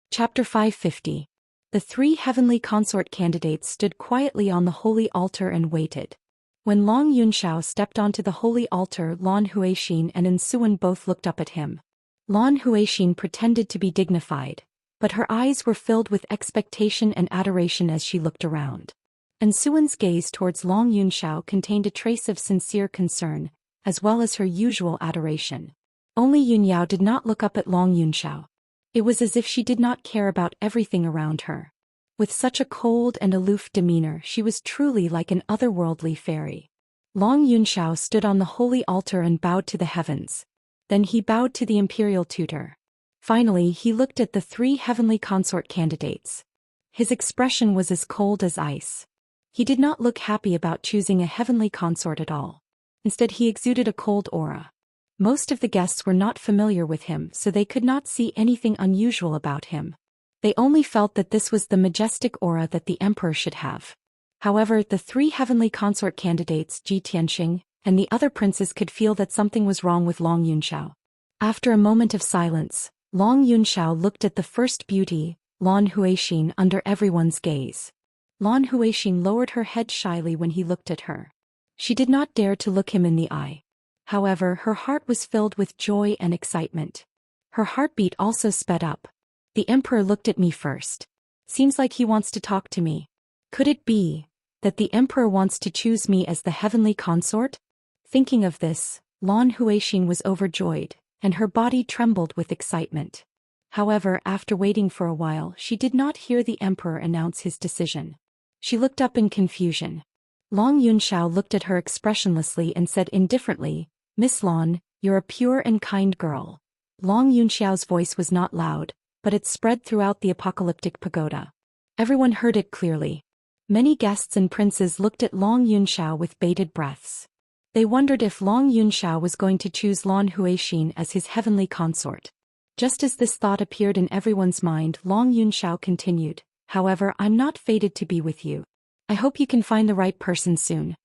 Chapter 550. The three heavenly consort candidates stood quietly on the holy altar and waited. When Long Yunxiao stepped onto the holy altar, Lan Huixin and Ensuan both looked up at him. Lan Huixin pretended to be dignified, but her eyes were filled with expectation and adoration as she looked around. Ensuan's gaze towards Long Yunxiao contained a trace of sincere concern, as well as her usual adoration. Only Yunyao did not look up at Long Yunxiao. It was as if she did not care about everything around her. With such a cold and aloof demeanor, she was truly like an otherworldly fairy. Long Yunxiao stood on the holy altar and bowed to the heavens. Then he bowed to the imperial tutor. Finally, he looked at the three heavenly consort candidates. His expression was as cold as ice. He did not look happy about choosing a heavenly consort at all. Instead, he exuded a cold aura. Most of the guests were not familiar with him, so they could not see anything unusual about him. They only felt that this was the majestic aura that the emperor should have. However, the three heavenly consort candidates, Ji Tianxing, and the other princes could feel that something was wrong with Long Yunxiao. After a moment of silence, Long Yunxiao looked at the first beauty, Lan Huixin, under everyone's gaze. Lan Huixin lowered her head shyly when he looked at her. She did not dare to look him in the eye. However, her heart was filled with joy and excitement. Her heartbeat also sped up. The emperor looked at me first. Seems like he wants to talk to me. Could it be that the emperor wants to choose me as the heavenly consort? Thinking of this, Lan Huixin was overjoyed, and her body trembled with excitement. However, after waiting for a while, she did not hear the emperor announce his decision. She looked up in confusion. Long Yunxiao looked at her expressionlessly and said indifferently, "Miss Lan, you're a pure and kind girl." Long Yunxiao's voice was not loud, but it spread throughout the apocalyptic pagoda. Everyone heard it clearly. Many guests and princes looked at Long Yunxiao with bated breaths. They wondered if Long Yunxiao was going to choose Lan Huixin as his heavenly consort. Just as this thought appeared in everyone's mind, Long Yunxiao continued, "However, I'm not fated to be with you. I hope you can find the right person soon."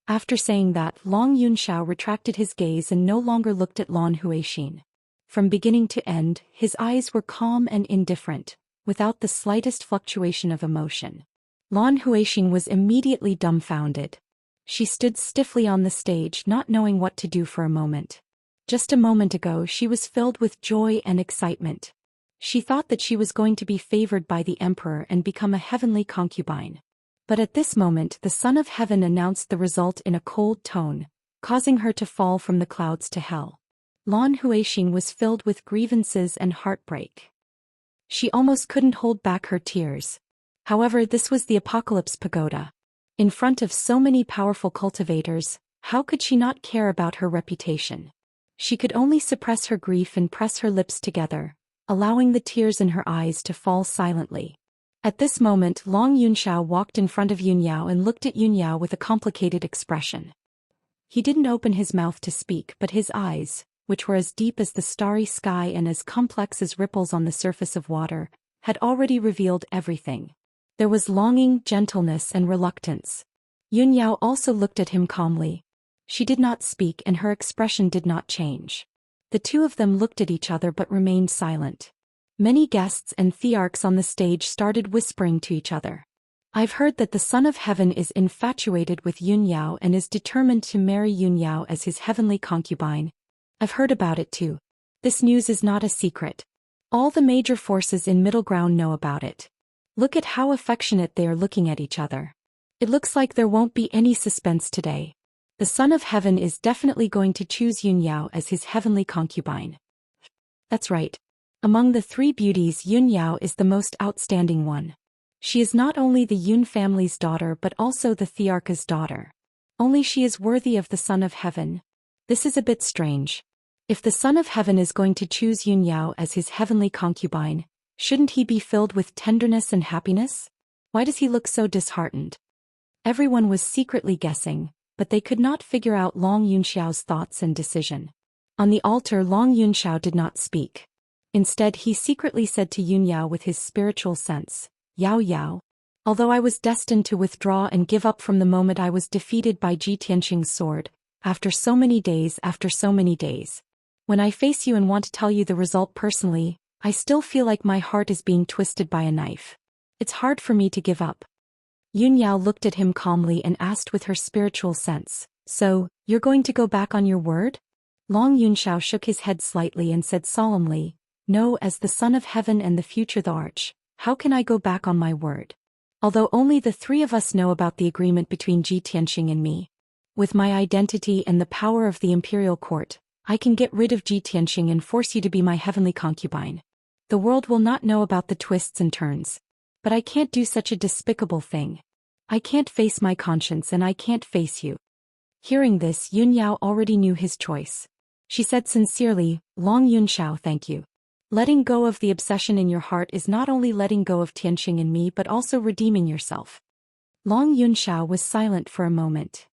After saying that, Long Yunxiao retracted his gaze and no longer looked at Lan Huixin. From beginning to end, his eyes were calm and indifferent, without the slightest fluctuation of emotion. Lan Huixin was immediately dumbfounded. She stood stiffly on the stage, not knowing what to do for a moment. Just a moment ago, she was filled with joy and excitement. She thought that she was going to be favored by the emperor and become a heavenly concubine. But at this moment, the Son of Heaven announced the result in a cold tone, causing her to fall from the clouds to hell. Lan Huixin was filled with grievances and heartbreak. She almost couldn't hold back her tears. However, this was the Apocalypse Pagoda. In front of so many powerful cultivators, how could she not care about her reputation? She could only suppress her grief and press her lips together, allowing the tears in her eyes to fall silently. At this moment, Long Yunxiao walked in front of Yunyao and looked at Yunyao with a complicated expression. He didn't open his mouth to speak, but his eyes, which were as deep as the starry sky and as complex as ripples on the surface of water, had already revealed everything. There was longing, gentleness, and reluctance. Yunyao also looked at him calmly. She did not speak and her expression did not change. The two of them looked at each other but remained silent. Many guests and thearchs on the stage started whispering to each other. "I've heard that the Son of Heaven is infatuated with Yunyao and is determined to marry Yunyao as his heavenly concubine. I've heard about it too. This news is not a secret. All the major forces in Middle Ground know about it. Look at how affectionate they are looking at each other. It looks like there won't be any suspense today. The Son of Heaven is definitely going to choose Yunyao as his heavenly concubine." That's right. Among the three beauties, Yunyao is the most outstanding one. She is not only the Yun family's daughter but also the Thearcha's daughter. Only she is worthy of the Son of Heaven. This is a bit strange. If the Son of Heaven is going to choose Yunyao as his heavenly concubine, shouldn't he be filled with tenderness and happiness? Why does he look so disheartened? Everyone was secretly guessing, but they could not figure out Long Yunxiao's thoughts and decision. On the altar, Long Yunxiao did not speak. Instead, he secretly said to Yunyao with his spiritual sense, "Yao Yao. Although I was destined to withdraw and give up from the moment I was defeated by Ji Tianxing's sword, after so many days, when I face you and want to tell you the result personally, I still feel like my heart is being twisted by a knife. It's hard for me to give up. Yunyao looked at him calmly and asked with her spiritual sense, "So, you're going to go back on your word?" Long Yunshao shook his head slightly and said solemnly, "No, as the son of heaven and the future the arch, how can I go back on my word? Although only the three of us know about the agreement between Ji Tianxing and me. With my identity and the power of the imperial court, I can get rid of Ji Tianxing and force you to be my heavenly concubine. The world will not know about the twists and turns. But I can't do such a despicable thing. I can't face my conscience and I can't face you." Hearing this, Yunyao already knew his choice. She said sincerely, "Long Yunshao, thank you. Letting go of the obsession in your heart is not only letting go of Tianxing and me but also redeeming yourself." Long Yunshao was silent for a moment.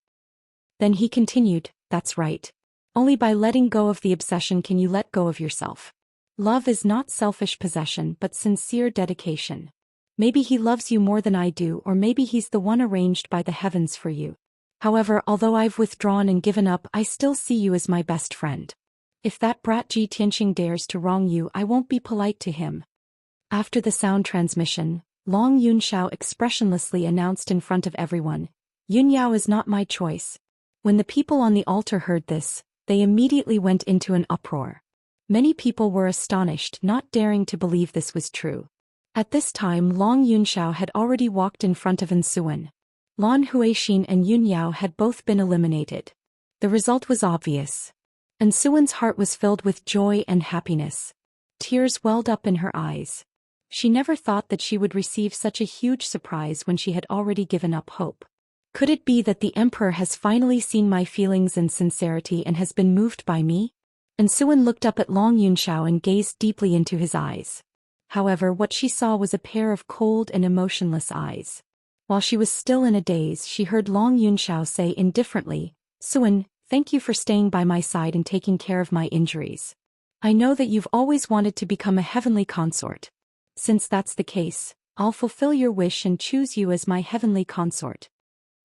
Then he continued, "That's right. Only by letting go of the obsession can you let go of yourself. Love is not selfish possession but sincere dedication. Maybe he loves you more than I do, or maybe he's the one arranged by the heavens for you. However, although I've withdrawn and given up, I still see you as my best friend. If that brat Ji Tianxing dares to wrong you, I won't be polite to him." After the sound transmission, Long Yunshao expressionlessly announced in front of everyone, "Yunyao is not my choice." When the people on the altar heard this, they immediately went into an uproar. Many people were astonished, not daring to believe this was true. At this time, Long Yunshao had already walked in front of Ensuan. Lan Huixin and Yunyao had both been eliminated. The result was obvious. Ensuan's heart was filled with joy and happiness. Tears welled up in her eyes. She never thought that she would receive such a huge surprise when she had already given up hope. Could it be that the emperor has finally seen my feelings and sincerity and has been moved by me? Ensuan looked up at Long Yunshao and gazed deeply into his eyes. However, what she saw was a pair of cold and emotionless eyes. While she was still in a daze, she heard Long Yunshao say indifferently, "Suan, thank you for staying by my side and taking care of my injuries. I know that you've always wanted to become a heavenly consort. Since that's the case, I'll fulfill your wish and choose you as my heavenly consort."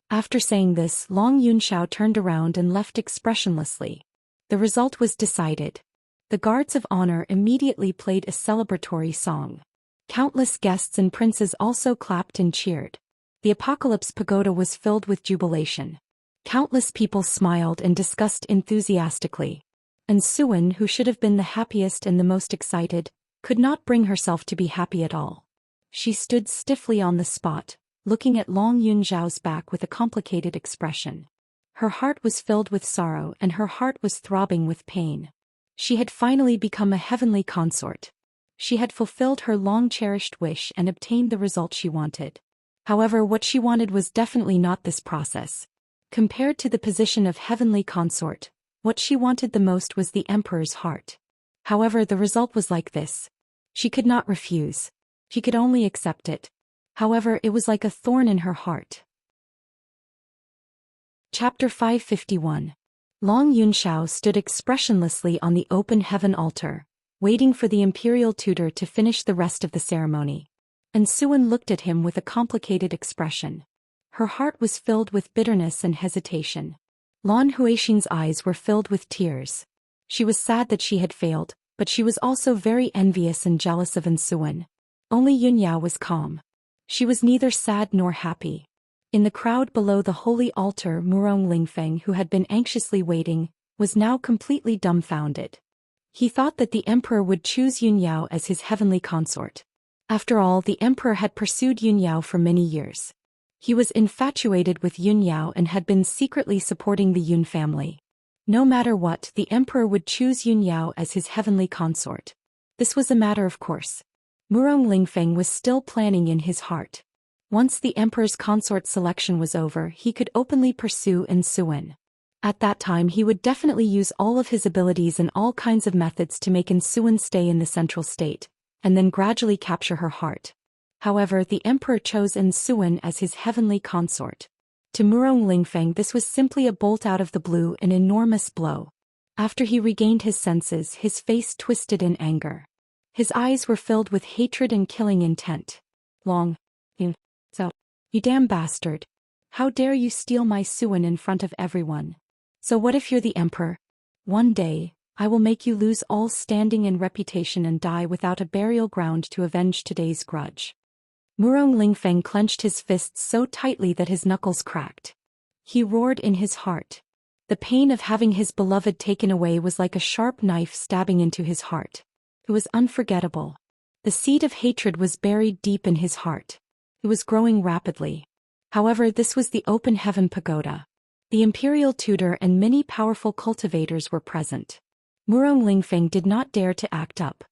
After saying this, Long Yunshao turned around and left expressionlessly. The result was decided. The guards of honor immediately played a celebratory song. Countless guests and princes also clapped and cheered. The Apocalypse Pagoda was filled with jubilation. Countless people smiled and discussed enthusiastically. And Suan, who should have been the happiest and the most excited, could not bring herself to be happy at all. She stood stiffly on the spot, looking at Long Yunzhao's back with a complicated expression. Her heart was filled with sorrow and her heart was throbbing with pain. She had finally become a heavenly consort. She had fulfilled her long-cherished wish and obtained the result she wanted. However, what she wanted was definitely not this process. Compared to the position of heavenly consort, what she wanted the most was the emperor's heart. However, the result was like this. She could not refuse. She could only accept it. However, it was like a thorn in her heart. Chapter 551. Long Yunshao stood expressionlessly on the open heaven altar, waiting for the imperial tutor to finish the rest of the ceremony. And Suan looked at him with a complicated expression. Her heart was filled with bitterness and hesitation. Lan Huixin's eyes were filled with tears. She was sad that she had failed, but she was also very envious and jealous of Ensuan. Only Yunyao was calm. She was neither sad nor happy. In the crowd below the holy altar, Murong Lingfeng, who had been anxiously waiting, was now completely dumbfounded. He thought that the emperor would choose Yunyao as his heavenly consort. After all, the emperor had pursued Yunyao for many years. He was infatuated with Yunyao and had been secretly supporting the Yun family. No matter what, the emperor would choose Yunyao as his heavenly consort. This was a matter of course. Murong Lingfeng was still planning in his heart. Once the emperor's consort selection was over, he could openly pursue Ensuan. At that time he would definitely use all of his abilities and all kinds of methods to make Ensuan stay in the central state, and then gradually capture her heart. However, the emperor chose Ensuan as his heavenly consort. To Murong Lingfeng this was simply a bolt out of the blue, an enormous blow. After he regained his senses, his face twisted in anger. His eyes were filled with hatred and killing intent. Long Yunzhao, you damn bastard. How dare you steal my Suan in front of everyone? So what if you're the emperor? One day, I will make you lose all standing and reputation and die without a burial ground to avenge today's grudge." Murong Lingfeng clenched his fists so tightly that his knuckles cracked. He roared in his heart. The pain of having his beloved taken away was like a sharp knife stabbing into his heart. It was unforgettable. The seed of hatred was buried deep in his heart. It was growing rapidly. However, this was the open heaven pagoda. The imperial tutor and many powerful cultivators were present. Murong Lingfeng did not dare to act up.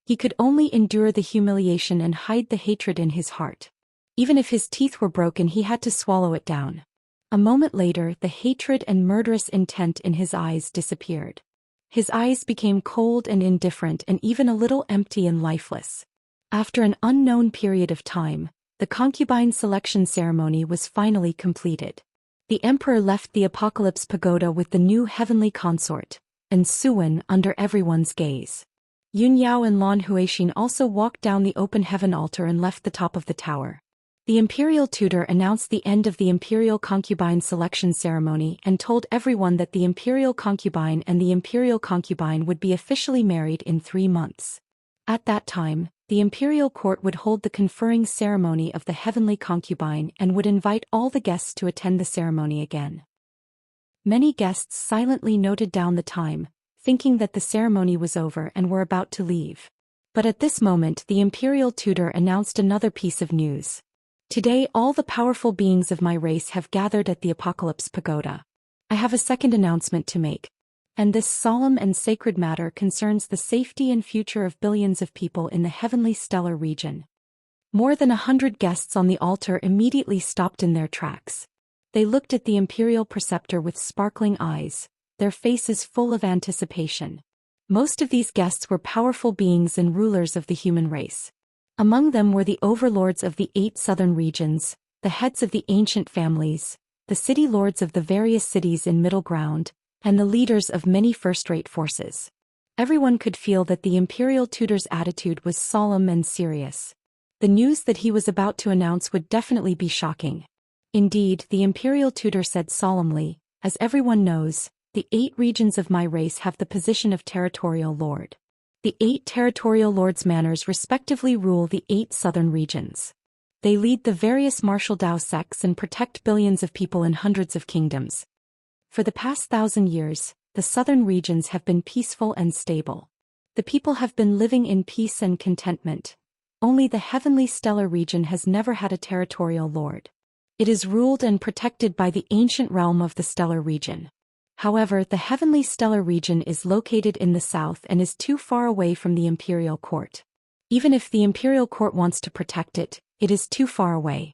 He could only endure the humiliation and hide the hatred in his heart. Even if his teeth were broken, he had to swallow it down. A moment later, the hatred and murderous intent in his eyes disappeared. His eyes became cold and indifferent and even a little empty and lifeless. After an unknown period of time, the concubine selection ceremony was finally completed. The emperor left the Apocalypse Pagoda with the new heavenly consort, and Suwen under everyone's gaze. Yun Yao and Lan Huixin also walked down the open heaven altar and left the top of the tower. The imperial tutor announced the end of the imperial concubine selection ceremony and told everyone that the imperial concubine and the imperial concubine would be officially married in 3 months. At that time, the imperial court would hold the conferring ceremony of the heavenly concubine and would invite all the guests to attend the ceremony again. Many guests silently noted down the time, thinking that the ceremony was over and were about to leave. But at this moment, the imperial tutor announced another piece of news. "Today all the powerful beings of my race have gathered at the Apocalypse Pagoda. I have a second announcement to make. And this solemn and sacred matter concerns the safety and future of billions of people in the heavenly stellar region." More than 100 guests on the altar immediately stopped in their tracks. They looked at the imperial preceptor with sparkling eyes, their faces full of anticipation. Most of these guests were powerful beings and rulers of the human race. Among them were the overlords of the 8 southern regions, the heads of the ancient families, the city lords of the various cities in Middle Ground, and the leaders of many first-rate forces. Everyone could feel that the imperial tutor's attitude was solemn and serious. The news that he was about to announce would definitely be shocking. Indeed, the imperial tutor said solemnly, "As everyone knows, the 8 regions of my race have the position of territorial lord. The 8 territorial lords' manors respectively rule the 8 southern regions. They lead the various martial Dao sects and protect billions of people in hundreds of kingdoms. For the past 1,000 years, the southern regions have been peaceful and stable. The people have been living in peace and contentment. Only the heavenly stellar region has never had a territorial lord. It is ruled and protected by the ancient realm of the stellar region. However, the heavenly stellar region is located in the south and is too far away from the imperial court. Even if the imperial court wants to protect it, it is too far away.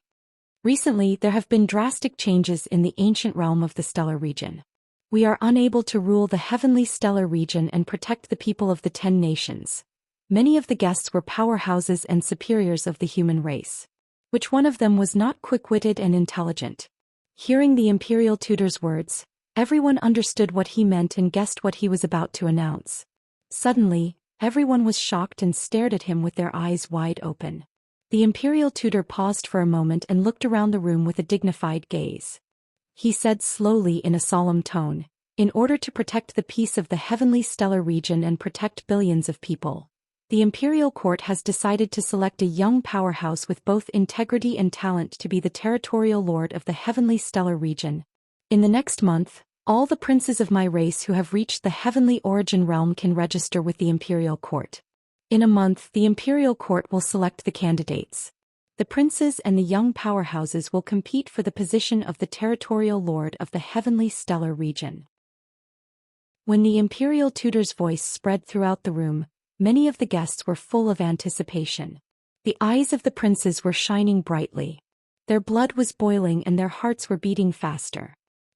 Recently, there have been drastic changes in the ancient realm of the stellar region. We are unable to rule the heavenly stellar region and protect the people of the 10 nations. Many of the guests were powerhouses and superiors of the human race. Which one of them was not quick-witted and intelligent?" Hearing the imperial tutor's words, everyone understood what he meant and guessed what he was about to announce. Suddenly, everyone was shocked and stared at him with their eyes wide open. The imperial tutor paused for a moment and looked around the room with a dignified gaze. He said slowly in a solemn tone, "In order to protect the peace of the heavenly stellar region and protect billions of people, the imperial court has decided to select a young powerhouse with both integrity and talent to be the territorial lord of the heavenly stellar region. In the next month, all the princes of my race who have reached the heavenly origin realm can register with the imperial court. In a month, the imperial court will select the candidates. The princes and the young powerhouses will compete for the position of the territorial lord of the heavenly stellar region." When the imperial tutor's voice spread throughout the room, many of the guests were full of anticipation. The eyes of the princes were shining brightly. Their blood was boiling and their hearts were beating faster.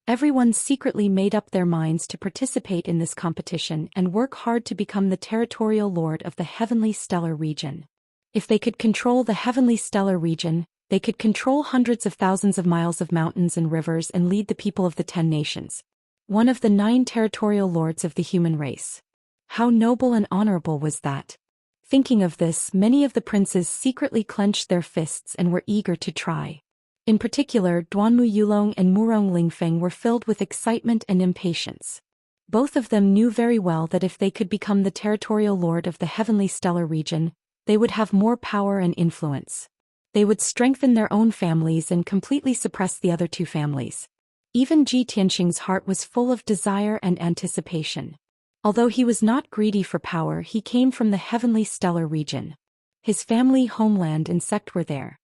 Everyone secretly made up their minds to participate in this competition and work hard to become the territorial lord of the heavenly stellar region. If they could control the heavenly stellar region, they could control hundreds of thousands of miles of mountains and rivers and lead the people of the 10 nations. One of the 9 territorial lords of the human race. How noble and honorable was that? Thinking of this, many of the princes secretly clenched their fists and were eager to try. In particular, Duanmu Yulong and Murong Lingfeng were filled with excitement and impatience. Both of them knew very well that if they could become the territorial lord of the heavenly stellar region, they would have more power and influence. They would strengthen their own families and completely suppress the other two families. Even Ji Tianqing's heart was full of desire and anticipation. Although he was not greedy for power, he came from the heavenly stellar region. His family, homeland and sect were there.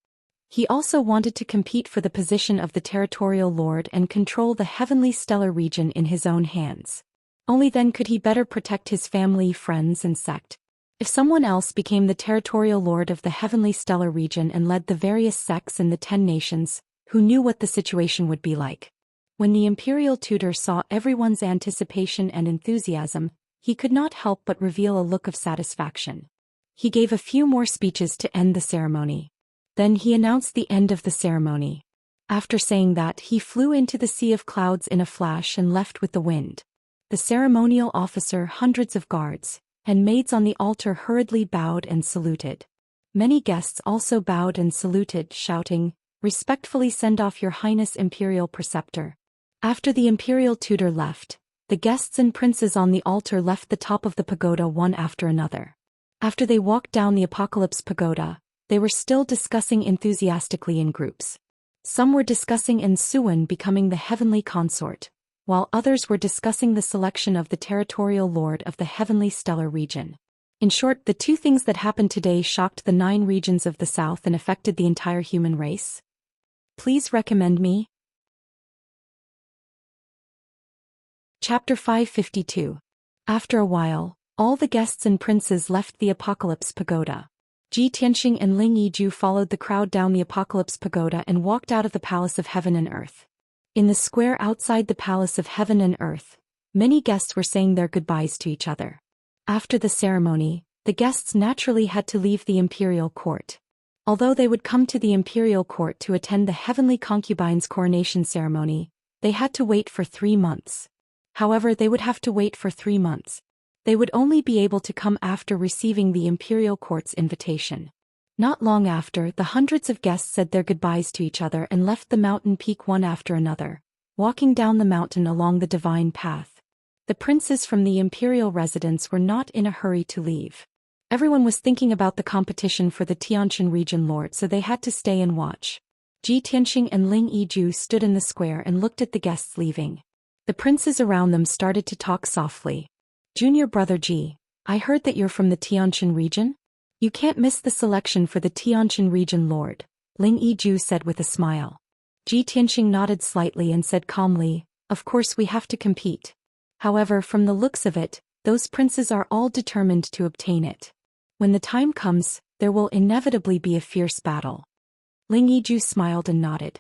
He also wanted to compete for the position of the territorial lord and control the heavenly stellar region in his own hands. Only then could he better protect his family, friends and sect. If someone else became the territorial lord of the heavenly stellar region and led the various sects in the 10 nations, who knew what the situation would be like? When the imperial tutor saw everyone's anticipation and enthusiasm, he could not help but reveal a look of satisfaction. He gave a few more speeches to end the ceremony. Then he announced the end of the ceremony. After saying that, he flew into the sea of clouds in a flash and left with the wind. The ceremonial officer, hundreds of guards, and maids on the altar hurriedly bowed and saluted. Many guests also bowed and saluted, shouting, "Respectfully send off your highness imperial preceptor." After the imperial tutor left, the guests and princes on the altar left the top of the pagoda one after another. After they walked down the Apocalypse Pagoda, they were still discussing enthusiastically in groups. Some were discussing Ensuan becoming the heavenly consort, while others were discussing the selection of the territorial lord of the heavenly stellar region. In short, the two things that happened today shocked the 9 regions of the south and affected the entire human race. Please recommend me. Chapter 552. After a while, all the guests and princes left the Apocalypse Pagoda. Ji Tianqing and Ling Yiju followed the crowd down the Apocalypse Pagoda and walked out of the Palace of Heaven and Earth. In the square outside the Palace of Heaven and Earth, many guests were saying their goodbyes to each other. After the ceremony, the guests naturally had to leave the imperial court. Although they would come to the imperial court to attend the heavenly concubine's coronation ceremony, they had to wait for 3 months. However, they would have to wait for 3 months. They would only be able to come after receiving the imperial court's invitation. Not long after, the hundreds of guests said their goodbyes to each other and left the mountain peak one after another, walking down the mountain along the divine path. The princes from the imperial residence were not in a hurry to leave. Everyone was thinking about the competition for the Tianqin region lord, so they had to stay and watch. Ji Tianqing and Ling Yiju stood in the square and looked at the guests leaving. The princes around them started to talk softly. "Junior brother Ji, I heard that you're from the Tianqin region? You can't miss the selection for the Tianqin region lord," Ling Yiju said with a smile. Ji Tianqing nodded slightly and said calmly, "Of course we have to compete. However, from the looks of it, those princes are all determined to obtain it. When the time comes, there will inevitably be a fierce battle." Ling Yiju smiled and nodded.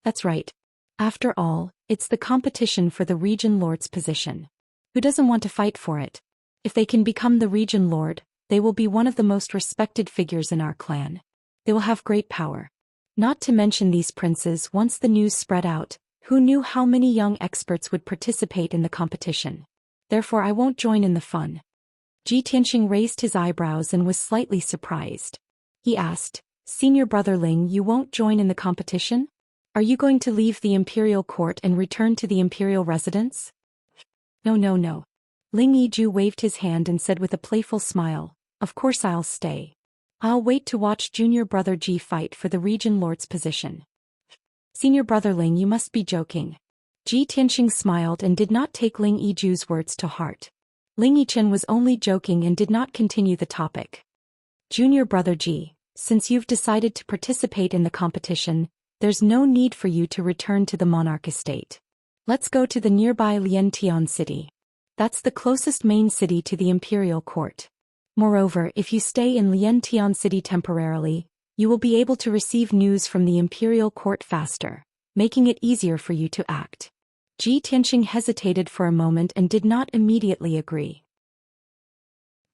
"That's right. After all, it's the competition for the region lord's position. Who doesn't want to fight for it? If they can become the region lord, they will be one of the most respected figures in our clan. They will have great power. Not to mention these princes, once the news spread out, who knew how many young experts would participate in the competition? Therefore I won't join in the fun." Ji Tianqing raised his eyebrows and was slightly surprised. He asked, "Senior brother Ling, you won't join in the competition? Are you going to leave the imperial court and return to the imperial residence?" No. Ling Yiju waved his hand and said with a playful smile, "Of course I'll stay. I'll wait to watch junior brother Ji fight for the region lord's position." "Senior brother Ling, you must be joking." Ji Tianqing smiled and did not take Ling Yiju's words to heart. Ling Yichen was only joking and did not continue the topic. "Junior brother Ji, since you've decided to participate in the competition, there's no need for you to return to the monarch estate. Let's go to the nearby Liantian city. That's the closest main city to the imperial court. Moreover, if you stay in Liantian city temporarily, you will be able to receive news from the imperial court faster, making it easier for you to act." Ji Tianqing hesitated for a moment and did not immediately agree.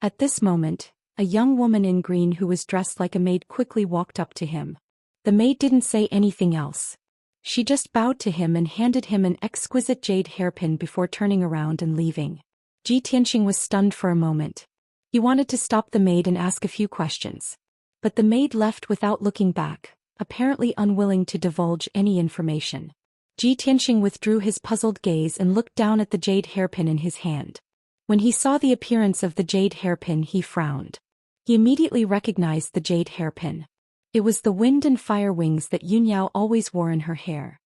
At this moment, a young woman in green who was dressed like a maid quickly walked up to him. The maid didn't say anything else. She just bowed to him and handed him an exquisite jade hairpin before turning around and leaving. Ji Tianqing was stunned for a moment. He wanted to stop the maid and ask a few questions. But the maid left without looking back, apparently unwilling to divulge any information. Ji Tianxing withdrew his puzzled gaze and looked down at the jade hairpin in his hand. When he saw the appearance of the jade hairpin, he frowned. He immediately recognized the jade hairpin. It was the wind and fire wings that Yunyao always wore in her hair.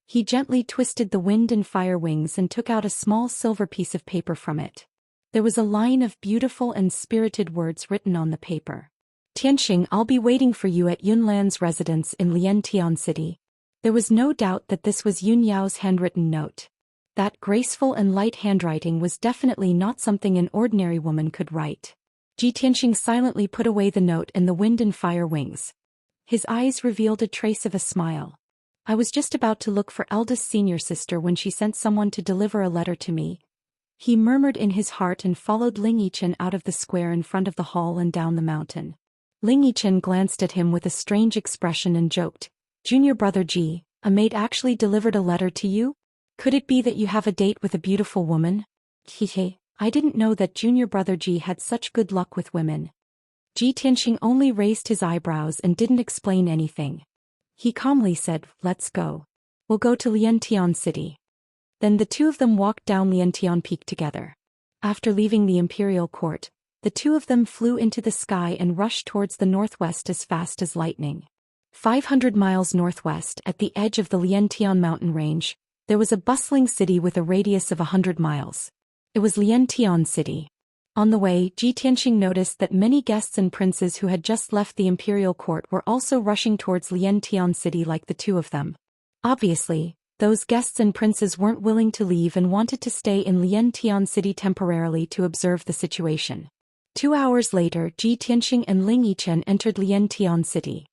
He gently twisted the wind and fire wings and took out a small silver piece of paper from it. There was a line of beautiful and spirited words written on the paper. Tianxing, I'll be waiting for you at Yunlan's residence in Liantian City. There was no doubt that this was Yunyao's handwritten note. That graceful and light handwriting was definitely not something an ordinary woman could write. Ji Tianxing silently put away the note and the wind and fire wings. His eyes revealed a trace of a smile. I was just about to look for eldest senior sister when she sent someone to deliver a letter to me. He murmured in his heart and followed Ling Yichen out of the square in front of the hall and down the mountain. Ling Yichen glanced at him with a strange expression and joked, "Junior brother Ji, a maid actually delivered a letter to you? Could it be that you have a date with a beautiful woman?" Hehe, I didn't know that junior brother Ji had such good luck with women. Ji Tianxing only raised his eyebrows and didn't explain anything. He calmly said, "Let's go. We'll go to Liantian City." Then the two of them walked down Liantian Peak together. After leaving the imperial court, the two of them flew into the sky and rushed towards the northwest as fast as lightning. 500 miles northwest, at the edge of the Liantian mountain range, there was a bustling city with a radius of 100 miles. It was Liantian City. On the way, Ji Tianxing noticed that many guests and princes who had just left the imperial court were also rushing towards Liantian City like the two of them. Obviously, those guests and princes weren't willing to leave and wanted to stay in Liantian City temporarily to observe the situation. 2 hours later, Ji Tianxing and Ling Yichen entered Liantian City.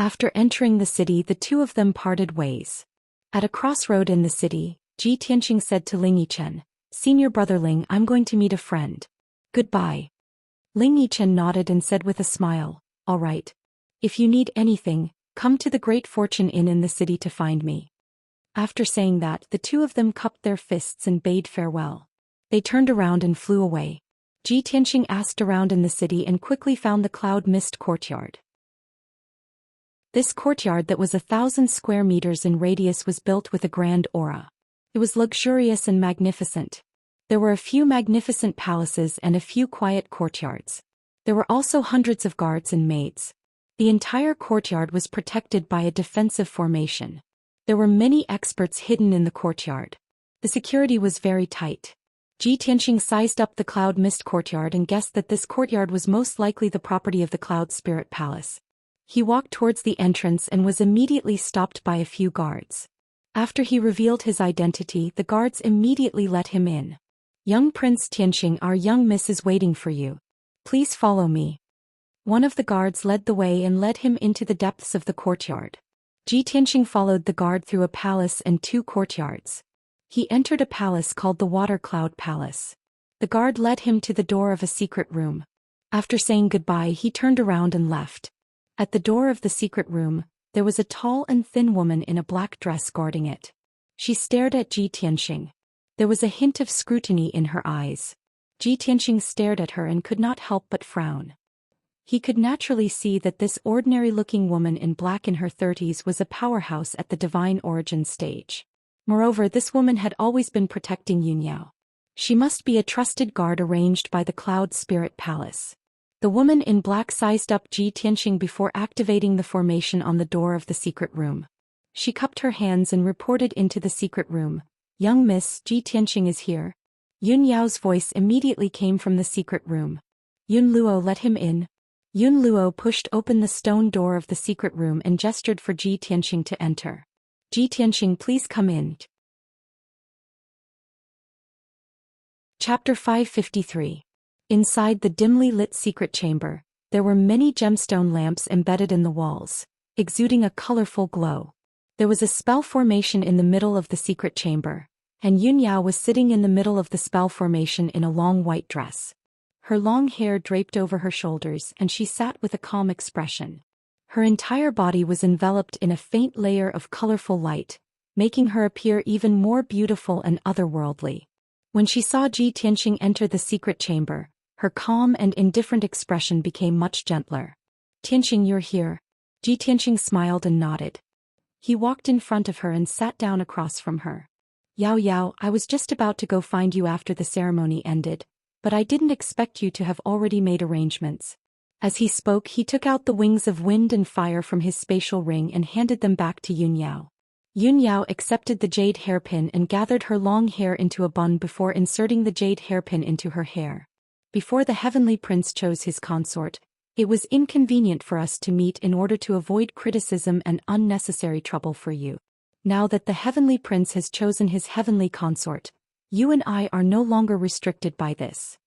After entering the city, the two of them parted ways. At a crossroad in the city, Ji Tianxing said to Ling Yichen, "Senior brother Ling, I'm going to meet a friend. Goodbye." Ling Yichen nodded and said with a smile, "All right. If you need anything, come to the Great Fortune Inn in the city to find me." After saying that, the two of them cupped their fists and bade farewell. They turned around and flew away. Ji Tianxing asked around in the city and quickly found the cloud mist courtyard. This courtyard that was 1,000 square meters in radius was built with a grand aura. It was luxurious and magnificent. There were a few magnificent palaces and a few quiet courtyards. There were also hundreds of guards and maids. The entire courtyard was protected by a defensive formation. There were many experts hidden in the courtyard. The security was very tight. Ji Tianxing sized up the cloud mist courtyard and guessed that this courtyard was most likely the property of the Cloud Spirit Palace. He walked towards the entrance and was immediately stopped by a few guards. After he revealed his identity, the guards immediately let him in. "Young Prince Tianxing, our young miss is waiting for you. Please follow me." One of the guards led the way and led him into the depths of the courtyard. Ji Tianxing followed the guard through a palace and 2 courtyards. He entered a palace called the Water Cloud Palace. The guard led him to the door of a secret room. After saying goodbye, he turned around and left. At the door of the secret room, there was a tall and thin woman in a black dress guarding it. She stared at Ji Tianxing. There was a hint of scrutiny in her eyes. Ji Tianxing stared at her and could not help but frown. He could naturally see that this ordinary-looking woman in black in her 30s was a powerhouse at the divine origin stage. Moreover, this woman had always been protecting Yunyao. She must be a trusted guard arranged by the Cloud Spirit Palace. The woman in black sized up Ji Tianxing before activating the formation on the door of the secret room. She cupped her hands and reported into the secret room, "Young miss, Ji Tianxing is here." Yun Yao's voice immediately came from the secret room. "Yun Luo, let him in." Yun Luo pushed open the stone door of the secret room and gestured for Ji Tianxing to enter. "Ji Tianxing, please come in." Chapter 553. Inside the dimly lit secret chamber, there were many gemstone lamps embedded in the walls, exuding a colorful glow. There was a spell formation in the middle of the secret chamber, and Yun Yao was sitting in the middle of the spell formation in a long white dress. Her long hair draped over her shoulders and she sat with a calm expression. Her entire body was enveloped in a faint layer of colorful light, making her appear even more beautiful and otherworldly. When she saw Ji Tianxing enter the secret chamber, her calm and indifferent expression became much gentler. "Tianxing, you're here." Ji Tianxing smiled and nodded. He walked in front of her and sat down across from her. Yao Yao, I was just about to go find you after the ceremony ended, but I didn't expect you to have already made arrangements. As he spoke, he took out the wings of wind and fire from his spatial ring and handed them back to Yun Yao. Yun Yao accepted the jade hairpin and gathered her long hair into a bun before inserting the jade hairpin into her hair. Before the heavenly prince chose his consort, it was inconvenient for us to meet in order to avoid criticism and unnecessary trouble for you. Now that the heavenly prince has chosen his heavenly consort, you and I are no longer restricted by this.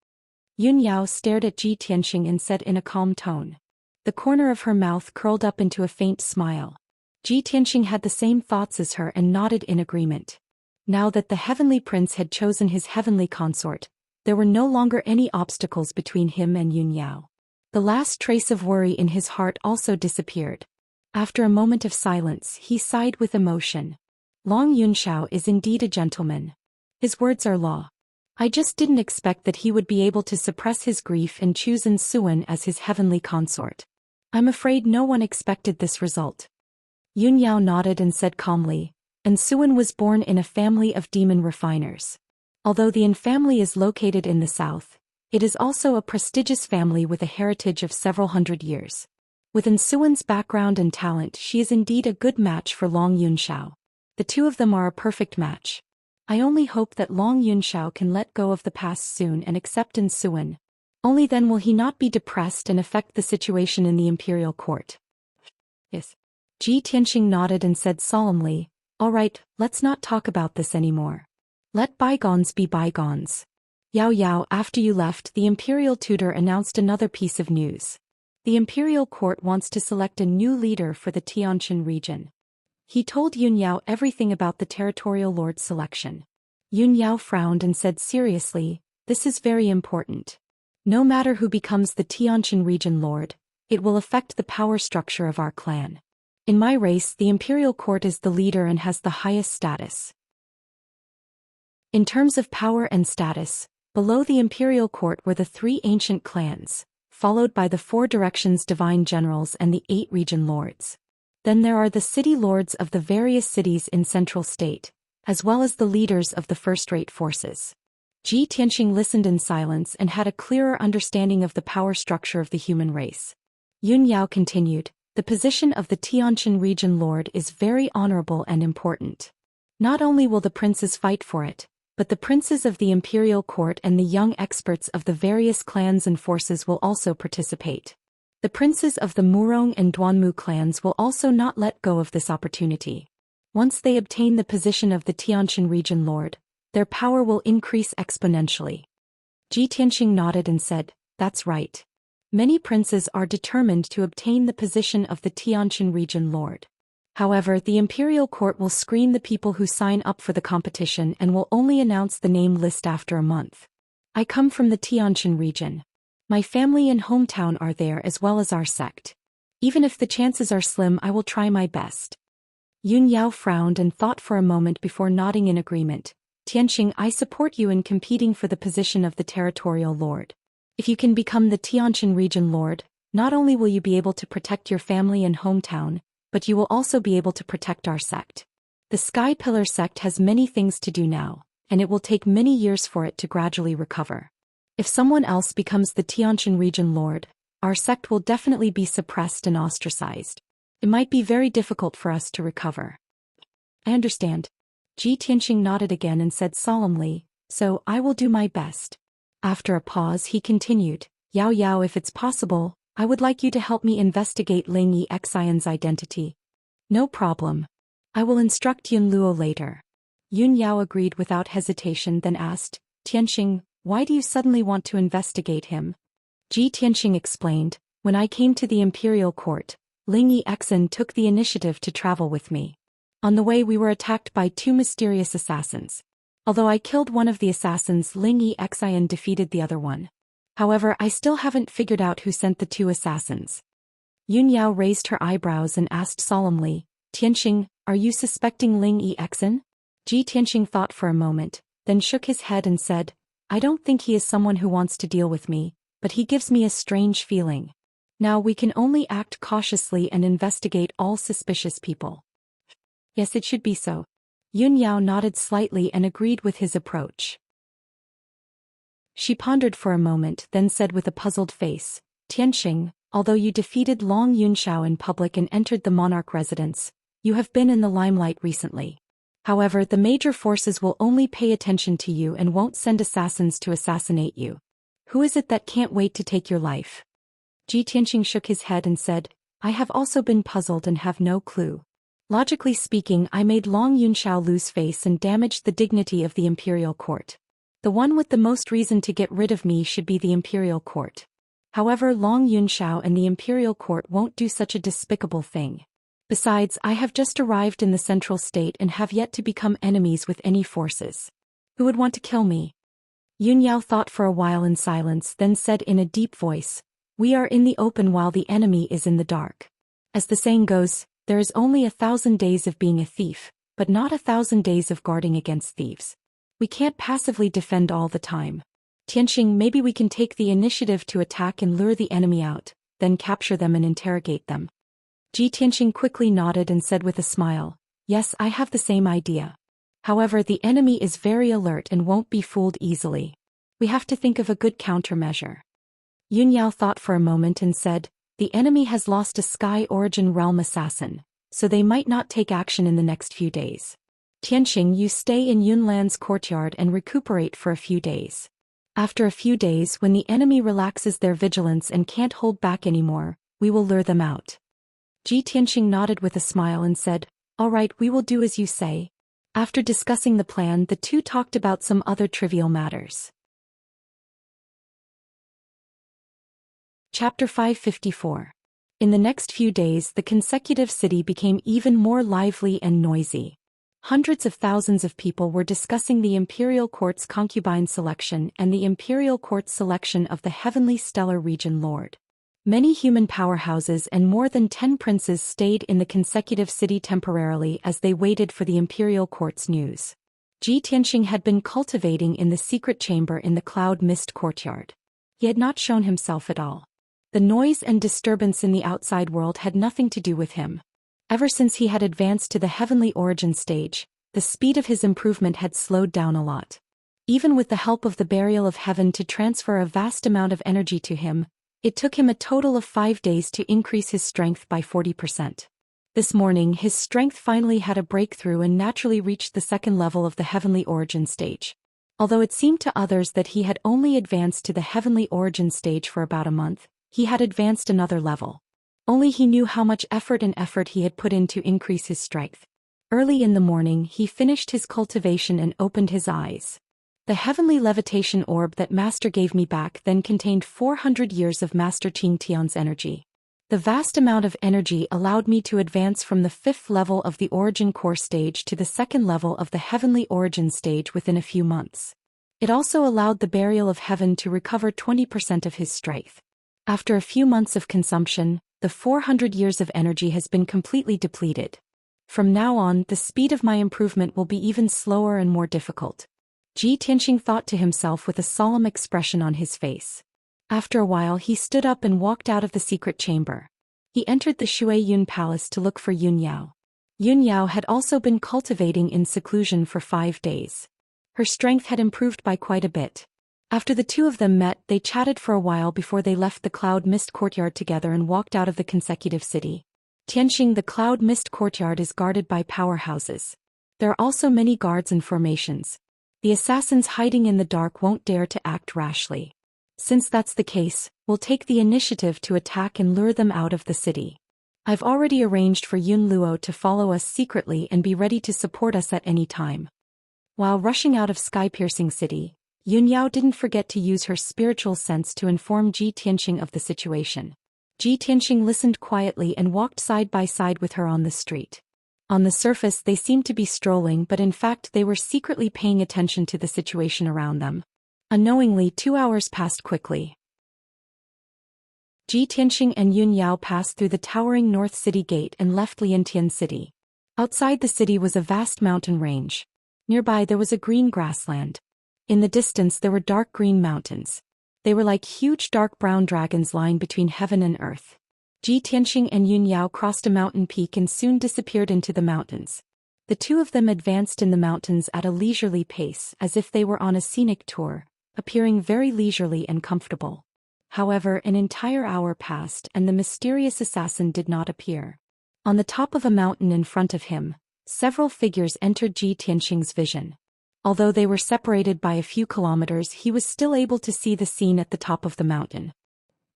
Yun Yao stared at Ji Tianxing and said in a calm tone. The corner of her mouth curled up into a faint smile. Ji Tianxing had the same thoughts as her and nodded in agreement. Now that the heavenly prince had chosen his heavenly consort, there were no longer any obstacles between him and Yun Yao. The last trace of worry in his heart also disappeared. After a moment of silence, he sighed with emotion. Long Yunshao is indeed a gentleman. His words are law. I just didn't expect that he would be able to suppress his grief and choose Ensuan as his heavenly consort. I'm afraid no one expected this result. Yun Yao nodded and said calmly, Ensuan was born in a family of demon refiners. Although the Yin family is located in the south, it is also a prestigious family with a heritage of several hundred years. With Ensuan's background and talent, she is indeed a good match for Long Yunshao. The two of them are a perfect match. I only hope that Long Yunshao can let go of the past soon and accept Ensuan. Only then will he not be depressed and affect the situation in the imperial court. Yes. Ji Tianxing nodded and said solemnly, all right, let's not talk about this anymore. Let bygones be bygones. Yao Yao, after you left, the imperial tutor announced another piece of news. The imperial court wants to select a new leader for the Tianjin region. He told Yun Yao everything about the territorial lord's selection. Yun Yao frowned and said seriously, this is very important. No matter who becomes the Tianjin region lord, it will affect the power structure of our clan. In my race, the imperial court is the leader and has the highest status. In terms of power and status, below the imperial court were the 3 ancient clans, followed by the 4 directions divine generals and the 8 region lords. Then there are the city lords of the various cities in central state, as well as the leaders of the first-rate forces. Ji Tianxing listened in silence and had a clearer understanding of the power structure of the human race. Yun Yao continued, the position of the Tianjin region lord is very honorable and important. Not only will the princes fight for it, but the princes of the imperial court and the young experts of the various clans and forces will also participate. The princes of the Murong and Duanmu clans will also not let go of this opportunity. Once they obtain the position of the Tianjin region lord, their power will increase exponentially. Ji Tianxing nodded and said, that's right. Many princes are determined to obtain the position of the Tianjin region lord. However, the imperial court will screen the people who sign up for the competition and will only announce the name list after a month. I come from the Tianjin region. My family and hometown are there as well as our sect. Even if the chances are slim, I will try my best. Yun Yao frowned and thought for a moment before nodding in agreement. Tianxing, I support you in competing for the position of the territorial lord. If you can become the Tianjin region lord, not only will you be able to protect your family and hometown, but you will also be able to protect our sect. The Sky Pillar sect has many things to do now, and it will take many years for it to gradually recover. If someone else becomes the Tianjin region lord, our sect will definitely be suppressed and ostracized. It might be very difficult for us to recover. I understand. Ji Tianxing nodded again and said solemnly, so I will do my best. After a pause, he continued, Yao Yao, if it's possible, I would like you to help me investigate Ling Xian's identity. No problem. I will instruct Yun Luo later. Yun Yao agreed without hesitation, then asked, Tianxing, why do you suddenly want to investigate him? Ji Tianxing explained, when I came to the imperial court, Ling Xian took the initiative to travel with me. On the way we were attacked by 2 mysterious assassins. Although I killed one of the assassins, Ling Xian defeated the other one. However, I still haven't figured out who sent the 2 assassins. Yun Yao raised her eyebrows and asked solemnly, Tianxing, are you suspecting Ling Xian? Ji Tianxing thought for a moment, then shook his head and said, I don't think he is someone who wants to deal with me, but he gives me a strange feeling. Now we can only act cautiously and investigate all suspicious people. Yes, it should be so. Yun Yao nodded slightly and agreed with his approach. She pondered for a moment, then said with a puzzled face, Tianxing, although you defeated Long Yunshao in public and entered the monarch residence, you have been in the limelight recently. However, the major forces will only pay attention to you and won't send assassins to assassinate you. Who is it that can't wait to take your life? Tianxing shook his head and said, I have also been puzzled and have no clue. Logically speaking, I made Long Yunshao lose face and damaged the dignity of the imperial court. The one with the most reason to get rid of me should be the imperial court. However, Long Yunshao and the imperial court won't do such a despicable thing. Besides, I have just arrived in the central state and have yet to become enemies with any forces. Who would want to kill me? Yun Yao thought for a while in silence, then said in a deep voice, We are in the open while the enemy is in the dark. As the saying goes, there is only 1,000 days of being a thief, but not 1,000 days of guarding against thieves. We can't passively defend all the time. Tianxing, maybe we can take the initiative to attack and lure the enemy out, then capture them and interrogate them. Tianxing quickly nodded and said with a smile, Yes, I have the same idea. However, the enemy is very alert and won't be fooled easily. We have to think of a good countermeasure. Yun Yao thought for a moment and said, The enemy has lost a Sky Origin Realm assassin, so they might not take action in the next few days. Tianxing, you stay in Yunlan's courtyard and recuperate for a few days. After a few days, when the enemy relaxes their vigilance and can't hold back anymore, we will lure them out. Tianxing nodded with a smile and said, All right, we will do as you say. After discussing the plan, the two talked about some other trivial matters. Chapter 554. In the next few days, the consecutive city became even more lively and noisy. Hundreds of thousands of people were discussing the imperial court's concubine selection and the imperial court's selection of the heavenly stellar region lord. Many human powerhouses and more than 10 princes stayed in the consecutive city temporarily as they waited for the imperial court's news. Tianxing had been cultivating in the secret chamber in the cloud mist courtyard. He had not shown himself at all. The noise and disturbance in the outside world had nothing to do with him. Ever since he had advanced to the heavenly origin stage, the speed of his improvement had slowed down a lot. Even with the help of the burial of heaven to transfer a vast amount of energy to him, it took him a total of 5 days to increase his strength by 40%. This morning, his strength finally had a breakthrough and naturally reached the second level of the heavenly origin stage. Although it seemed to others that he had only advanced to the heavenly origin stage for about a month, he had advanced another level. Only he knew how much effort he had put in to increase his strength. Early in the morning, he finished his cultivation and opened his eyes. The heavenly levitation orb that Master gave me back then contained 400 years of Master Qing Tian's energy. The vast amount of energy allowed me to advance from the 5th level of the origin core stage to the 2nd level of the heavenly origin stage within a few months. It also allowed the burial of heaven to recover 20% of his strength. After a few months of consumption, the 400 years of energy has been completely depleted. From now on, the speed of my improvement will be even slower and more difficult. Tianxing thought to himself with a solemn expression on his face. After a while, he stood up and walked out of the secret chamber. He entered the Shui Yun Palace to look for Yun Yao. Yun Yao had also been cultivating in seclusion for 5 days. Her strength had improved by quite a bit. After the two of them met, they chatted for a while before they left the cloud mist courtyard together and walked out of the consecutive city. Tianxing, the cloud mist courtyard is guarded by powerhouses. There are also many guards and formations. The assassins hiding in the dark won't dare to act rashly. Since that's the case, we'll take the initiative to attack and lure them out of the city. I've already arranged for Yun Luo to follow us secretly and be ready to support us at any time. While rushing out of sky-piercing city, Yun Yao didn't forget to use her spiritual sense to inform Tianxing of the situation. Tianxing listened quietly and walked side by side with her on the street. On the surface they seemed to be strolling, but in fact they were secretly paying attention to the situation around them. Unknowingly, 2 hours passed quickly. Tianxing and Yun Yao passed through the towering North City Gate and left Liantian City. Outside the city was a vast mountain range. Nearby there was a green grassland. In the distance there were dark green mountains. They were like huge dark brown dragons lying between heaven and earth. Tianxing and Yun Yao crossed a mountain peak and soon disappeared into the mountains. The two of them advanced in the mountains at a leisurely pace as if they were on a scenic tour, appearing very leisurely and comfortable. However, an entire hour passed and the mysterious assassin did not appear. On the top of a mountain in front of him, several figures entered Ji Tianxing's vision. Although they were separated by a few kilometers, he was still able to see the scene at the top of the mountain.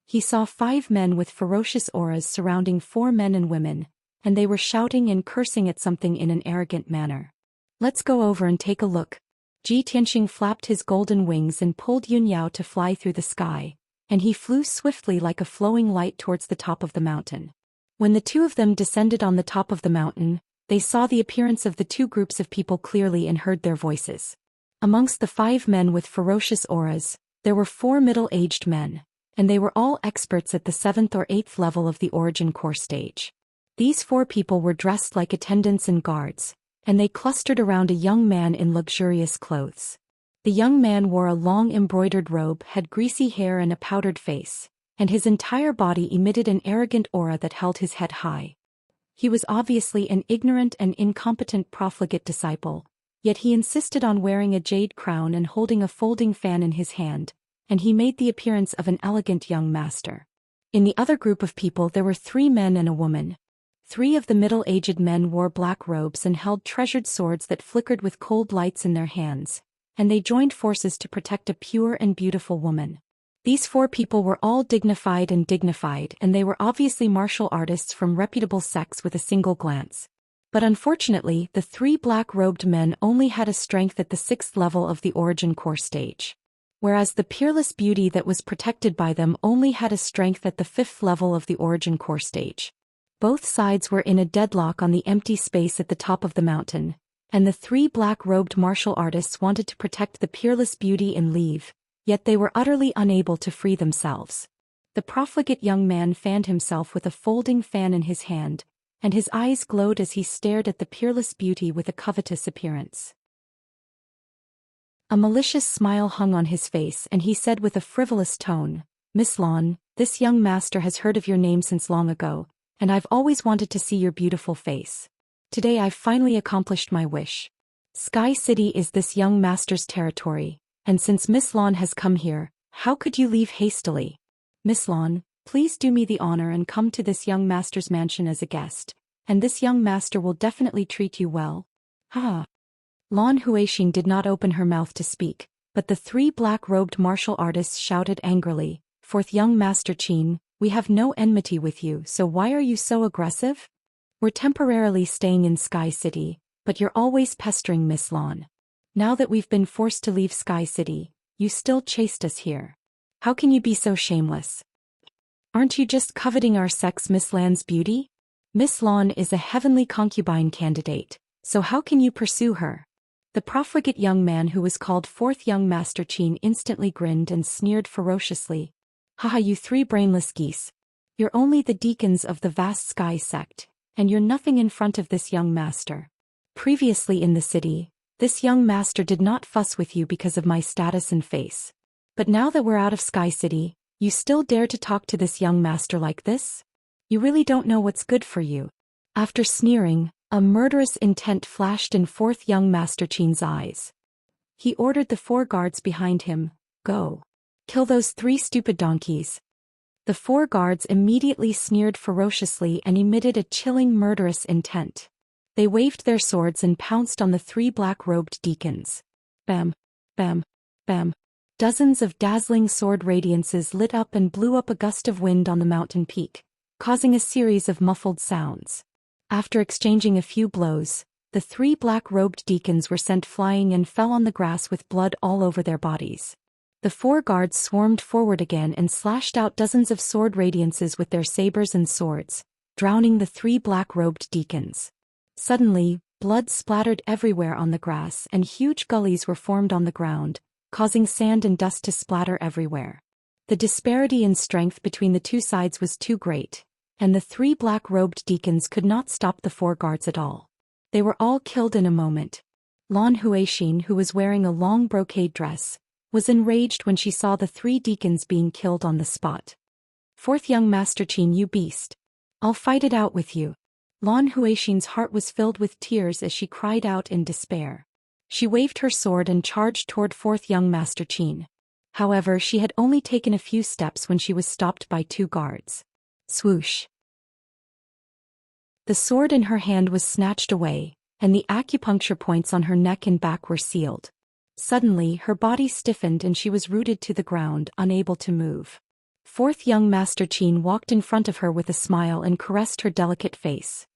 He saw 5 men with ferocious auras surrounding 4 men and women, and they were shouting and cursing at something in an arrogant manner. "Let's go over and take a look." Ji Tianxing flapped his golden wings and pulled Yun Yao to fly through the sky, and he flew swiftly like a flowing light towards the top of the mountain. When the two of them descended on the top of the mountain, they saw the appearance of the 2 groups of people clearly and heard their voices. Amongst the 5 men with ferocious auras, there were 4 middle-aged men, and they were all experts at the 7th or 8th level of the origin core stage. These 4 people were dressed like attendants and guards, and they clustered around a young man in luxurious clothes. The young man wore a long embroidered robe, had greasy hair and a powdered face, and his entire body emitted an arrogant aura that held his head high. He was obviously an ignorant and incompetent profligate disciple, yet he insisted on wearing a jade crown and holding a folding fan in his hand, and he made the appearance of an elegant young master. In the other group of people there were 3 men and a woman. 3 of the middle-aged men wore black robes and held treasured swords that flickered with cold lights in their hands, and they joined forces to protect a pure and beautiful woman. These 4 people were all dignified, and they were obviously martial artists from reputable sects with a single glance. But unfortunately, the 3 black-robed men only had a strength at the 6th level of the origin core stage, whereas the peerless beauty that was protected by them only had a strength at the 5th level of the origin core stage. Both sides were in a deadlock on the empty space at the top of the mountain, and the 3 black-robed martial artists wanted to protect the peerless beauty and leave, yet they were utterly unable to free themselves. The profligate young man fanned himself with a folding fan in his hand, and his eyes glowed as he stared at the peerless beauty with a covetous appearance. A malicious smile hung on his face, and he said with a frivolous tone, "Miss Lan, this young master has heard of your name since long ago, and I've always wanted to see your beautiful face. Today I've finally accomplished my wish. Sky City is this young master's territory, and since Miss Lan has come here, how could you leave hastily? Miss Lan, please do me the honor and come to this young master's mansion as a guest, and this young master will definitely treat you well." Ha! Lan Huixin did not open her mouth to speak, but the 3 black-robed martial artists shouted angrily, "Fourth young master Qin, we have no enmity with you, so why are you so aggressive? We're temporarily staying in Sky City, but you're always pestering Miss Lan. Now that we've been forced to leave Sky City, you still chased us here. How can you be so shameless? Aren't you just coveting our sex Miss Lan's beauty? Miss Lan is a heavenly concubine candidate, so how can you pursue her?" The profligate young man who was called 4th young master Qin instantly grinned and sneered ferociously. "Haha, you 3 brainless geese. You're only the deacons of the vast sky sect, and you're nothing in front of this young master. Previously in the city, this young master did not fuss with you because of my status and face. But now that we're out of Sky City, you still dare to talk to this young master like this? You really don't know what's good for you." After sneering, a murderous intent flashed in 4th young master Qin's eyes. He ordered the 4 guards behind him, "Go. Kill those 3 stupid donkeys." The 4 guards immediately sneered ferociously and emitted a chilling murderous intent. They waved their swords and pounced on the 3 black-robed deacons. Bam! Bam! Bam! Dozens of dazzling sword radiances lit up and blew up a gust of wind on the mountain peak, causing a series of muffled sounds. After exchanging a few blows, the 3 black-robed deacons were sent flying and fell on the grass with blood all over their bodies. The 4 guards swarmed forward again and slashed out dozens of sword radiances with their sabers and swords, drowning the 3 black-robed deacons. Suddenly, blood splattered everywhere on the grass and huge gullies were formed on the ground, causing sand and dust to splatter everywhere. The disparity in strength between the 2 sides was too great, and the 3 black-robed deacons could not stop the 4 guards at all. They were all killed in a moment. Lan Huixin, who was wearing a long brocade dress, was enraged when she saw the 3 deacons being killed on the spot. "4th young master Qin, you beast. I'll fight it out with you." Lan Huixin's heart was filled with tears as she cried out in despair. She waved her sword and charged toward fourth young Master Qin. However, she had only taken a few steps when she was stopped by two guards. Swoosh! The sword in her hand was snatched away, and the acupuncture points on her neck and back were sealed. Suddenly, her body stiffened and she was rooted to the ground, unable to move. Fourth young Master Qin walked in front of her with a smile and caressed her delicate face.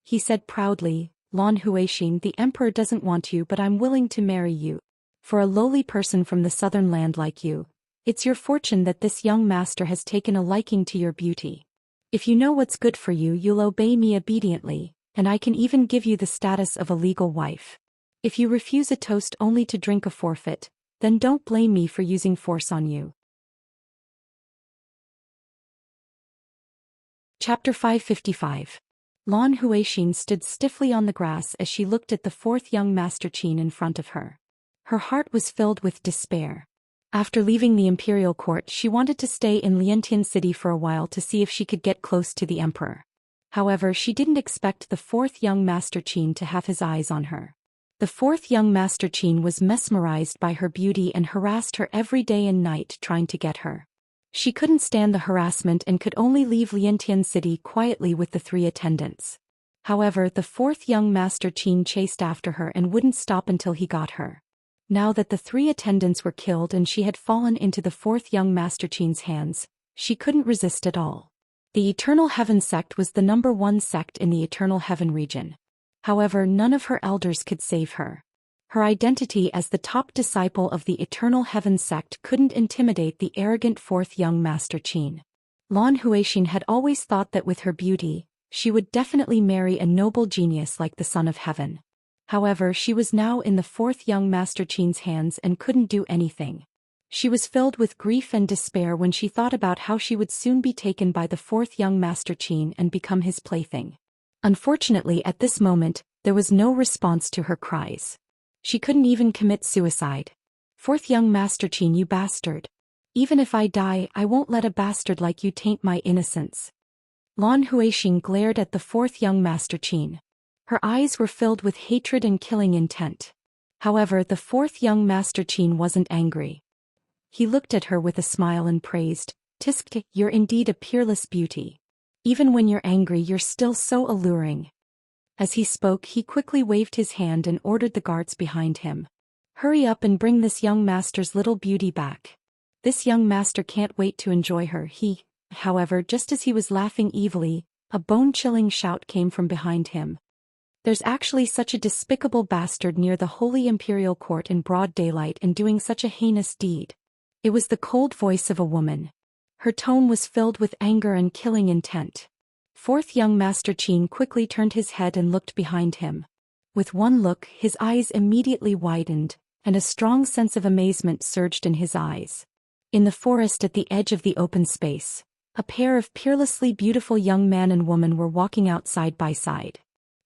He said proudly, "Lan Huixin, the emperor doesn't want you, but I'm willing to marry you. For a lowly person from the southern land like you, it's your fortune that this young master has taken a liking to your beauty. If you know what's good for you, you'll obey me obediently, and I can even give you the status of a legal wife. If you refuse a toast only to drink a forfeit, then don't blame me for using force on you." Chapter 555. Lan Huixin stood stiffly on the grass as she looked at the fourth young Master Qin in front of her. Her heart was filled with despair. After leaving the imperial court, she wanted to stay in Liantian City for a while to see if she could get close to the emperor. However, she didn't expect the fourth young Master Qin to have his eyes on her. The fourth young Master Qin was mesmerized by her beauty and harassed her every day and night trying to get her. She couldn't stand the harassment and could only leave Liantian City quietly with the three attendants. However, the fourth young Master Qin chased after her and wouldn't stop until he got her. Now that the three attendants were killed and she had fallen into the fourth young Master Qin's hands, she couldn't resist at all. The Eternal Heaven sect was the #1 sect in the Eternal Heaven region. However, none of her elders could save her. Her identity as the top disciple of the Eternal Heaven sect couldn't intimidate the arrogant fourth young Master Qin. Lan Huixin had always thought that with her beauty, she would definitely marry a noble genius like the Son of Heaven. However, she was now in the fourth young Master Qin's hands and couldn't do anything. She was filled with grief and despair when she thought about how she would soon be taken by the fourth young Master Qin and become his plaything. Unfortunately, at this moment, there was no response to her cries. She couldn't even commit suicide. "Fourth young Master Qin, you bastard. Even if I die, I won't let a bastard like you taint my innocence." Lan Huixin glared at the fourth young Master Qin. Her eyes were filled with hatred and killing intent. However, the fourth young Master Qin wasn't angry. He looked at her with a smile and praised, "Tisk, you're indeed a peerless beauty. Even when you're angry, you're still so alluring." As he spoke, he quickly waved his hand and ordered the guards behind him. "Hurry up and bring this young master's little beauty back. This young master can't wait to enjoy her." However, just as he was laughing evilly, a bone-chilling shout came from behind him. "There's actually such a despicable bastard near the Holy Imperial Court in broad daylight and doing such a heinous deed." It was the cold voice of a woman. Her tone was filled with anger and killing intent. Fourth young Master Qin quickly turned his head and looked behind him. With one look, his eyes immediately widened, and a strong sense of amazement surged in his eyes. In the forest at the edge of the open space, a pair of peerlessly beautiful young man and woman were walking out side by side.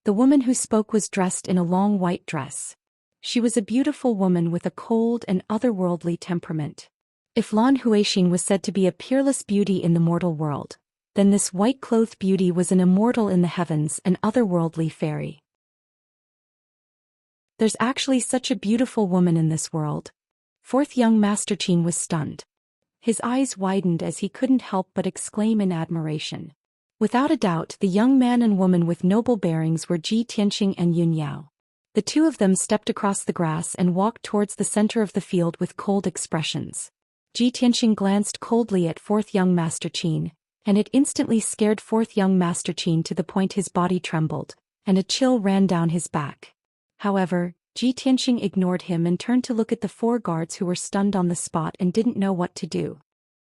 The woman who spoke was dressed in a long white dress. She was a beautiful woman with a cold and otherworldly temperament. If Lan Huixin was said to be a peerless beauty in the mortal world, then this white-clothed beauty was an immortal in the heavens, an otherworldly fairy. "There's actually such a beautiful woman in this world." Fourth young Master Qin was stunned. His eyes widened as he couldn't help but exclaim in admiration. Without a doubt, the young man and woman with noble bearings were Ji Tianxing and Yun Yao. The two of them stepped across the grass and walked towards the center of the field with cold expressions. Ji Tianxing glanced coldly at fourth young Master Qin, and it instantly scared fourth young Master Qin to the point his body trembled, and a chill ran down his back. However, Ji Tianxing ignored him and turned to look at the four guards who were stunned on the spot and didn't know what to do.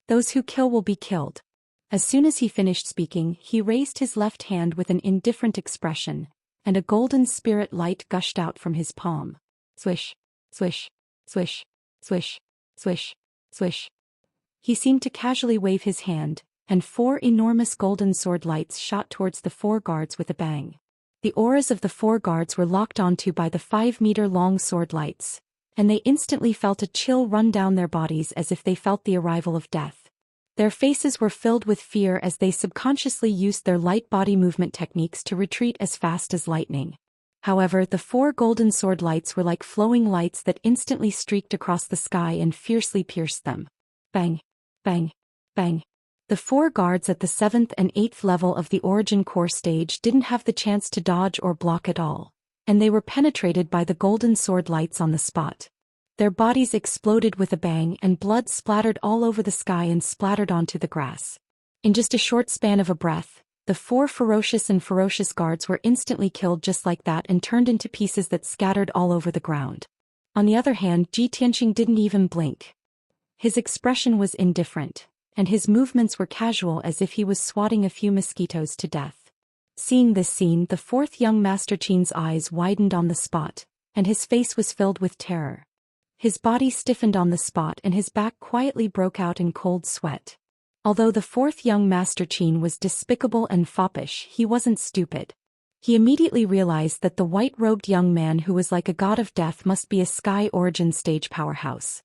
"Those who kill will be killed." As soon as he finished speaking, he raised his left hand with an indifferent expression, and a golden spirit light gushed out from his palm. Swish, swish, swish, swish, swish, swish. He seemed to casually wave his hand, and four enormous golden sword lights shot towards the four guards with a bang. The auras of the four guards were locked onto by the 5-meter-long sword lights, and they instantly felt a chill run down their bodies as if they felt the arrival of death. Their faces were filled with fear as they subconsciously used their light body movement techniques to retreat as fast as lightning. However, the 4 golden sword lights were like flowing lights that instantly streaked across the sky and fiercely pierced them. Bang! Bang! Bang! The 4 guards at the 7th and 8th level of the Origin Core stage didn't have the chance to dodge or block at all, and they were penetrated by the golden sword lights on the spot. Their bodies exploded with a bang and blood splattered all over the sky and splattered onto the grass. In just a short span of a breath, the 4 ferocious guards were instantly killed just like that and turned into pieces that scattered all over the ground. On the other hand, Xianxia didn't even blink. His expression was indifferent, and his movements were casual as if he was swatting a few mosquitoes to death. Seeing this scene, the 4th young Master Qian's eyes widened on the spot, and his face was filled with terror. His body stiffened on the spot and his back quietly broke out in cold sweat. Although the 4th young Master Qian was despicable and foppish, he wasn't stupid. He immediately realized that the white-robed young man who was like a god of death must be a Sky Origin stage powerhouse.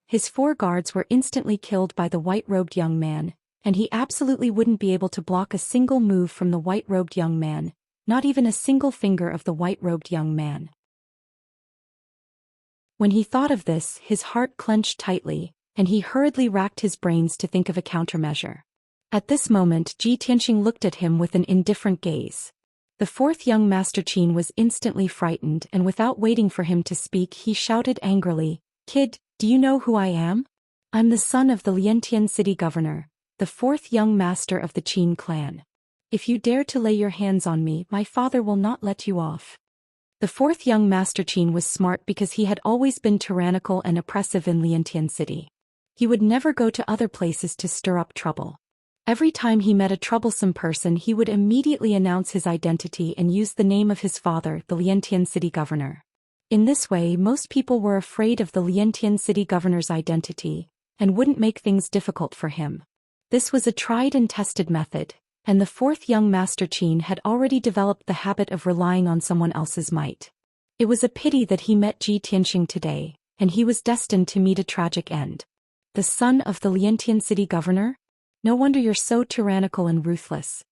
His 4 guards were instantly killed by the white-robed young man, and he absolutely wouldn't be able to block a single move from the white-robed young man, not even a single finger of the white-robed young man. When he thought of this, his heart clenched tightly, and he hurriedly racked his brains to think of a countermeasure. At this moment, Xianxia looked at him with an indifferent gaze. The 4th young Master Qian was instantly frightened, and without waiting for him to speak, he shouted angrily, "Kid, do you know who I am? I'm the son of the Liantian city governor, the 4th young master of the Qin clan. If you dare to lay your hands on me, my father will not let you off." The 4th young Master Qian was smart because he had always been tyrannical and oppressive in Liantian city. He would never go to other places to stir up trouble. Every time he met a troublesome person, he would immediately announce his identity and use the name of his father, the Liantian city governor. In this way, most people were afraid of the Liantian city governor's identity, and wouldn't make things difficult for him. This was a tried and tested method, and the 4th young Master Qian had already developed the habit of relying on someone else's might. It was a pity that he met Xianxia today, and he was destined to meet a tragic end. The son of the Liantian city governor? No wonder you're so tyrannical and ruthless.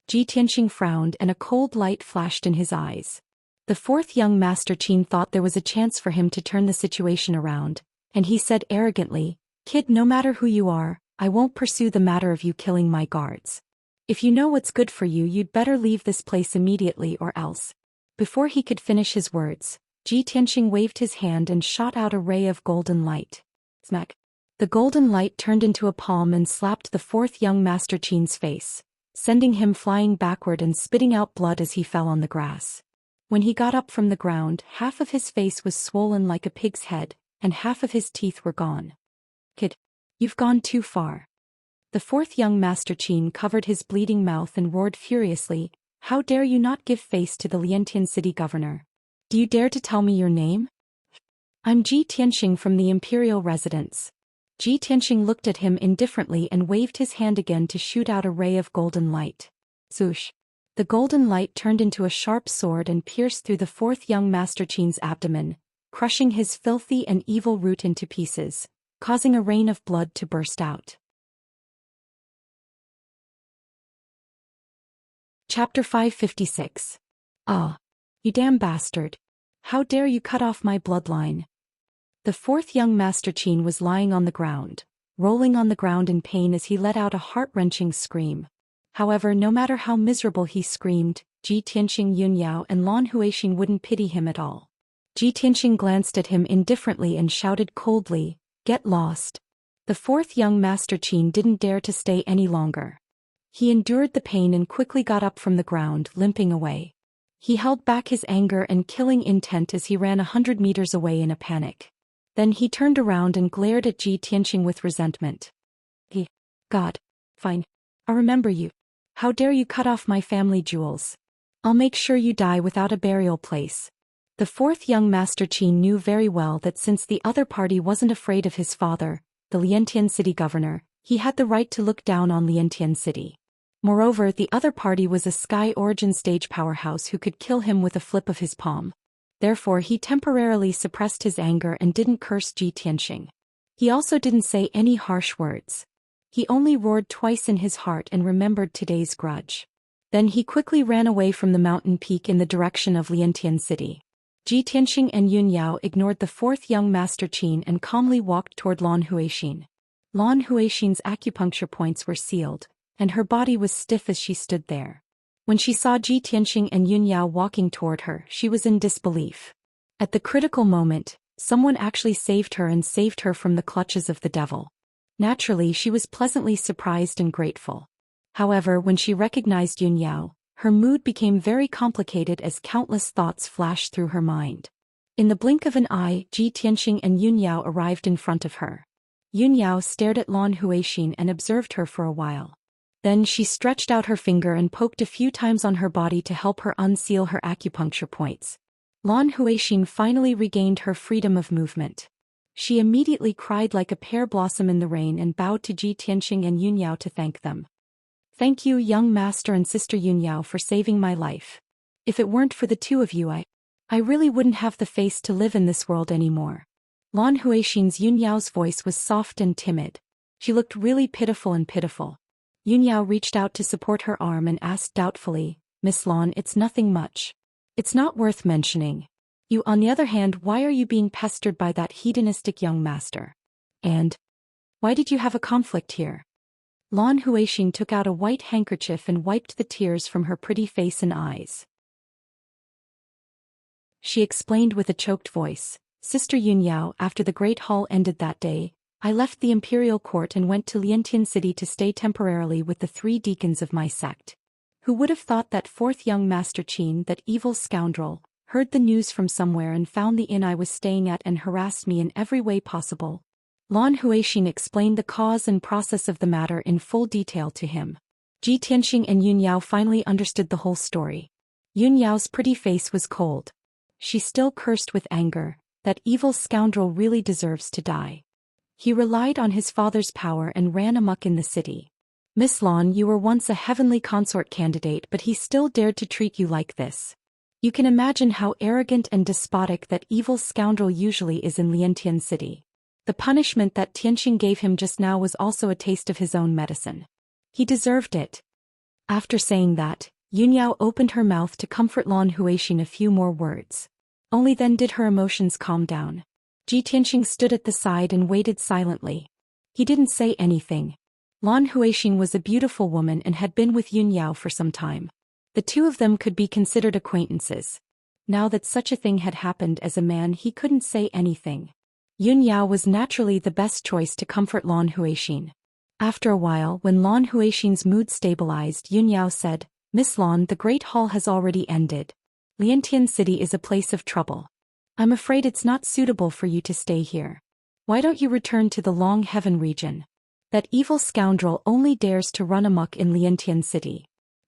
Xianxia frowned and a cold light flashed in his eyes. The 4th young Master Qian thought there was a chance for him to turn the situation around, and he said arrogantly, "Kid, no matter who you are, I won't pursue the matter of you killing my guards. If you know what's good for you, you'd better leave this place immediately or else." Before he could finish his words, Xianxia waved his hand and shot out a ray of golden light. Smack! The golden light turned into a palm and slapped the 4th young Master Qian's face, sending him flying backward and spitting out blood as he fell on the grass. When he got up from the ground, half of his face was swollen like a pig's head, and half of his teeth were gone. "Kid, you've gone too far." The 4th young Master Qian covered his bleeding mouth and roared furiously, "How dare you not give face to the Liantian city governor? Do you dare to tell me your name?" "I'm Xianxia from the imperial residence." Xianxia looked at him indifferently and waved his hand again to shoot out a ray of golden light. Swoosh! The golden light turned into a sharp sword and pierced through the 4th young Master Qian's abdomen, crushing his filthy and evil root into pieces, causing a rain of blood to burst out. Chapter 556. "Ah! You damn bastard! How dare you cut off my bloodline?" The 4th young Master Qian was lying on the ground, rolling on the ground in pain as he let out a heart-wrenching scream. However, no matter how miserable he screamed, Xianxia, Yunyao and Lan Huixing wouldn't pity him at all. Xianxia glanced at him indifferently and shouted coldly, "Get lost." The 4th young Master Qian didn't dare to stay any longer. He endured the pain and quickly got up from the ground, limping away. He held back his anger and killing intent as he ran 100 meters away in a panic. Then he turned around and glared at Xianxia with resentment. "God. Fine. I'll remember you. How dare you cut off my family jewels? I'll make sure you die without a burial place." The 4th young Master Qian knew very well that since the other party wasn't afraid of his father, the Liantian city governor, he had the right to look down on Liantian city. Moreover, the other party was a Sky Origin stage powerhouse who could kill him with a flip of his palm. Therefore he temporarily suppressed his anger and didn't curse Xianxia. He also didn't say any harsh words. He only roared twice in his heart and remembered today's grudge. Then he quickly ran away from the mountain peak in the direction of Liantian City. Ji Tianxing and Yun Yao ignored the fourth young master Qin and calmly walked toward Lan Huixin. Lan Huixin's acupuncture points were sealed, and her body was stiff as she stood there. When she saw Ji Tianxing and Yun Yao walking toward her, she was in disbelief. At the critical moment, someone actually saved her and saved her from the clutches of the devil. Naturally, she was pleasantly surprised and grateful. However, when she recognized Yun Yao, her mood became very complicated as countless thoughts flashed through her mind. In the blink of an eye, Ji Tianxing and Yun Yao arrived in front of her. Yun Yao stared at Lan Huixin and observed her for a while. Then she stretched out her finger and poked a few times on her body to help her unseal her acupuncture points. Lan Huixin finally regained her freedom of movement. She immediately cried like a pear blossom in the rain and bowed to Ji Tianxing and Yun Yao to thank them. "Thank you, young master and sister Yun Yao, for saving my life. If it weren't for the two of you, I really wouldn't have the face to live in this world anymore." Lan Huixin's Yun Yao's voice was soft and timid. She looked really pitiful. Yun Yao reached out to support her arm and asked doubtfully, "Miss Lan, it's nothing much. It's not worth mentioning. You, on the other hand, why are you being pestered by that hedonistic young master? And why did you have a conflict here?" Lan Huixin took out a white handkerchief and wiped the tears from her pretty face and eyes. She explained with a choked voice, "Sister Yun Yao, after the Great Hall ended that day, I left the imperial court and went to Liantian City to stay temporarily with the 3 deacons of my sect. Who would have thought that fourth young master Qin, that evil scoundrel, heard the news from somewhere and found the inn I was staying at and harassed me in every way possible." Lan Huixin explained the cause and process of the matter in full detail to him. Ji Tianxing and Yun Yao finally understood the whole story. Yun Yao's pretty face was cold. She still cursed with anger. That evil scoundrel really deserves to die. He relied on his father's power and ran amok in the city. "Miss Lan, you were once a heavenly consort candidate, but he still dared to treat you like this. You can imagine how arrogant and despotic that evil scoundrel usually is in Liantian City. The punishment that Tianxing gave him just now was also a taste of his own medicine. He deserved it." After saying that, Yun Yao opened her mouth to comfort Lan Huixin a few more words. Only then did her emotions calm down. Ji Tianxing stood at the side and waited silently. He didn't say anything. Lan Huixin was a beautiful woman and had been with Yun Yao for some time. The two of them could be considered acquaintances. Now that such a thing had happened as a man, he couldn't say anything. Yun Yao was naturally the best choice to comfort Lan Huixin. After a while, when Lan Huixin's mood stabilized, Yun Yao said, "Miss Lan, the Great Hall has already ended. Liantian City is a place of trouble. I'm afraid it's not suitable for you to stay here. Why don't you return to the Long Heaven region? That evil scoundrel only dares to run amok in Liantian City.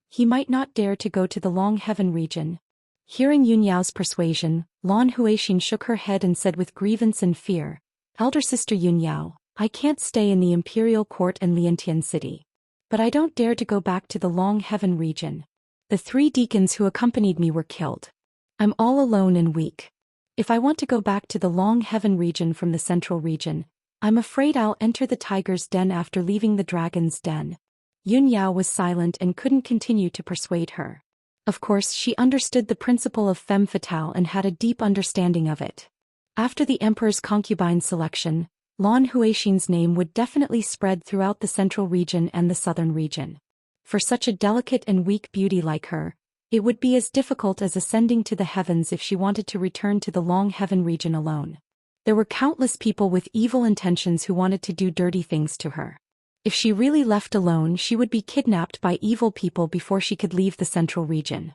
He might not dare to go to the Long Heaven region." Hearing Yun Yao's persuasion, Lan Huixin shook her head and said with grievance and fear, "Elder sister Yun Yao, I can't stay in the imperial court in Liantian City. But I don't dare to go back to the Long Heaven region. The 3 deacons who accompanied me were killed. I'm all alone and weak. If I want to go back to the Long Heaven region from the central region, I'm afraid I'll enter the tiger's den after leaving the dragon's den." Yun Yao was silent and couldn't continue to persuade her. Of course, she understood the principle of femme fatale and had a deep understanding of it. After the emperor's concubine selection, Lan Huixin's name would definitely spread throughout the central region and the southern region. For such a delicate and weak beauty like her, it would be as difficult as ascending to the heavens if she wanted to return to the Long Heaven region alone. There were countless people with evil intentions who wanted to do dirty things to her. If she really left alone, she would be kidnapped by evil people before she could leave the central region.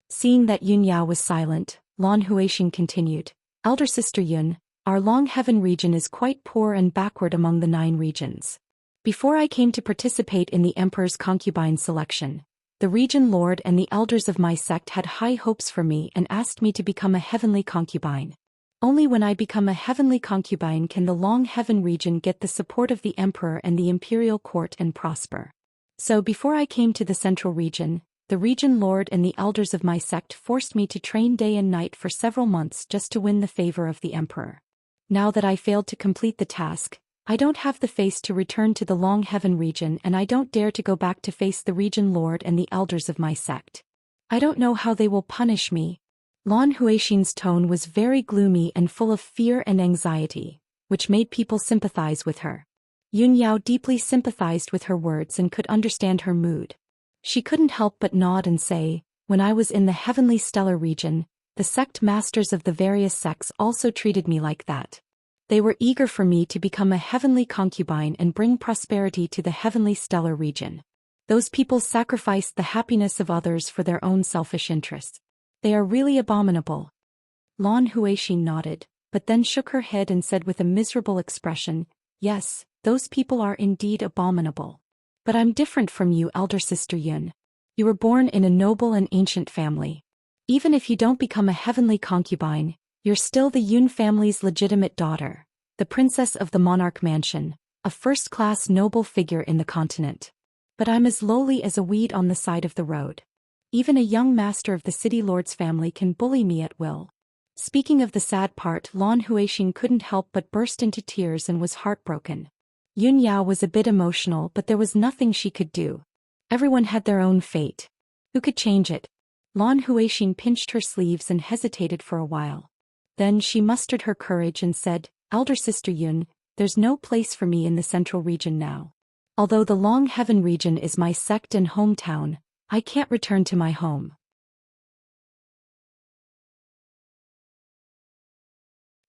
Seeing that Yun Yao was silent, Lan Huixin continued, "Elder sister Yun, our Long Heaven region is quite poor and backward among the 9 regions. Before I came to participate in the emperor's concubine selection, the region lord and the elders of my sect had high hopes for me and asked me to become a heavenly concubine. Only when I become a heavenly concubine can the Long Heaven region get the support of the emperor and the imperial court and prosper. So before I came to the central region, the region lord and the elders of my sect forced me to train day and night for several months just to win the favor of the emperor. Now that I failed to complete the task, I don't have the face to return to the Long Heaven region, and I don't dare to go back to face the region lord and the elders of my sect. I don't know how they will punish me. Lan Huixin's tone was very gloomy and full of fear and anxiety, which made people sympathize with her. Yun Yao deeply sympathized with her words and could understand her mood. She couldn't help but nod and say, when I was in the heavenly stellar region, the sect masters of the various sects also treated me like that. They were eager for me to become a heavenly concubine and bring prosperity to the heavenly stellar region. Those people sacrificed the happiness of others for their own selfish interests. They are really abominable. Lan Huixin nodded, but then shook her head and said with a miserable expression, yes, those people are indeed abominable. But I'm different from you, elder sister Yun. You were born in a noble and ancient family. Even if you don't become a heavenly concubine, you're still the Yun family's legitimate daughter, the princess of the monarch mansion, a first-class noble figure in the continent. But I'm as lowly as a weed on the side of the road. Even a young master of the city lord's family can bully me at will. Speaking of the sad part, Lan Huixin couldn't help but burst into tears and was heartbroken. Yun Yao was a bit emotional, but there was nothing she could do. Everyone had their own fate. Who could change it? Lan Huixin pinched her sleeves and hesitated for a while. Then she mustered her courage and said, Elder Sister Yun, there's no place for me in the central region now. Although the Long Heaven region is my sect and hometown, I can't return to my home.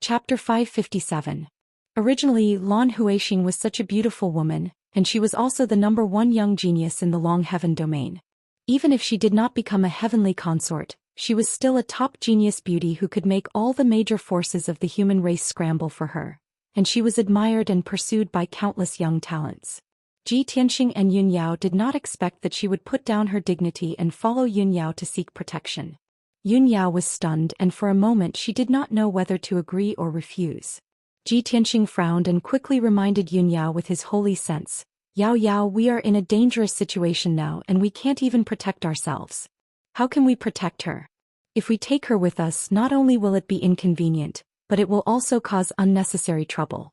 Chapter 557. Originally, Lan Huixin was such a beautiful woman, and she was also the #1 young genius in the Long Heaven domain. Even if she did not become a heavenly consort, she was still a top genius beauty who could make all the major forces of the human race scramble for her, and she was admired and pursued by countless young talents. Xianxia and Yun Yao did not expect that she would put down her dignity and follow Yun Yao to seek protection. Yun Yao was stunned, and for a moment she did not know whether to agree or refuse. Xianxia frowned and quickly reminded Yun Yao with his holy sense, Yao Yao, we are in a dangerous situation now and we can't even protect ourselves. How can we protect her? If we take her with us, not only will it be inconvenient, but it will also cause unnecessary trouble.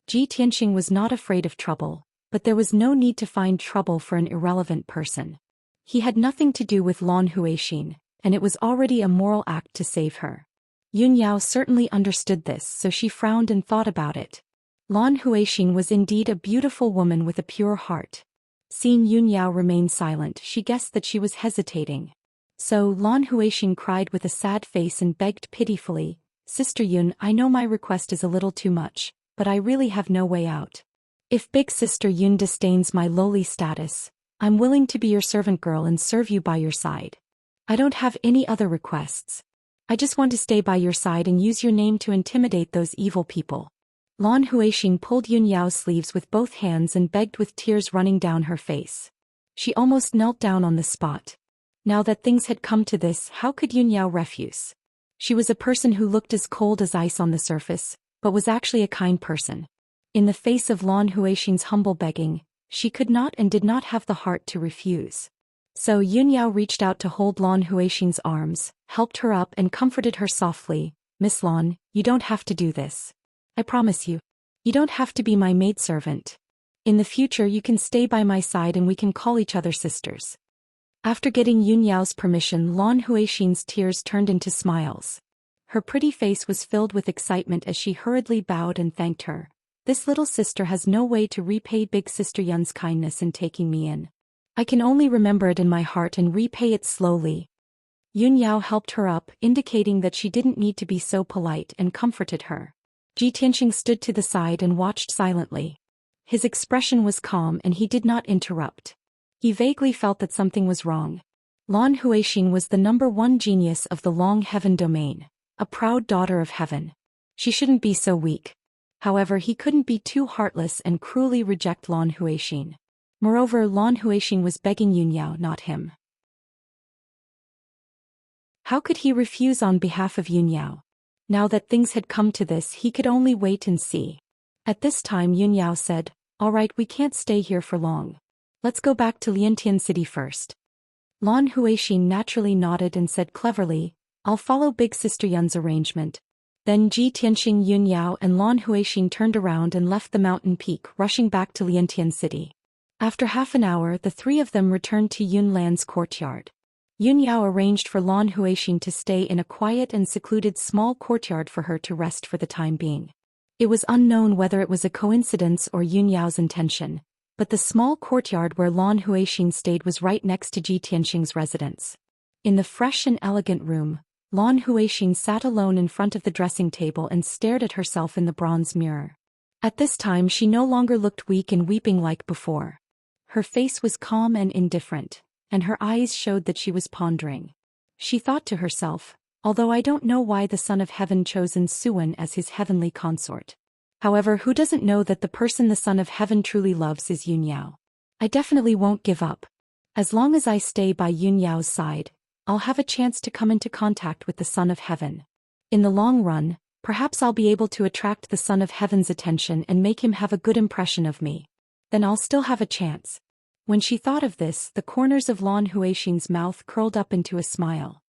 Xianxia was not afraid of trouble, but there was no need to find trouble for an irrelevant person. He had nothing to do with Lan Huixin, and it was already a moral act to save her. Yun Yao certainly understood this, so she frowned and thought about it. Lan Huixin was indeed a beautiful woman with a pure heart. Seeing Yun Yao remain silent, she guessed that she was hesitating. So Lan Huixin cried with a sad face and begged pitifully, Sister Yun, I know my request is a little too much, but I really have no way out. If Big Sister Yun disdains my lowly status, I'm willing to be your servant girl and serve you by your side. I don't have any other requests. I just want to stay by your side and use your name to intimidate those evil people. Lan Huixin pulled Yun Yao's sleeves with both hands and begged with tears running down her face. She almost knelt down on the spot. Now that things had come to this, how could Yun Yao refuse? She was a person who looked as cold as ice on the surface, but was actually a kind person. In the face of Lan Huixin's humble begging, she could not and did not have the heart to refuse. So Yun Yao reached out to hold Lan Huixin's arms, helped her up and comforted her softly. Miss Lan, you don't have to do this. I promise you. You don't have to be my maidservant. In the future you can stay by my side and we can call each other sisters. After getting Yun Yao's permission, Lan Huixin's tears turned into smiles. Her pretty face was filled with excitement as she hurriedly bowed and thanked her. This little sister has no way to repay Big Sister Yun's kindness in taking me in. I can only remember it in my heart and repay it slowly. Yun Yao helped her up, indicating that she didn't need to be so polite, and comforted her. Xianxia stood to the side and watched silently. His expression was calm and he did not interrupt. He vaguely felt that something was wrong. Lan Huixin was the #1 genius of the Long Heaven domain, a proud daughter of heaven. She shouldn't be so weak. However, he couldn't be too heartless and cruelly reject Lan Huixin. Moreover, Lan Huixin was begging Yun Yao, not him. How could he refuse on behalf of Yun Yao? Now that things had come to this, he could only wait and see. At this time Yun Yao said, All right, we can't stay here for long. Let's go back to Liantian City first. Lan Huixin naturally nodded and said cleverly, I'll follow Big Sister Yun's arrangement. Then Ji Tianxing, Yun Yao and Lan Huixin turned around and left the mountain peak, rushing back to Liantian City. After half an hour, the three of them returned to Yun Lan's courtyard. Yun Yao arranged for Lan Huixin to stay in a quiet and secluded small courtyard for her to rest for the time being. It was unknown whether it was a coincidence or Yun Yao's intention, but the small courtyard where Lan Huixin stayed was right next to Ji Tianxing's residence. In the fresh and elegant room, Lan Huixin sat alone in front of the dressing table and stared at herself in the bronze mirror. At this time she no longer looked weak and weeping like before. Her face was calm and indifferent, and her eyes showed that she was pondering. She thought to herself, although I don't know why the Son of Heaven chose Suan as his heavenly consort. However, who doesn't know that the person the Son of Heaven truly loves is Yun Yao? I definitely won't give up. As long as I stay by Yun Yao's side, I'll have a chance to come into contact with the Son of Heaven. In the long run, perhaps I'll be able to attract the Son of Heaven's attention and make him have a good impression of me. Then I'll still have a chance. When she thought of this, the corners of Lan Huixin's mouth curled up into a smile.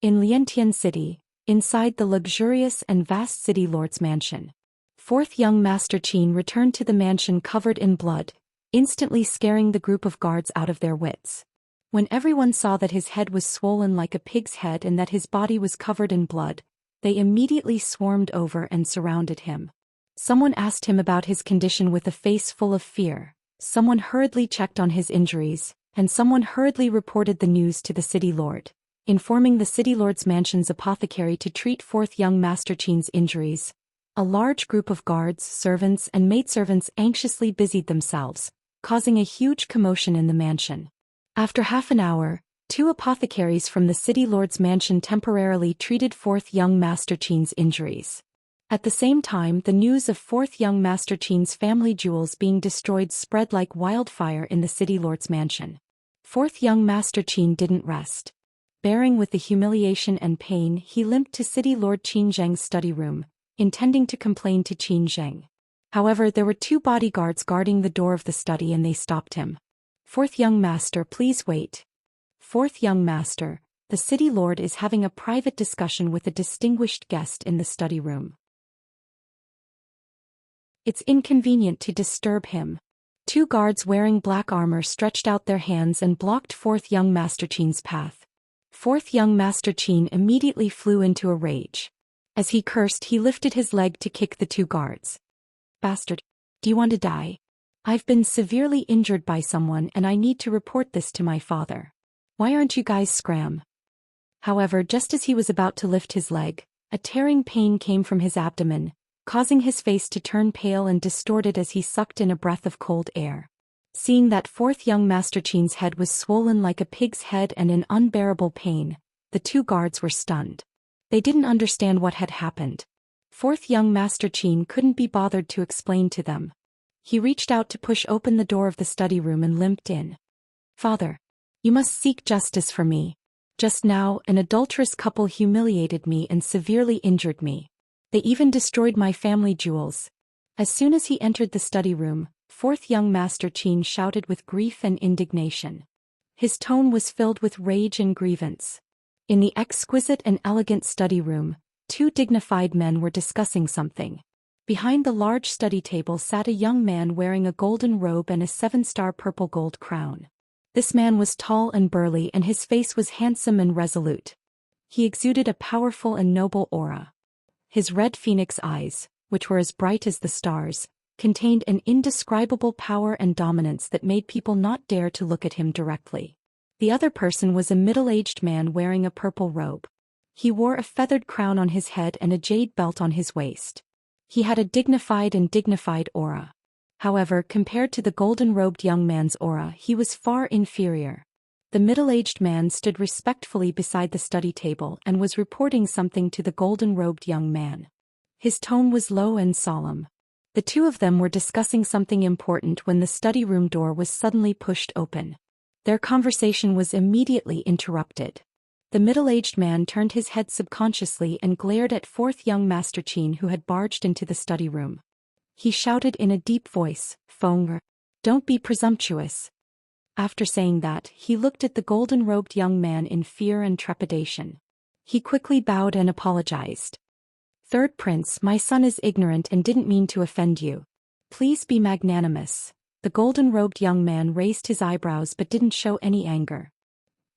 In Liantian City, inside the luxurious and vast city lord's mansion, fourth young Master Qin returned to the mansion covered in blood, instantly scaring the group of guards out of their wits. When everyone saw that his head was swollen like a pig's head and that his body was covered in blood, they immediately swarmed over and surrounded him. Someone asked him about his condition with a face full of fear, someone hurriedly checked on his injuries, and someone hurriedly reported the news to the city lord, informing the city lord's mansion's apothecary to treat fourth young Master Qin's injuries. A large group of guards, servants and maidservants anxiously busied themselves, causing a huge commotion in the mansion. After half an hour, 2 apothecaries from the city lord's mansion temporarily treated fourth young Master Qin's injuries. At the same time, the news of fourth young Master Qin's family jewels being destroyed spread like wildfire in the city lord's mansion. Fourth young Master Qin didn't rest. Bearing with the humiliation and pain, he limped to city lord Qin Zheng's study room, intending to complain to Qin Zheng. However, there were 2 bodyguards guarding the door of the study and they stopped him. Fourth young master, please wait. Fourth young master, the city lord is having a private discussion with a distinguished guest in the study room. It's inconvenient to disturb him. 2 guards wearing black armor stretched out their hands and blocked fourth young Master Qin's path. Fourth young Master Qin immediately flew into a rage. As he cursed, he lifted his leg to kick the 2 guards. Bastard! Do you want to die? I've been severely injured by someone and I need to report this to my father. Why aren't you guys scram? However, just as he was about to lift his leg, a tearing pain came from his abdomen, causing his face to turn pale and distorted as he sucked in a breath of cold air. Seeing that fourth young Master Qin's head was swollen like a pig's head and in unbearable pain, the 2 guards were stunned. They didn't understand what had happened. Fourth young Master Qin couldn't be bothered to explain to them. He reached out to push open the door of the study room and limped in. Father, you must seek justice for me. Just now, an adulterous couple humiliated me and severely injured me. They even destroyed my family jewels. As soon as he entered the study room, fourth young Master Qin shouted with grief and indignation. His tone was filled with rage and grievance. In the exquisite and elegant study room, 2 dignified men were discussing something. Behind the large study table sat a young man wearing a golden robe and a 7-star purple gold crown. This man was tall and burly and his face was handsome and resolute. He exuded a powerful and noble aura. His red phoenix eyes, which were as bright as the stars, contained an indescribable power and dominance that made people not dare to look at him directly. The other person was a middle-aged man wearing a purple robe. He wore a feathered crown on his head and a jade belt on his waist. He had a dignified aura. However, compared to the golden-robed young man's aura, he was far inferior. The middle-aged man stood respectfully beside the study table and was reporting something to the golden-robed young man. His tone was low and solemn. The 2 of them were discussing something important when the study room door was suddenly pushed open. Their conversation was immediately interrupted. The middle-aged man turned his head subconsciously and glared at fourth young Master Qin who had barged into the study room. He shouted in a deep voice, "Feng, don't be presumptuous." After saying that, he looked at the golden-robed young man in fear and trepidation. He quickly bowed and apologized. third prince, my son is ignorant and didn't mean to offend you. Please be magnanimous. The golden-robed young man raised his eyebrows but didn't show any anger.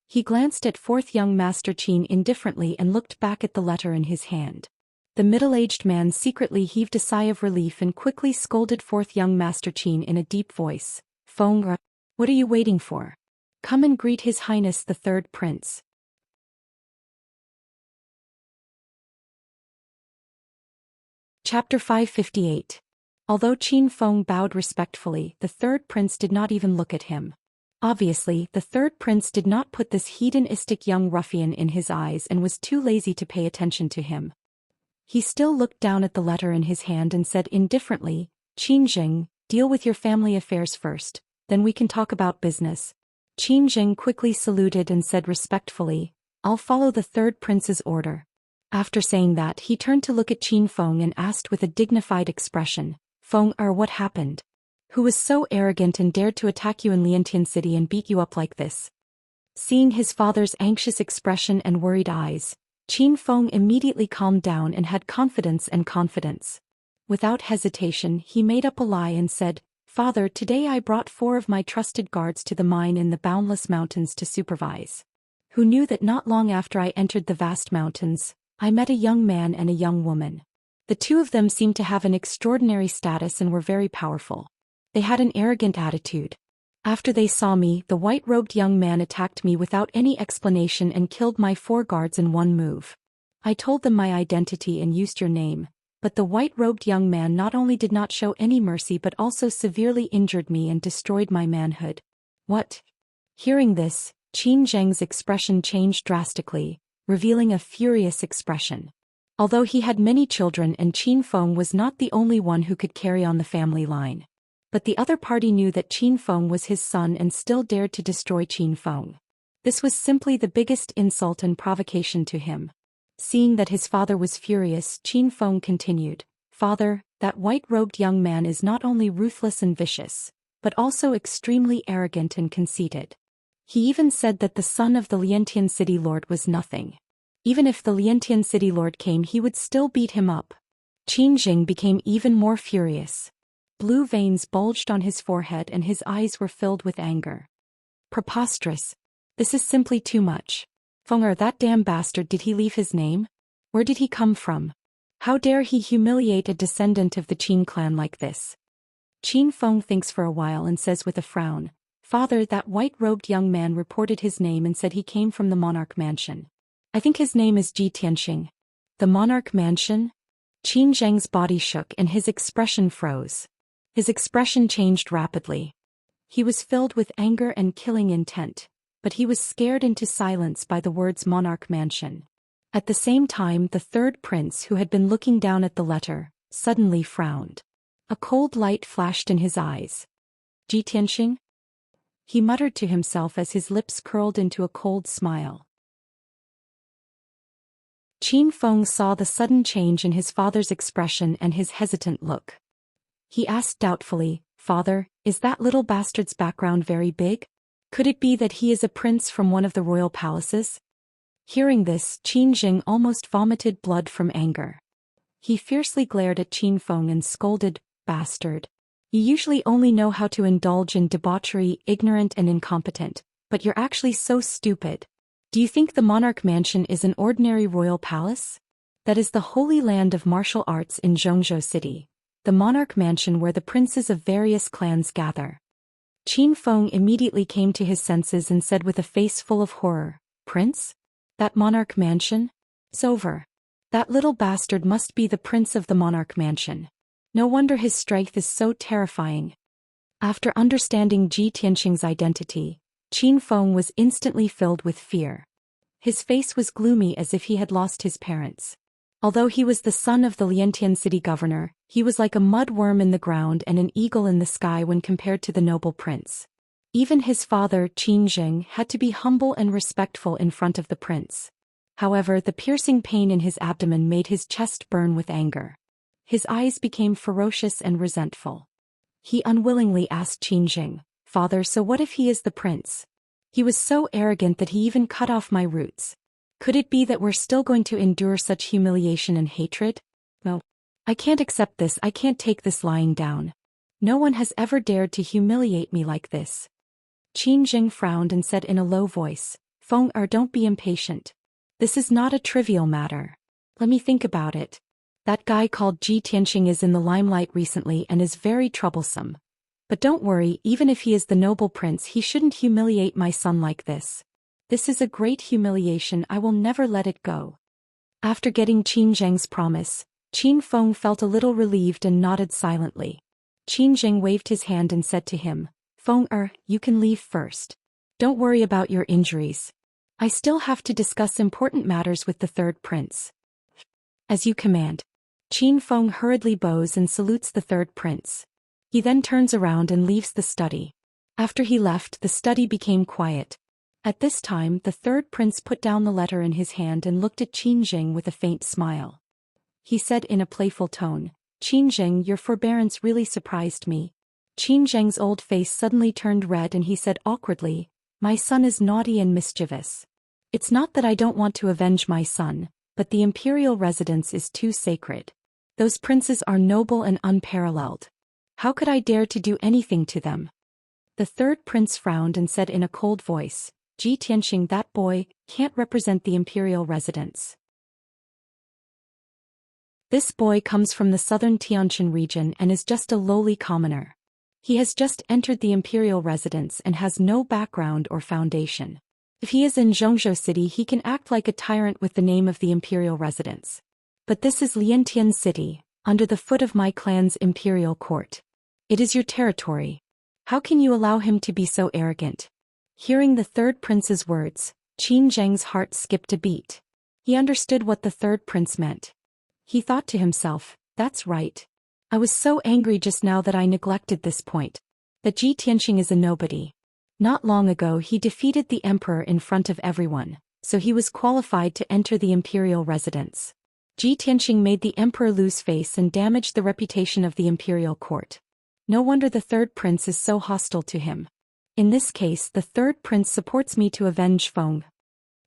He glanced at fourth young Master Qin indifferently and looked back at the letter in his hand. The middle-aged man secretly heaved a sigh of relief and quickly scolded fourth young Master Qin in a deep voice. Feng, what are you waiting for? Come and greet His Highness the third prince. Chapter 558. Although Qin Feng bowed respectfully, the third prince did not even look at him. Obviously, the third prince did not put this hedonistic young ruffian in his eyes and was too lazy to pay attention to him. He still looked down at the letter in his hand and said indifferently, Qin Jing, deal with your family affairs first, then we can talk about business. Qin Jing quickly saluted and said respectfully, I'll follow the third prince's order. After saying that, he turned to look at Qin Feng and asked with a dignified expression, Feng, what happened? Who was so arrogant and dared to attack you in Liantian City and beat you up like this? Seeing his father's anxious expression and worried eyes, Qin Feng immediately calmed down and had confidence. Without hesitation, he made up a lie and said, Father, today I brought 4 of my trusted guards to the mine in the boundless mountains to supervise. Who knew that not long after I entered the vast mountains, I met a young man and a young woman. The 2 of them seemed to have an extraordinary status and were very powerful. They had an arrogant attitude. After they saw me, the white-robed young man attacked me without any explanation and killed my 4 guards in one move. I told them my identity and used your name, but the white-robed young man not only did not show any mercy but also severely injured me and destroyed my manhood. What? Hearing this, Qin Zheng's expression changed drastically, revealing a furious expression. Although he had many children and Qin Feng was not the only one who could carry on the family line. But the other party knew that Qin Feng was his son and still dared to destroy Qin Feng. This was simply the biggest insult and provocation to him. Seeing that his father was furious, Qin Feng continued, Father, that white-robed young man is not only ruthless and vicious, but also extremely arrogant and conceited. He even said that the son of the Liantian City Lord was nothing. Even if the Liantian City Lord came, he would still beat him up. Qin Jing became even more furious. Blue veins bulged on his forehead and his eyes were filled with anger. Preposterous. This is simply too much. Feng, that damn bastard, did he leave his name? Where did he come from? How dare he humiliate a descendant of the Qin clan like this? Qin Feng thinks for a while and says with a frown, Father, that white-robed young man reported his name and said he came from the Monarch Mansion. I think his name is Ji Tianxing. The Monarch Mansion? Qin Zheng's body shook and his expression froze. His expression changed rapidly. He was filled with anger and killing intent, but he was scared into silence by the words Monarch Mansion. At the same time, the third prince, who had been looking down at the letter, suddenly frowned. A cold light flashed in his eyes. Ji Tianxing? He muttered to himself as his lips curled into a cold smile. Qin Feng saw the sudden change in his father's expression and his hesitant look. He asked doubtfully, Father, is that little bastard's background very big? Could it be that he is a prince from one of the royal palaces? Hearing this, Qin Jing almost vomited blood from anger. He fiercely glared at Qin Feng and scolded, Bastard. You usually only know how to indulge in debauchery, ignorant and incompetent, but you're actually so stupid. Do you think the Monarch Mansion is an ordinary royal palace? That is the holy land of martial arts in Zhongzhou City, the Monarch Mansion where the princes of various clans gather. Qin Feng immediately came to his senses and said with a face full of horror, Prince? That Monarch Mansion? It's over. That little bastard must be the prince of the Monarch Mansion. No wonder his strength is so terrifying. After understanding Ji Tianxing's identity, Qin Feng was instantly filled with fear. His face was gloomy as if he had lost his parents. Although he was the son of the Liantian city governor, he was like a mud-worm in the ground and an eagle in the sky when compared to the noble prince. Even his father, Qin Jing, had to be humble and respectful in front of the prince. However, the piercing pain in his abdomen made his chest burn with anger. His eyes became ferocious and resentful. He unwillingly asked Qin Jing, Father, so what if he is the prince? He was so arrogant that he even cut off my roots. Could it be that we're still going to endure such humiliation and hatred? No. I can't accept this, I can't take this lying down. No one has ever dared to humiliate me like this. Qin Jing frowned and said in a low voice, Feng don't be impatient. This is not a trivial matter. Let me think about it. That guy called Ji Tianxing is in the limelight recently and is very troublesome. But don't worry, even if he is the noble prince, he shouldn't humiliate my son like this. This is a great humiliation, I will never let it go. After getting Qin Zheng's promise, Qin Feng felt a little relieved and nodded silently. Qin Zheng waved his hand and said to him, Feng you can leave first. Don't worry about your injuries. I still have to discuss important matters with the third prince. As you command. Qin Feng hurriedly bows and salutes the third prince. He then turns around and leaves the study. After he left, the study became quiet. At this time, the third prince put down the letter in his hand and looked at Qin Zheng with a faint smile. He said in a playful tone, Qin Zheng, your forbearance really surprised me. Qin Zheng's old face suddenly turned red and he said awkwardly, my son is naughty and mischievous. It's not that I don't want to avenge my son, but the imperial residence is too sacred. Those princes are noble and unparalleled. How could I dare to do anything to them? The third prince frowned and said in a cold voice, Ji Tianxing, that boy can't represent the imperial residence. This boy comes from the southern Tianjin region and is just a lowly commoner. He has just entered the imperial residence and has no background or foundation. If he is in Zhongzhou City, he can act like a tyrant with the name of the imperial residence. But this is Liantian City, under the foot of my clan's imperial court. It is your territory. How can you allow him to be so arrogant? Hearing the third prince's words, Qin Zheng's heart skipped a beat. He understood what the third prince meant. He thought to himself, that's right. I was so angry just now that I neglected this point. That Ji Tianxing is a nobody. Not long ago he defeated the emperor in front of everyone, so he was qualified to enter the imperial residence. Ji Tianxing made the emperor lose face and damaged the reputation of the imperial court. No wonder the third prince is so hostile to him. In this case, the third prince supports me to avenge Feng.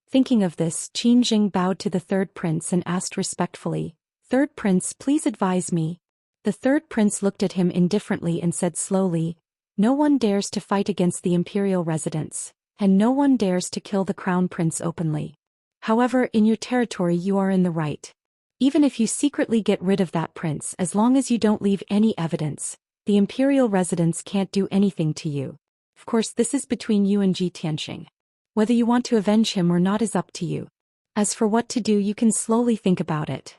Thinking of this, Qin Jing bowed to the third prince and asked respectfully, Third prince, please advise me. The third prince looked at him indifferently and said slowly, no one dares to fight against the imperial residence, and no one dares to kill the crown prince openly. However, in your territory you are in the right. Even if you secretly get rid of that prince, as long as you don't leave any evidence, the imperial residence can't do anything to you. Of course, this is between you and Ji Tianxing. Whether you want to avenge him or not is up to you. As for what to do, you can slowly think about it.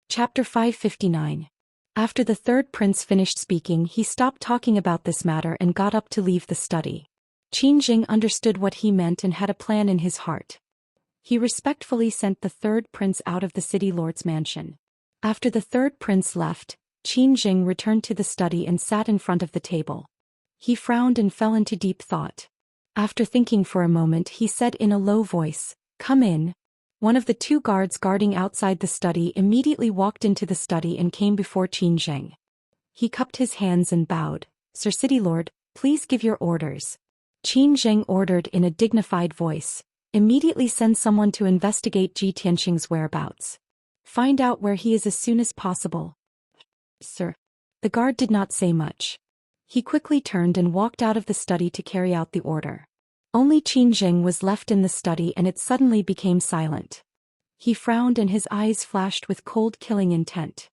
Chapter 559. After the third prince finished speaking, he stopped talking about this matter and got up to leave the study. Qin Jing understood what he meant and had a plan in his heart. He respectfully sent the third prince out of the city lord's mansion. After the third prince left, Qin Jing returned to the study and sat in front of the table. He frowned and fell into deep thought. After thinking for a moment, he said in a low voice, "Come in." One of the two guards guarding outside the study immediately walked into the study and came before Qin Jing. He cupped his hands and bowed. "Sir City Lord, please give your orders." Qin Jing ordered in a dignified voice, "Immediately send someone to investigate Ji Tianxing's whereabouts. Find out where he is as soon as possible." "Sir." The guard did not say much. He quickly turned and walked out of the study to carry out the order. Only Qin Jing was left in the study and it suddenly became silent. He frowned and his eyes flashed with cold, killing intent.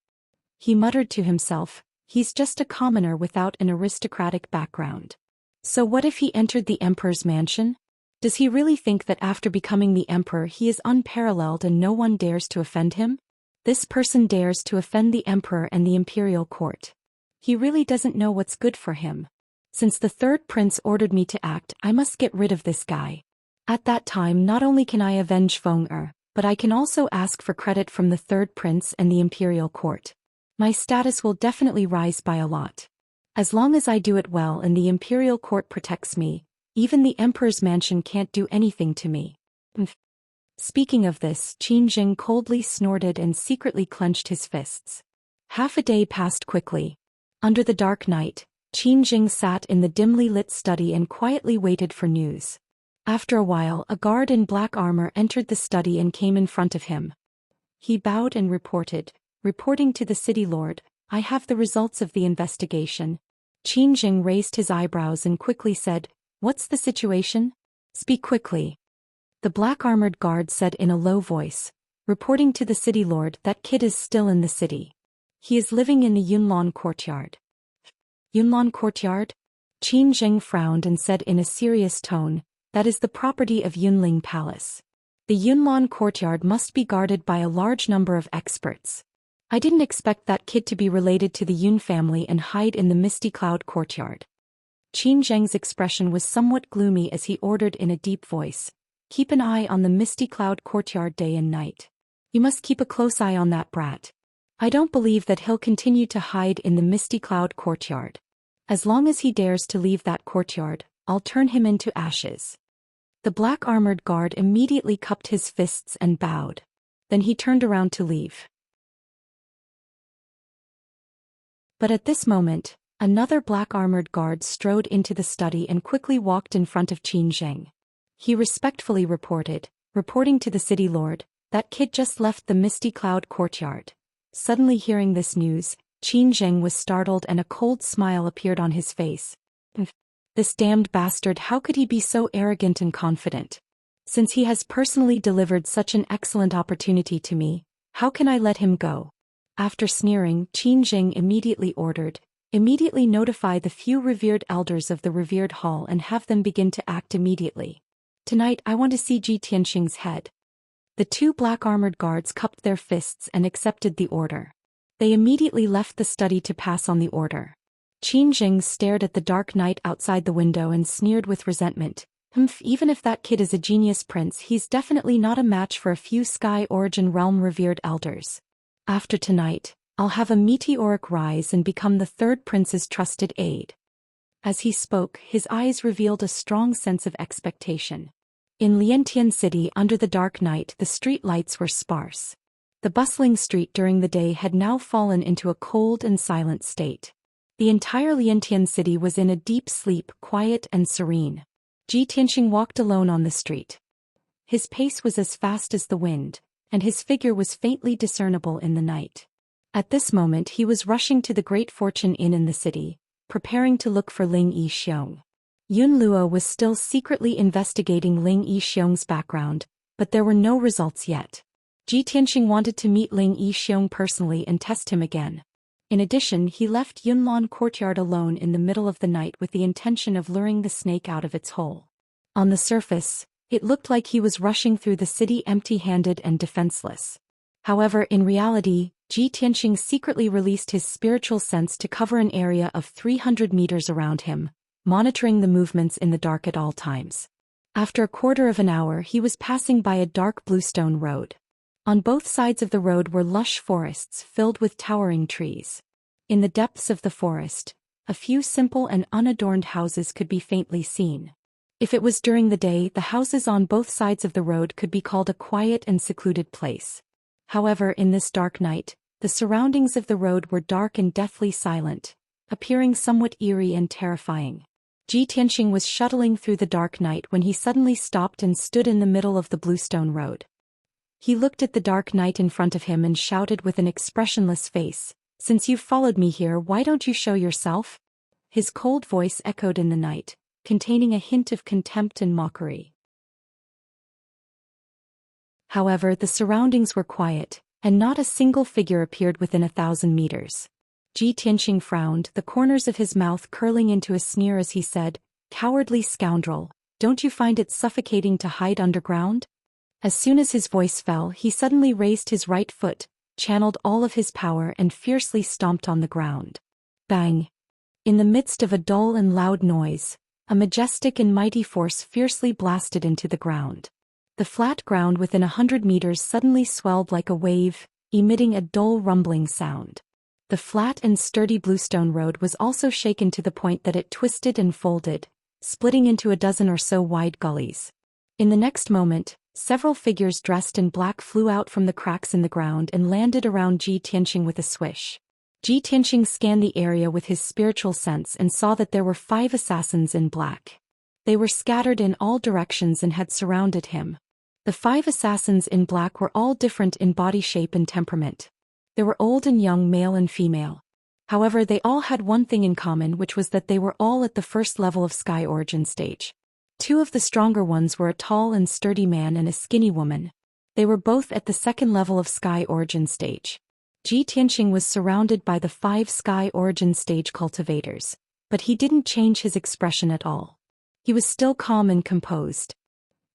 He muttered to himself, "He's just a commoner without an aristocratic background. So what if he entered the emperor's mansion? Does he really think that after becoming the emperor he is unparalleled and no one dares to offend him? This person dares to offend the emperor and the imperial court. He really doesn't know what's good for him. Since the third prince ordered me to act, I must get rid of this guy. At that time not only can I avenge Feng, but I can also ask for credit from the third prince and the imperial court. My status will definitely rise by a lot. As long as I do it well and the imperial court protects me, even the emperor's mansion can't do anything to me." Speaking of this, Qin Jing coldly snorted and secretly clenched his fists. Half a day passed quickly. Under the dark night, Qin Jing sat in the dimly lit study and quietly waited for news. After a while, a guard in black armor entered the study and came in front of him. He bowed and reporting to the city lord, "I have the results of the investigation." Qin Jing raised his eyebrows and quickly said, "What's the situation? Speak quickly." The black-armored guard said in a low voice, reporting to the city lord, "That kid is still in the city. He is living in the Yunlan courtyard." Yunlan courtyard? Qin Jing frowned and said in a serious tone, "That is the property of Yunling Palace. The Yunlan courtyard must be guarded by a large number of experts. I didn't expect that kid to be related to the Yun family and hide in the Misty Cloud courtyard." Qin Zheng's expression was somewhat gloomy as he ordered in a deep voice, "Keep an eye on the Misty Cloud courtyard day and night. You must keep a close eye on that brat. I don't believe that he'll continue to hide in the Misty Cloud courtyard. As long as he dares to leave that courtyard, I'll turn him into ashes." The black-armored guard immediately cupped his fists and bowed. Then he turned around to leave. But at this moment, another black-armored guard strode into the study and quickly walked in front of Qin Zheng. He respectfully reporting to the city lord, "That kid just left the Misty Cloud courtyard." Suddenly hearing this news, Qin Zheng was startled and a cold smile appeared on his face. "This damned bastard, how could he be so arrogant and confident? Since he has personally delivered such an excellent opportunity to me, how can I let him go?" After sneering, Qin Zheng immediately notify the few revered elders of the revered hall and have them begin to act immediately. "Tonight I want to see Ji Tianxing's head." The two black-armored guards cupped their fists and accepted the order. They immediately left the study to pass on the order. Qin Zheng stared at the dark night outside the window and sneered with resentment. Even if that kid is a genius prince, he's definitely not a match for a few Sky Origin Realm revered elders. After tonight, I'll have a meteoric rise and become the third prince's trusted aide." As he spoke, his eyes revealed a strong sense of expectation. In Liantian City under the dark night, the street lights were sparse. The bustling street during the day had now fallen into a cold and silent state. The entire Liantian City was in a deep sleep, quiet and serene. Ji Tianxing walked alone on the street. His pace was as fast as the wind, and his figure was faintly discernible in the night. At this moment he was rushing to the Great Fortune Inn in the city, preparing to look for Ling Yixiong. Yun Luo was still secretly investigating Ling Yixiong's background, but there were no results yet. Ji Tianxing wanted to meet Ling Yixiong personally and test him again. In addition, he left Yunlan courtyard alone in the middle of the night with the intention of luring the snake out of its hole. On the surface, it looked like he was rushing through the city empty-handed and defenseless. However, in reality, Ji Tianxing secretly released his spiritual sense to cover an area of 300 meters around him, monitoring the movements in the dark at all times. After a quarter of an hour, he was passing by a dark bluestone road. On both sides of the road were lush forests filled with towering trees. In the depths of the forest, a few simple and unadorned houses could be faintly seen. If it was during the day, the houses on both sides of the road could be called a quiet and secluded place. However, in this dark night, the surroundings of the road were dark and deathly silent, appearing somewhat eerie and terrifying. Ji Tianxing was shuttling through the dark night when he suddenly stopped and stood in the middle of the bluestone road. He looked at the dark night in front of him and shouted with an expressionless face, "Since you've followed me here, why don't you show yourself?" His cold voice echoed in the night, containing a hint of contempt and mockery. However, the surroundings were quiet, and not a single figure appeared within 1,000 meters. Ji Tianxing frowned, the corners of his mouth curling into a sneer as he said, "Cowardly scoundrel, don't you find it suffocating to hide underground?" As soon as his voice fell, he suddenly raised his right foot, channeled all of his power and fiercely stomped on the ground. Bang! In the midst of a dull and loud noise, a majestic and mighty force fiercely blasted into the ground. The flat ground within 100 meters suddenly swelled like a wave, emitting a dull rumbling sound. The flat and sturdy bluestone road was also shaken to the point that it twisted and folded, splitting into a dozen or so wide gullies. In the next moment, several figures dressed in black flew out from the cracks in the ground and landed around Ji Tianxing with a swish. Ji Tianxing scanned the area with his spiritual sense and saw that there were 5 assassins in black. They were scattered in all directions and had surrounded him. The 5 assassins in black were all different in body shape and temperament. They were old and young, male and female. However, they all had one thing in common, which was that they were all at the first level of Sky Origin stage. 2 of the stronger ones were a tall and sturdy man and a skinny woman. They were both at the second level of Sky Origin stage. Xianxia was surrounded by the 5 Sky Origin stage cultivators, but he didn't change his expression at all. He was still calm and composed.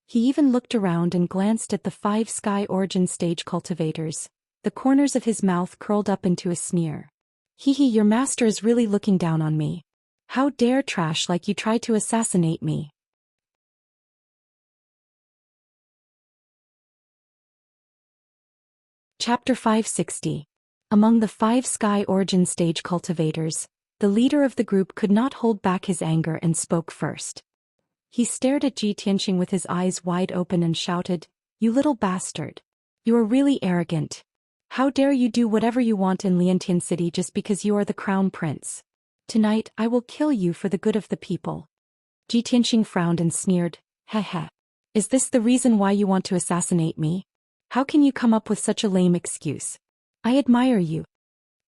He even looked around and glanced at the 5 Sky Origin stage cultivators. The corners of his mouth curled up into a sneer. Hee, your master is really looking down on me. How dare trash like you try to assassinate me. Chapter 560. Among the 5 Sky Origin stage cultivators, the leader of the group could not hold back his anger and spoke first. He stared at Xianxia with his eyes wide open and shouted, "You little bastard. You are really arrogant. How dare you do whatever you want in Liantian City just because you are the crown prince? Tonight I will kill you for the good of the people." Xianxia frowned and sneered, "Heh. Is this the reason why you want to assassinate me? How can you come up with such a lame excuse? I admire you."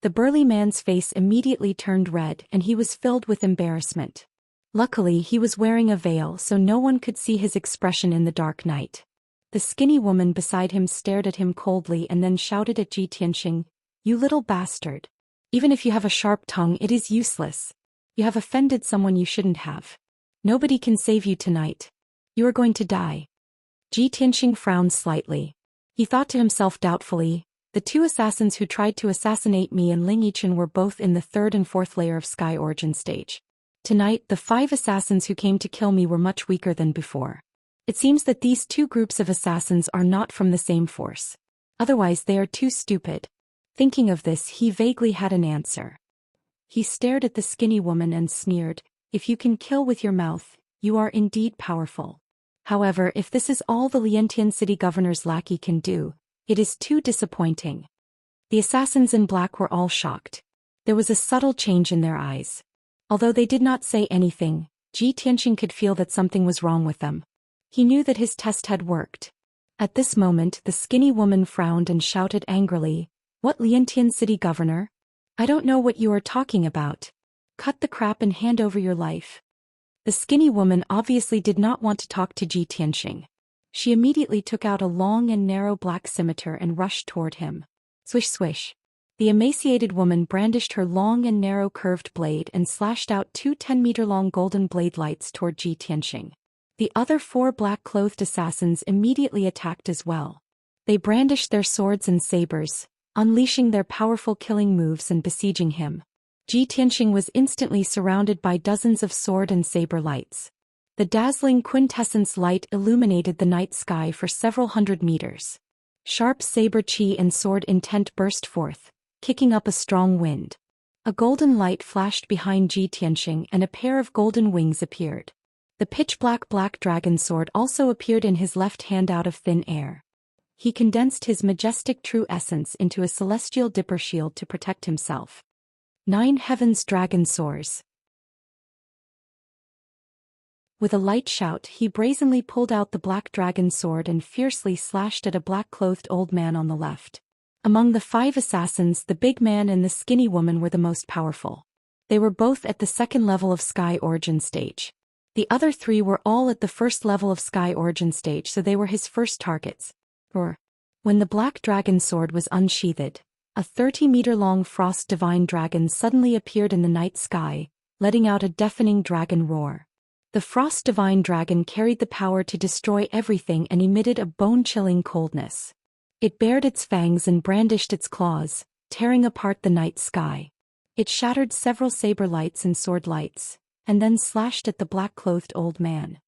The burly man's face immediately turned red and he was filled with embarrassment. Luckily, he was wearing a veil so no one could see his expression in the dark night. The skinny woman beside him stared at him coldly and then shouted at Xianxia, "You little bastard. Even if you have a sharp tongue, it is useless. You have offended someone you shouldn't have. Nobody can save you tonight. You are going to die." Xianxia frowned slightly. He thought to himself doubtfully, the 2 assassins who tried to assassinate me and Ling Yichen were both in the 3rd and 4th layer of Sky Origin stage. Tonight, the 5 assassins who came to kill me were much weaker than before. It seems that these 2 groups of assassins are not from the same force. Otherwise they are too stupid. Thinking of this, he vaguely had an answer. He stared at the skinny woman and sneered, "If you can kill with your mouth, you are indeed powerful. However, if this is all the Liantian City governor's lackey can do, it is too disappointing." The assassins in black were all shocked. There was a subtle change in their eyes. Although they did not say anything, Xianxia could feel that something was wrong with them. He knew that his test had worked. At this moment, the skinny woman frowned and shouted angrily, "What Liantian City governor? I don't know what you are talking about. Cut the crap and hand over your life." The skinny woman obviously did not want to talk to Xianxia. She immediately took out a long and narrow black scimitar and rushed toward him. Swish swish. The emaciated woman brandished her long and narrow curved blade and slashed out 2 10-meter-long golden blade lights toward Xianxia. The other 4 black-clothed assassins immediately attacked as well. They brandished their swords and sabers, unleashing their powerful killing moves and besieging him. Xianxia was instantly surrounded by dozens of sword and saber lights. The dazzling quintessence light illuminated the night sky for several hundred meters. Sharp saber chi and sword intent burst forth, kicking up a strong wind. A golden light flashed behind Xianxia and a pair of golden wings appeared. The pitch-black black dragon sword also appeared in his left hand out of thin air. He condensed his majestic true essence into a celestial dipper shield to protect himself. 9 Heavens Dragon Soars. With a light shout, he brazenly pulled out the black dragon sword and fiercely slashed at a black-clothed old man on the left. Among the 5 assassins, the big man and the skinny woman were the most powerful. They were both at the 2nd level of Sky Origin stage. The other 3 were all at the 1st level of Sky Origin stage, so they were his first targets. When the black dragon sword was unsheathed, a 30-meter-long frost divine dragon suddenly appeared in the night sky, letting out a deafening dragon roar. The frost divine dragon carried the power to destroy everything and emitted a bone-chilling coldness. It bared its fangs and brandished its claws, tearing apart the night sky. It shattered several saber lights and sword lights, and then slashed at the black-clothed old man.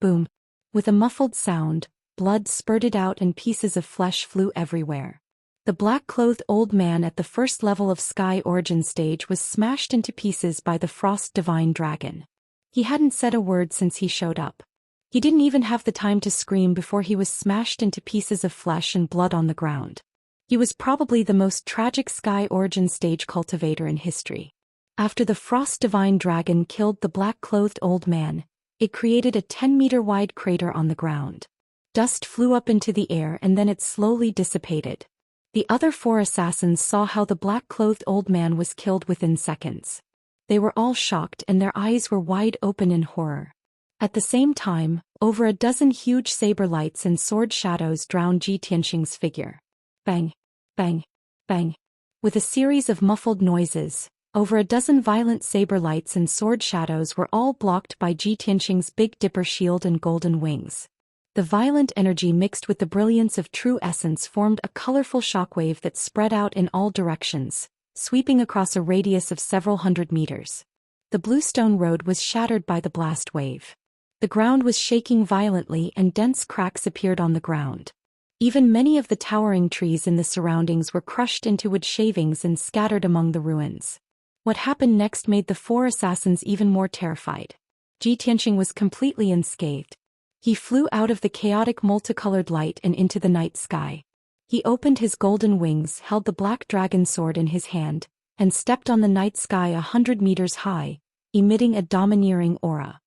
Boom! With a muffled sound, blood spurted out and pieces of flesh flew everywhere. The black-clothed old man at the 1st level of Sky Origin stage was smashed into pieces by the frost divine dragon. He hadn't said a word since he showed up. He didn't even have the time to scream before he was smashed into pieces of flesh and blood on the ground. He was probably the most tragic Sky Origin stage cultivator in history. After the frost divine dragon killed the black-clothed old man, It created a 10-meter-wide crater on the ground. Dust flew up into the air and then it slowly dissipated. The other 4 assassins saw how the black-clothed old man was killed within seconds. They were all shocked and their eyes were wide open in horror. At the same time, over a dozen huge saber lights and sword shadows drowned Ji Tianxing's figure. Bang! Bang! Bang! With a series of muffled noises, over a dozen violent saber lights and sword shadows were all blocked by Ji Tianxing's Big Dipper shield and golden wings. The violent energy mixed with the brilliance of true essence formed a colorful shockwave that spread out in all directions, sweeping across a radius of several hundred meters. The bluestone road was shattered by the blast wave. The ground was shaking violently and dense cracks appeared on the ground. Even many of the towering trees in the surroundings were crushed into wood shavings and scattered among the ruins. What happened next made the 4 assassins even more terrified. Ji Tianxing was completely unscathed. He flew out of the chaotic multicolored light and into the night sky. He opened his golden wings, held the black dragon sword in his hand, and stepped on the night sky 100 meters high, emitting a domineering aura.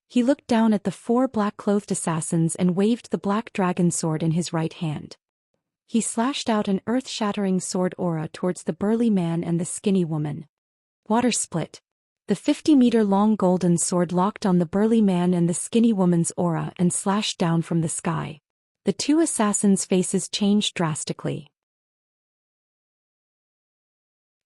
He looked down at the 4 black-clothed assassins and waved the black dragon sword in his right hand. He slashed out an earth-shattering sword aura towards the burly man and the skinny woman. Water split. The 50-meter-long golden sword locked on the burly man and the skinny woman's aura and slashed down from the sky. The 2 assassins' faces changed drastically.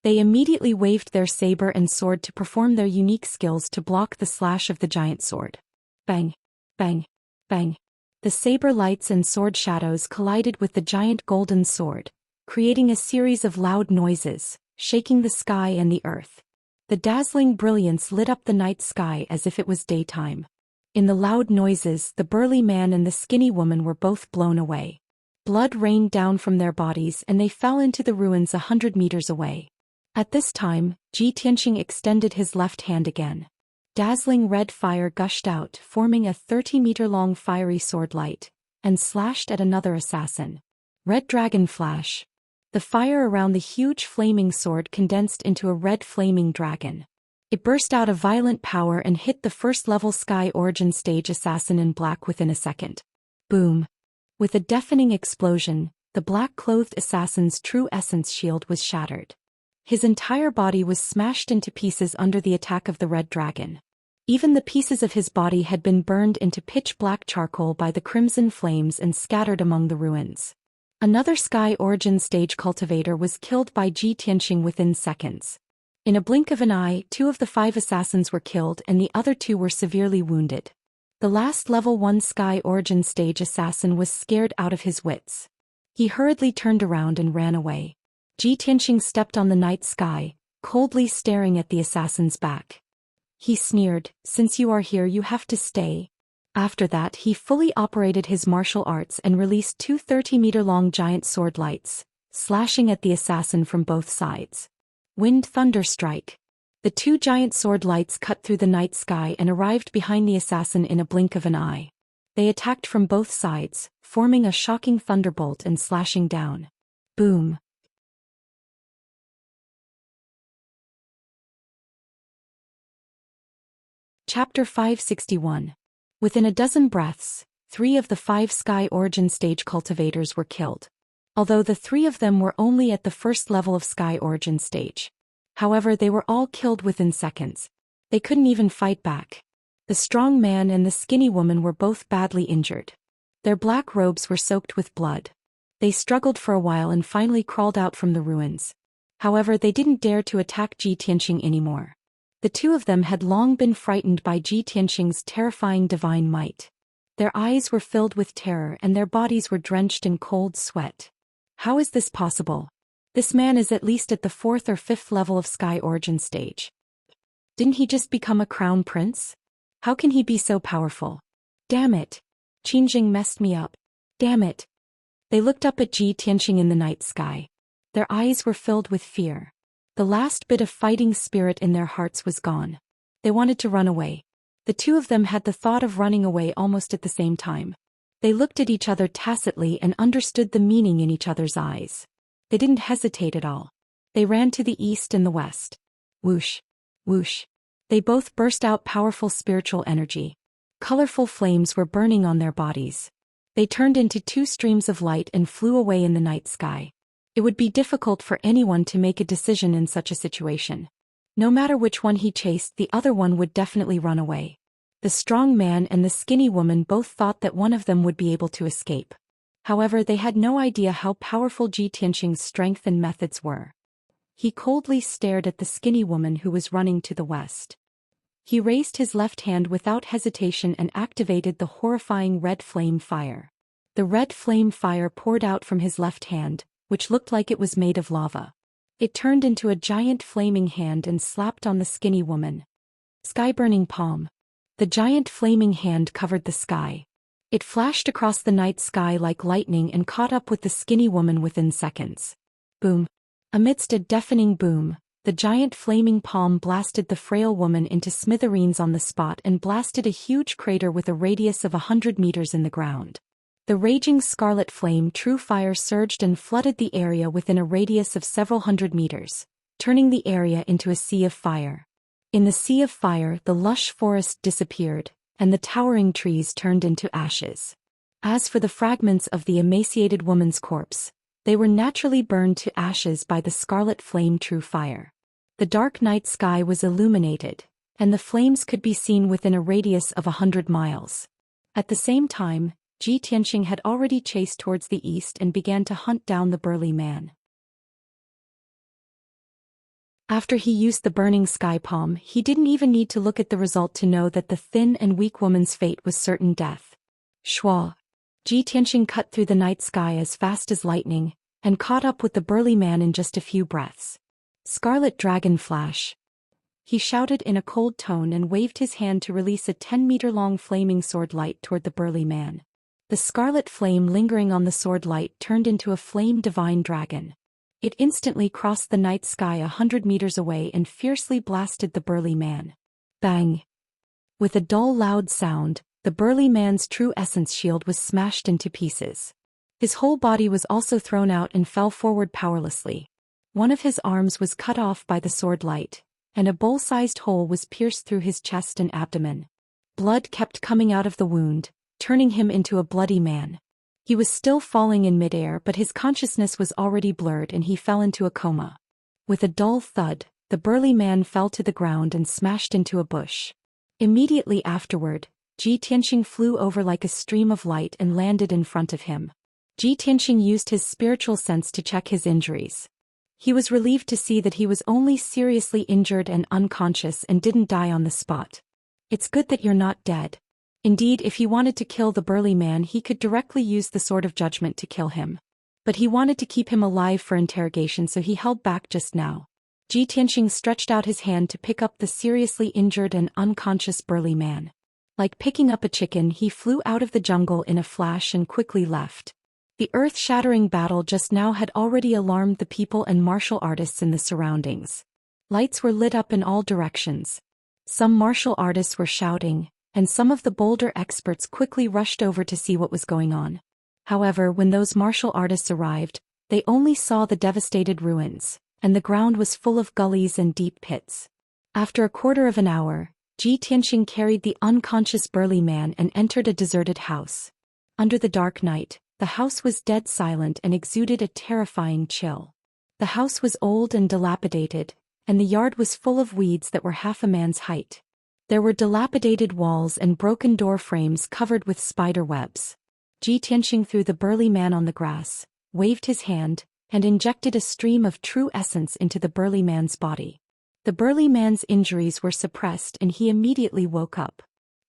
They immediately waved their saber and sword to perform their unique skills to block the slash of the giant sword. Bang! Bang! Bang! The saber lights and sword shadows collided with the giant golden sword, creating a series of loud noises, shaking the sky and the earth. The dazzling brilliance lit up the night sky as if it was daytime. In the loud noises, the burly man and the skinny woman were both blown away. Blood rained down from their bodies and they fell into the ruins 100 meters away. At this time, Ji Tianxing extended his left hand again. Dazzling red fire gushed out, forming a 30-meter-long fiery sword light, and slashed at another assassin. Red dragon flash. The fire around the huge flaming sword condensed into a red flaming dragon. It burst out of violent power and hit the first-level Sky Origin Stage assassin in black within a second. Boom! With a deafening explosion, the black-clothed assassin's true essence shield was shattered. His entire body was smashed into pieces under the attack of the red dragon. Even the pieces of his body had been burned into pitch-black charcoal by the crimson flames and scattered among the ruins. Another Sky Origin Stage cultivator was killed by Ji Tianxing within seconds. In a blink of an eye, 2 of the 5 assassins were killed and the other 2 were severely wounded. The last level 1 Sky Origin Stage assassin was scared out of his wits. He hurriedly turned around and ran away. Ji Tianxing stepped on the night sky, coldly staring at the assassin's back. He sneered, "Since you are here you have to stay." After that he fully operated his martial arts and released 2 30-meter-long giant sword lights, slashing at the assassin from both sides. Wind thunder strike. The 2 giant sword lights cut through the night sky and arrived behind the assassin in a blink of an eye. They attacked from both sides, forming a shocking thunderbolt and slashing down. Boom! Chapter 561. Within a dozen breaths, 3 of the 5 Sky Origin Stage cultivators were killed. Although the 3 of them were only at the first level of Sky Origin Stage. However, they were all killed within seconds. They couldn't even fight back. The strong man and the skinny woman were both badly injured. Their black robes were soaked with blood. They struggled for a while and finally crawled out from the ruins. However, they didn't dare to attack Ji Tianxing anymore. The 2 of them had long been frightened by Ji Tianxing's terrifying divine might. Their eyes were filled with terror and their bodies were drenched in cold sweat. How is this possible? This man is at least at the 4th or 5th level of Sky Origin Stage. Didn't he just become a crown prince? How can he be so powerful? Damn it! Qingjing messed me up. Damn it! They looked up at Ji Tianxing in the night sky. Their eyes were filled with fear. The last bit of fighting spirit in their hearts was gone. They wanted to run away. The 2 of them had the thought of running away almost at the same time. They looked at each other tacitly and understood the meaning in each other's eyes. They didn't hesitate at all. They ran to the east and the west. Whoosh! Whoosh! They both burst out powerful spiritual energy. Colorful flames were burning on their bodies. They turned into two streams of light and flew away in the night sky. It would be difficult for anyone to make a decision in such a situation. No matter which one he chased, the other one would definitely run away. The strong man and the skinny woman both thought that one of them would be able to escape. However, they had no idea how powerful Ji Tianqing's strength and methods were. He coldly stared at the skinny woman who was running to the west. He raised his left hand without hesitation and activated the horrifying red flame fire. The red flame fire poured out from his left hand, which looked like it was made of lava. It turned into a giant flaming hand and slapped on the skinny woman. Sky-burning palm. The giant flaming hand covered the sky. It flashed across the night sky like lightning and caught up with the skinny woman within seconds. Boom. Amidst a deafening boom, the giant flaming palm blasted the frail woman into smithereens on the spot and blasted a huge crater with a radius of 100 meters in the ground. The raging scarlet flame true fire surged and flooded the area within a radius of several hundred meters, turning the area into a sea of fire. In the sea of fire, the lush forest disappeared, and the towering trees turned into ashes. As for the fragments of the emaciated woman's corpse, they were naturally burned to ashes by the scarlet flame true fire. The dark night sky was illuminated, and the flames could be seen within a radius of 100 miles. At the same time, Ji Tianqing had already chased towards the east and began to hunt down the burly man. After he used the burning sky palm, he didn't even need to look at the result to know that the thin and weak woman's fate was certain death. Shua. Ji Tianqing cut through the night sky as fast as lightning, and caught up with the burly man in just a few breaths. Scarlet Dragon Flash. He shouted in a cold tone and waved his hand to release a 10-meter-long flaming sword light toward the burly man. The scarlet flame lingering on the sword light turned into a flame divine dragon. It instantly crossed the night sky 100 meters away and fiercely blasted the burly man. Bang! With a dull loud sound, the burly man's true essence shield was smashed into pieces. His whole body was also thrown out and fell forward powerlessly. One of his arms was cut off by the sword light, and a bowl-sized hole was pierced through his chest and abdomen. Blood kept coming out of the wound, turning him into a bloody man. He was still falling in midair, but his consciousness was already blurred and he fell into a coma. With a dull thud, the burly man fell to the ground and smashed into a bush. Immediately afterward, Ji Tianqing flew over like a stream of light and landed in front of him. Ji Tianqing used his spiritual sense to check his injuries. He was relieved to see that he was only seriously injured and unconscious and didn't die on the spot. It's good that you're not dead. Indeed, if he wanted to kill the burly man, he could directly use the Sword of Judgment to kill him. But he wanted to keep him alive for interrogation, so he held back just now. Ji Tianqing stretched out his hand to pick up the seriously injured and unconscious burly man. Like picking up a chicken, he flew out of the jungle in a flash and quickly left. The earth-shattering battle just now had already alarmed the people and martial artists in the surroundings. Lights were lit up in all directions. Some martial artists were shouting, and some of the bolder experts quickly rushed over to see what was going on. However, when those martial artists arrived, they only saw the devastated ruins, and the ground was full of gullies and deep pits. After a quarter of an hour, Ji Tianqing carried the unconscious burly man and entered a deserted house. Under the dark night, the house was dead silent and exuded a terrifying chill. The house was old and dilapidated, and the yard was full of weeds that were half a man's height. There were dilapidated walls and broken door frames covered with spider webs. Ji Tianqing threw the burly man on the grass, waved his hand, and injected a stream of true essence into the burly man's body. The burly man's injuries were suppressed and he immediately woke up.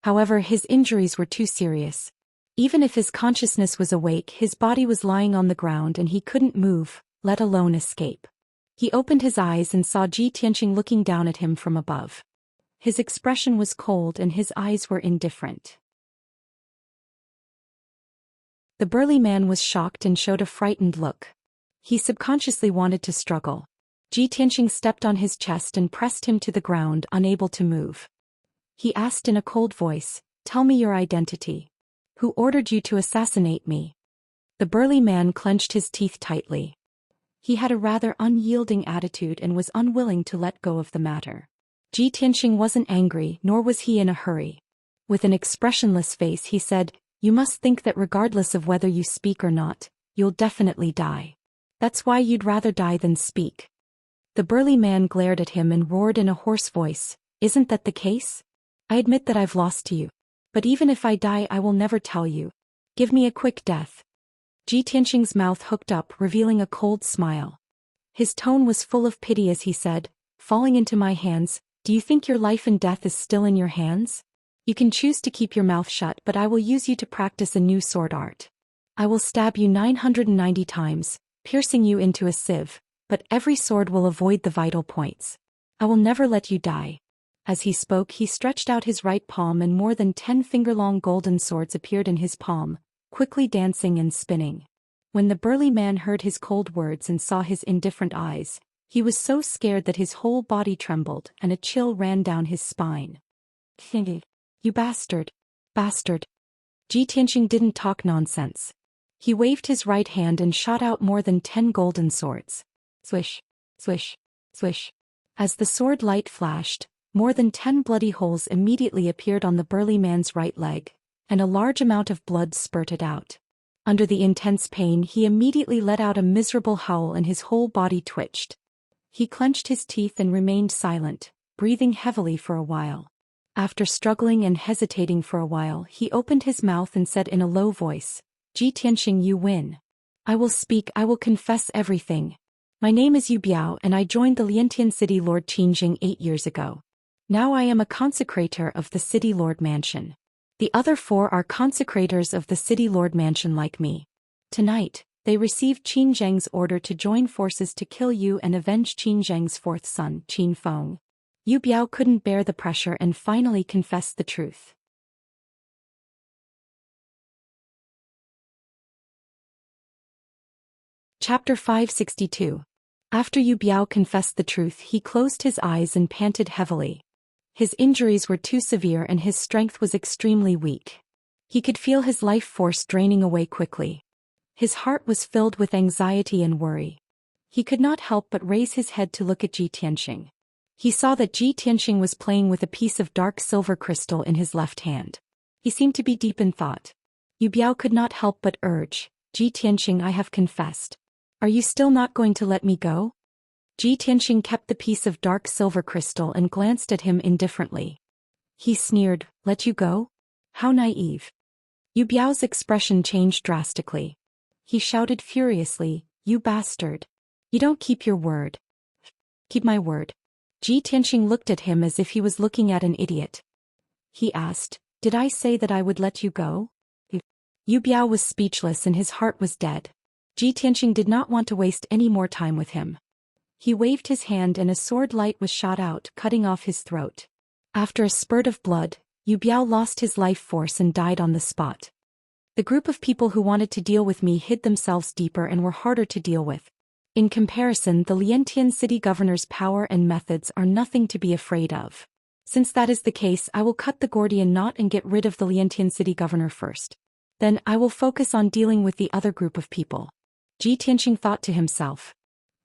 However, his injuries were too serious. Even if his consciousness was awake, his body was lying on the ground and he couldn't move, let alone escape. He opened his eyes and saw Ji Tianqing looking down at him from above. His expression was cold and his eyes were indifferent. The burly man was shocked and showed a frightened look. He subconsciously wanted to struggle. Ji Tianqing stepped on his chest and pressed him to the ground, unable to move. He asked in a cold voice, "Tell me your identity. Who ordered you to assassinate me?" The burly man clenched his teeth tightly. He had a rather unyielding attitude and was unwilling to let go of the matter. Ji Tianqing wasn't angry, nor was he in a hurry. With an expressionless face he said, "You must think that regardless of whether you speak or not, you'll definitely die. That's why you'd rather die than speak." The burly man glared at him and roared in a hoarse voice, "Isn't that the case? I admit that I've lost to you. But even if I die I will never tell you. Give me a quick death." Ji Tianxing's mouth hooked up, revealing a cold smile. His tone was full of pity as he said, "Falling into my hands, do you think your life and death is still in your hands? You can choose to keep your mouth shut, but I will use you to practice a new sword art. I will stab you 990 times, piercing you into a sieve, but every sword will avoid the vital points. I will never let you die." As he spoke he stretched out his right palm and more than 10 finger-long golden swords appeared in his palm, quickly dancing and spinning. When the burly man heard his cold words and saw his indifferent eyes, he was so scared that his whole body trembled and a chill ran down his spine. "You bastard! Bastard!" Ji Tianxing didn't talk nonsense. He waved his right hand and shot out more than 10 golden swords. Swish, swish, swish. As the sword light flashed, more than 10 bloody holes immediately appeared on the burly man's right leg, and a large amount of blood spurted out. Under the intense pain he immediately let out a miserable howl and his whole body twitched. He clenched his teeth and remained silent, breathing heavily for a while. After struggling and hesitating for a while he opened his mouth and said in a low voice, "Ji Tianxing, you win. I will speak, I will confess everything. My name is Yu Biao and I joined the Liantian City Lord Qingjing 8 years ago. Now I am a consecrator of the City Lord Mansion. The other 4 are consecrators of the City Lord Mansion like me. Tonight, they received Qin Zheng's order to join forces to kill you and avenge Qin Zheng's 4th son, Qin Feng." Yu Biao couldn't bear the pressure and finally confessed the truth. Chapter 562. After Yu Biao confessed the truth he closed his eyes and panted heavily. His injuries were too severe and his strength was extremely weak. He could feel his life force draining away quickly. His heart was filled with anxiety and worry. He could not help but raise his head to look at Ji Tianxing. He saw that Ji Tianxing was playing with a piece of dark silver crystal in his left hand. He seemed to be deep in thought. Yu Biao could not help but urge, "Ji Tianxing, I have confessed. Are you still not going to let me go?" Ji Tianxing kept the piece of dark silver crystal and glanced at him indifferently. He sneered, "Let you go? How naive." Yu Biao's expression changed drastically. He shouted furiously, "You bastard! You don't keep your word." "Keep my word." Ji Tianxing looked at him as if he was looking at an idiot. He asked, "Did I say that I would let you go?" Yu Biao was speechless and his heart was dead. Ji Tianxing did not want to waste any more time with him. He waved his hand and a sword light was shot out, cutting off his throat. After a spurt of blood, Yu Biao lost his life force and died on the spot. The group of people who wanted to deal with me hid themselves deeper and were harder to deal with. In comparison, the Liantian city governor's power and methods are nothing to be afraid of. Since that is the case, I will cut the Gordian knot and get rid of the Liantian city governor first. Then I will focus on dealing with the other group of people." Ji Tianxing thought to himself.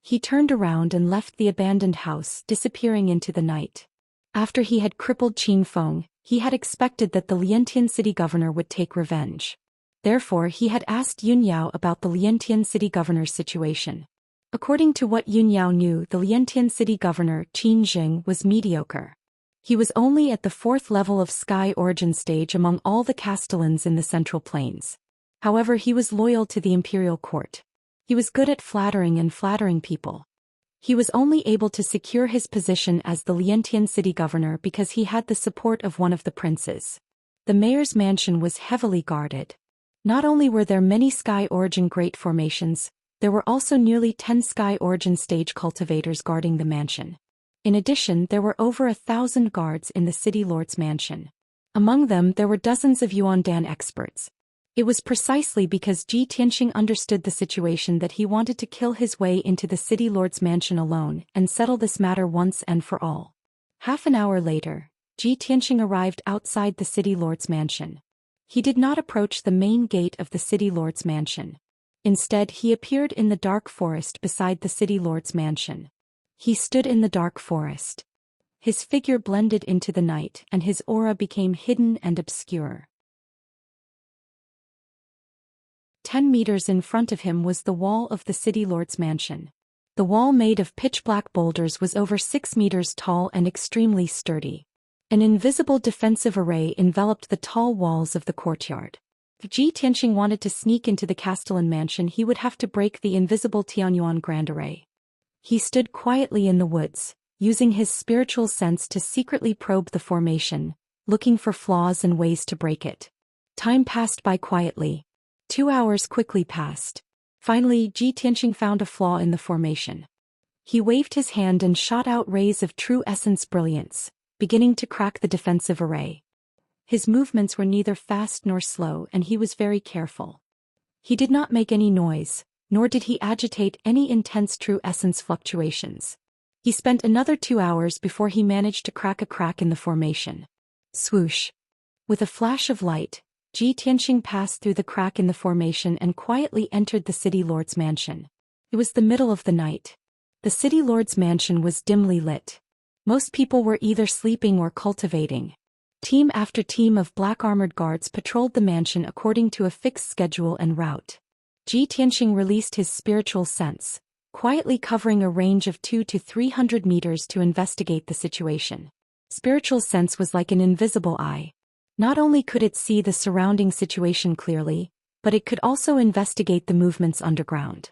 He turned around and left the abandoned house, disappearing into the night. After he had crippled Qin Feng, he had expected that the Liantian city governor would take revenge. Therefore he had asked Yun Yao about the Liantian city governor's situation. According to what Yun Yao knew, the Liantian city governor, Qin Zheng, was mediocre. He was only at the 4th level of sky origin stage among all the castellans in the Central Plains. However, he was loyal to the imperial court. He was good at flattering people. He was only able to secure his position as the Liantian city governor because he had the support of one of the princes. The mayor's mansion was heavily guarded. Not only were there many sky origin great formations, there were also nearly 10 sky origin stage cultivators guarding the mansion. In addition, there were over 1,000 guards in the city lord's mansion. Among them there were dozens of Yuandan experts. It was precisely because Ji Tianxing understood the situation that he wanted to kill his way into the city lord's mansion alone and settle this matter once and for all. Half an hour later, Ji Tianxing arrived outside the city lord's mansion. He did not approach the main gate of the city lord's mansion. Instead, he appeared in the dark forest beside the city lord's mansion. He stood in the dark forest. His figure blended into the night and his aura became hidden and obscure. 10 meters in front of him was the wall of the city lord's mansion. The wall, made of pitch-black boulders, was over 6 meters tall and extremely sturdy. An invisible defensive array enveloped the tall walls of the courtyard. If Ji Tianxing wanted to sneak into the Castellan mansion, he would have to break the invisible Tianyuan Grand Array. He stood quietly in the woods, using his spiritual sense to secretly probe the formation, looking for flaws and ways to break it. Time passed by quietly. 2 hours quickly passed. Finally, Ji Tianxing found a flaw in the formation. He waved his hand and shot out rays of true essence brilliance, beginning to crack the defensive array. His movements were neither fast nor slow, and he was very careful. He did not make any noise, nor did he agitate any intense true essence fluctuations. He spent another 2 hours before he managed to crack a crack in the formation. Swoosh! With a flash of light, Ji Tianxing passed through the crack in the formation and quietly entered the city lord's mansion. It was the middle of the night. The city lord's mansion was dimly lit. Most people were either sleeping or cultivating. Team after team of black-armored guards patrolled the mansion according to a fixed schedule and route. Ji Tianxing released his spiritual sense, quietly covering a range of 200 to 300 meters to investigate the situation. Spiritual sense was like an invisible eye. Not only could it see the surrounding situation clearly, but it could also investigate the movements underground.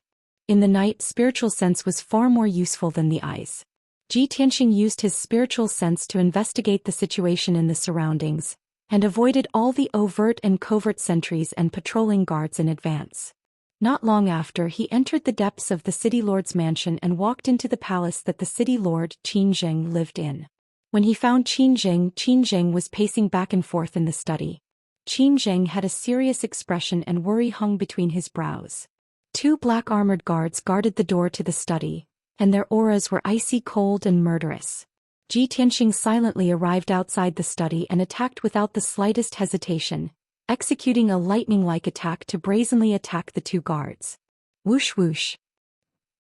In the night, spiritual sense was far more useful than the eyes. Ji Tianxing used his spiritual sense to investigate the situation in the surroundings, and avoided all the overt and covert sentries and patrolling guards in advance. Not long after, he entered the depths of the city lord's mansion and walked into the palace that the city lord, Qin Zheng, lived in. When he found Qin Zheng was pacing back and forth in the study. Qin Zheng had a serious expression and worry hung between his brows. 2 black-armored guards guarded the door to the study, and their auras were icy cold and murderous. Ji Tianxing silently arrived outside the study and attacked without the slightest hesitation, executing a lightning-like attack to brazenly attack the 2 guards. Whoosh whoosh.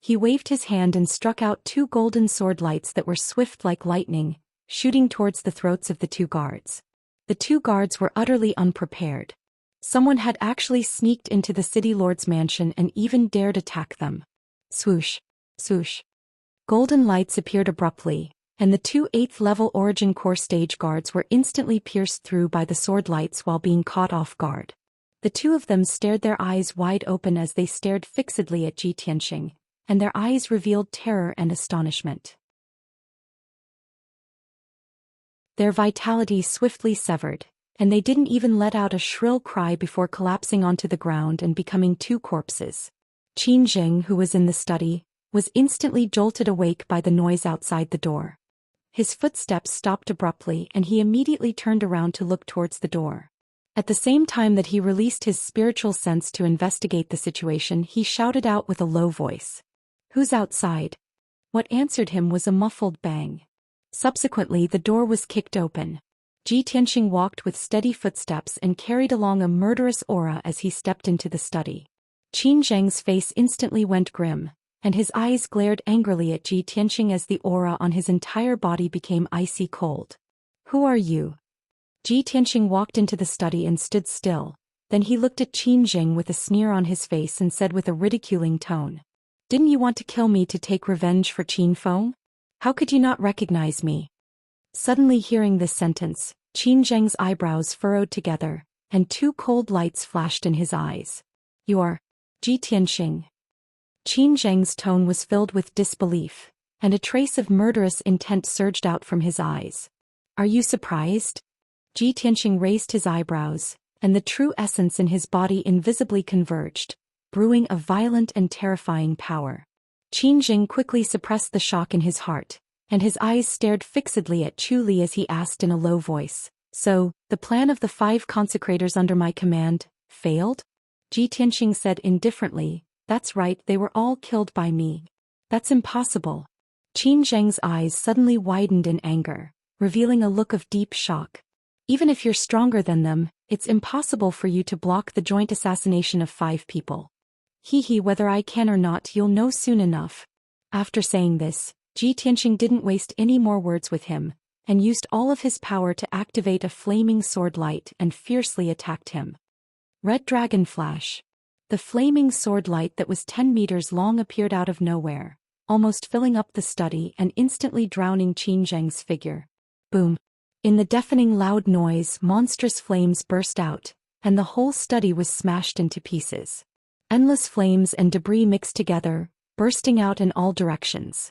He waved his hand and struck out 2 golden sword lights that were swift like lightning, shooting towards the throats of the 2 guards. The 2 guards were utterly unprepared. Someone had actually sneaked into the city lord's mansion and even dared attack them. Swoosh, swoosh. Golden lights appeared abruptly, and the 2 8th-level Origin Core stage guards were instantly pierced through by the sword lights while being caught off guard. The 2 of them stared, their eyes wide open as they stared fixedly at Ji Tianxing, and their eyes revealed terror and astonishment. Their vitality swiftly severed, and they didn't even let out a shrill cry before collapsing onto the ground and becoming 2 corpses. Qin Zheng, who was in the study, was instantly jolted awake by the noise outside the door. His footsteps stopped abruptly and he immediately turned around to look towards the door. At the same time that he released his spiritual sense to investigate the situation, he shouted out with a low voice. "Who's outside?" What answered him was a muffled bang. Subsequently, the door was kicked open. Ji Tianxing walked with steady footsteps and carried along a murderous aura as he stepped into the study. Qin Zheng's face instantly went grim, and his eyes glared angrily at Ji Tianxing as the aura on his entire body became icy cold. "Who are you?" Ji Tianxing walked into the study and stood still. Then he looked at Qin Zheng with a sneer on his face and said with a ridiculing tone, "Didn't you want to kill me to take revenge for Qin Feng? How could you not recognize me?" Suddenly hearing this sentence, Qin Zheng's eyebrows furrowed together, and 2 cold lights flashed in his eyes. "You are Ji Tianxing." Qin Zheng's tone was filled with disbelief, and a trace of murderous intent surged out from his eyes. "Are you surprised?" Ji Tianxing raised his eyebrows, and the true essence in his body invisibly converged, brewing a violent and terrifying power. Qin Zheng quickly suppressed the shock in his heart, and his eyes stared fixedly at Chu Li as he asked in a low voice, "So, the plan of the 5 consecrators under my command failed?" Ji Tianxing said indifferently, "That's right, they were all killed by me." "That's impossible." Qin Zheng's eyes suddenly widened in anger, revealing a look of deep shock. "Even if you're stronger than them, it's impossible for you to block the joint assassination of 5 people. Whether I can or not, you'll know soon enough." After saying this, Ji Tianxing didn't waste any more words with him, and used all of his power to activate a flaming sword light and fiercely attacked him. Red Dragon Flash. The flaming sword light that was 10 meters long appeared out of nowhere, almost filling up the study and instantly drowning Qin Zheng's figure. Boom! In the deafening loud noise, monstrous flames burst out, and the whole study was smashed into pieces. Endless flames and debris mixed together, bursting out in all directions.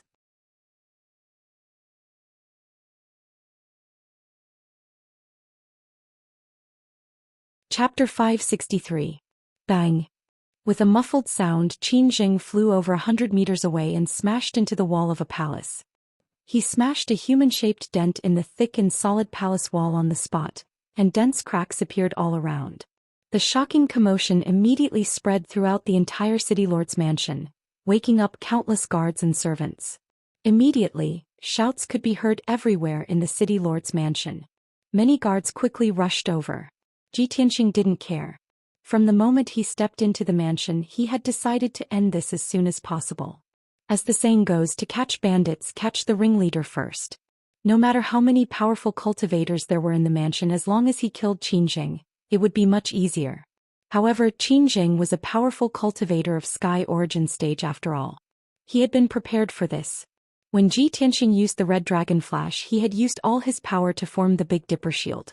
Chapter 563. Bang! With a muffled sound, Qin Zheng flew over 100 meters away and smashed into the wall of a palace. He smashed a human-shaped dent in the thick and solid palace wall on the spot, and dense cracks appeared all around. The shocking commotion immediately spread throughout the entire city lord's mansion, waking up countless guards and servants. Immediately, shouts could be heard everywhere in the city lord's mansion. Many guards quickly rushed over. Ji Tianxing didn't care. From the moment he stepped into the mansion, he had decided to end this as soon as possible. As the saying goes, to catch bandits, catch the ringleader first. No matter how many powerful cultivators there were in the mansion, as long as he killed Qin Zheng, it would be much easier. However, Qin Zheng was a powerful cultivator of Sky Origin stage after all. He had been prepared for this. When Ji Tianxing used the Red Dragon Flash, he had used all his power to form the Big Dipper Shield.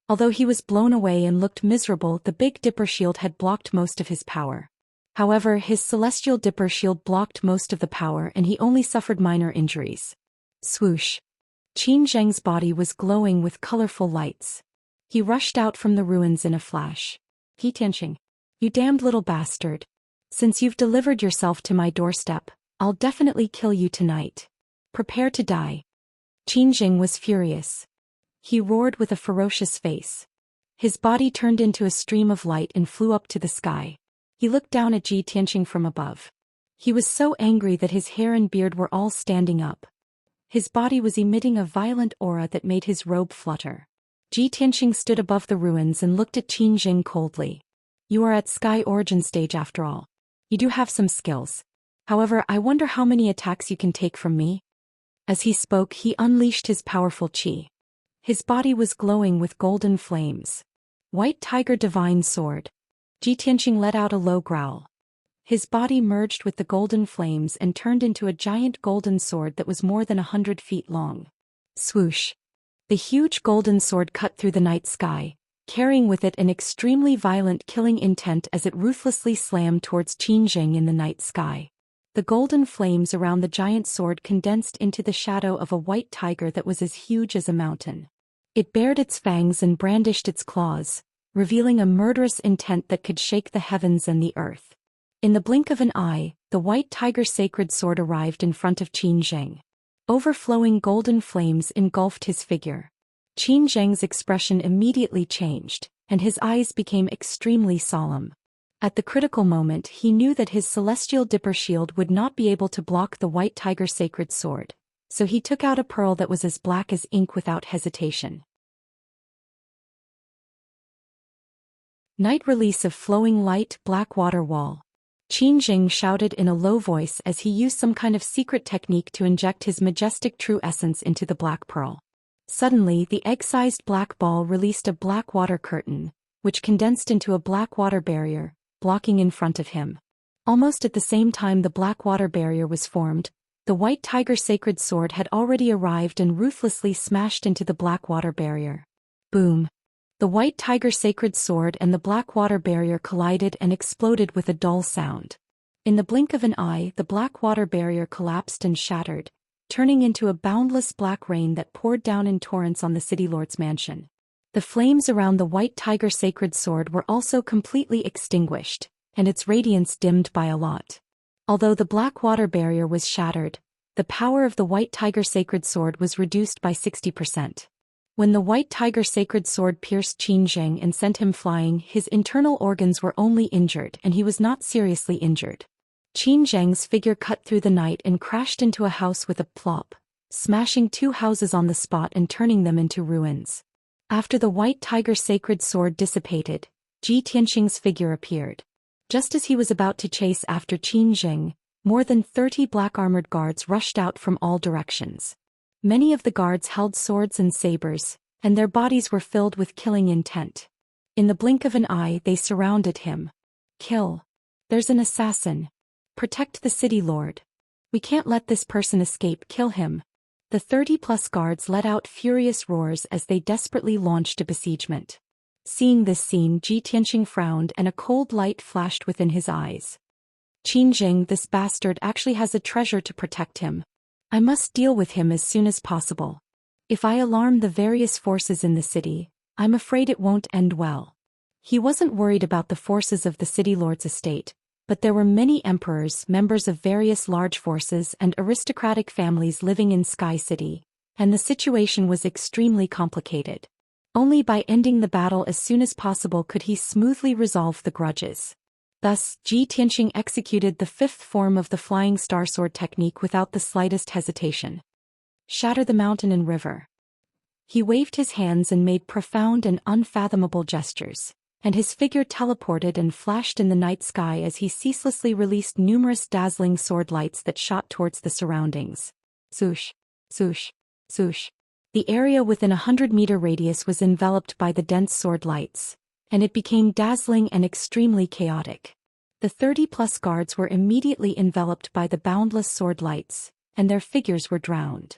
Although he was blown away and looked miserable, the Big Dipper Shield had blocked most of his power. However, his Celestial Dipper Shield blocked most of the power and he only suffered minor injuries. Swoosh! Qin Zheng's body was glowing with colorful lights. He rushed out from the ruins in a flash. Ji Tianxing, you damned little bastard. Since you've delivered yourself to my doorstep, I'll definitely kill you tonight. Prepare to die. Qin Zheng was furious. He roared with a ferocious face. His body turned into a stream of light and flew up to the sky. He looked down at Ji Tianxing from above. He was so angry that his hair and beard were all standing up. His body was emitting a violent aura that made his robe flutter. Ji Tianxing stood above the ruins and looked at Qin Zheng coldly. You are at Sky Origin stage after all. You do have some skills. However, I wonder how many attacks you can take from me. As he spoke, he unleashed his powerful qi. His body was glowing with golden flames. White Tiger Divine Sword. Ji Tianxing let out a low growl. His body merged with the golden flames and turned into a giant golden sword that was more than 100 feet long. Swoosh! The huge golden sword cut through the night sky, carrying with it an extremely violent killing intent as it ruthlessly slammed towards Qin Zheng in the night sky. The golden flames around the giant sword condensed into the shadow of a white tiger that was as huge as a mountain. It bared its fangs and brandished its claws, revealing a murderous intent that could shake the heavens and the earth. In the blink of an eye, the white tiger sacred sword arrived in front of Qin Zheng. Overflowing golden flames engulfed his figure. Qin Zheng's expression immediately changed, and his eyes became extremely solemn. At the critical moment, he knew that his Celestial Dipper Shield would not be able to block the white tiger sacred sword, so he took out a pearl that was as black as ink without hesitation. Night release of flowing light black water wall. Qin Zheng shouted in a low voice as he used some kind of secret technique to inject his majestic true essence into the black pearl. Suddenly, the egg-sized black ball released a black water curtain, which condensed into a black water barrier, blocking in front of him. Almost at the same time the black water barrier was formed, the white tiger sacred sword had already arrived and ruthlessly smashed into the black water barrier. Boom! The white tiger sacred sword and the black water barrier collided and exploded with a dull sound. In the blink of an eye, the black water barrier collapsed and shattered, turning into a boundless black rain that poured down in torrents on the city lord's mansion. The flames around the white tiger sacred sword were also completely extinguished, and its radiance dimmed by a lot. Although the black water barrier was shattered, the power of the white tiger sacred sword was reduced by 60%. When the white tiger sacred sword pierced Qin Zheng and sent him flying, his internal organs were only injured and he was not seriously injured. Qin Zheng's figure cut through the night and crashed into a house with a plop, smashing 2 houses on the spot and turning them into ruins. After the white tiger sacred sword dissipated, Ji Tianxing's figure appeared. Just as he was about to chase after Qin Zheng, More than 30 black-armored guards rushed out from all directions. Many of the guards held swords and sabers, and their bodies were filled with killing intent. In the blink of an eye they surrounded him. Kill. There's an assassin. Protect the city lord. We can't let this person escape. Kill him. The 30-plus guards let out furious roars as they desperately launched a besiegement. Seeing this scene, Ji Tianxing frowned and a cold light flashed within his eyes. Qingjing, this bastard actually has a treasure to protect him. I must deal with him as soon as possible. If I alarm the various forces in the city, I'm afraid it won't end well. He wasn't worried about the forces of the city lord's estate, but there were many emperors, members of various large forces and aristocratic families living in Sky City, and the situation was extremely complicated. Only by ending the battle as soon as possible could he smoothly resolve the grudges. Thus, Ji Tianxing executed the fifth form of the flying star sword technique without the slightest hesitation. Shatter the mountain and river. He waved his hands and made profound and unfathomable gestures, and his figure teleported and flashed in the night sky as he ceaselessly released numerous dazzling sword lights that shot towards the surroundings. Swoosh, swoosh, swoosh. The area within a 100-meter radius was enveloped by the dense sword lights, and it became dazzling and extremely chaotic. The 30-plus guards were immediately enveloped by the boundless sword lights, and their figures were drowned.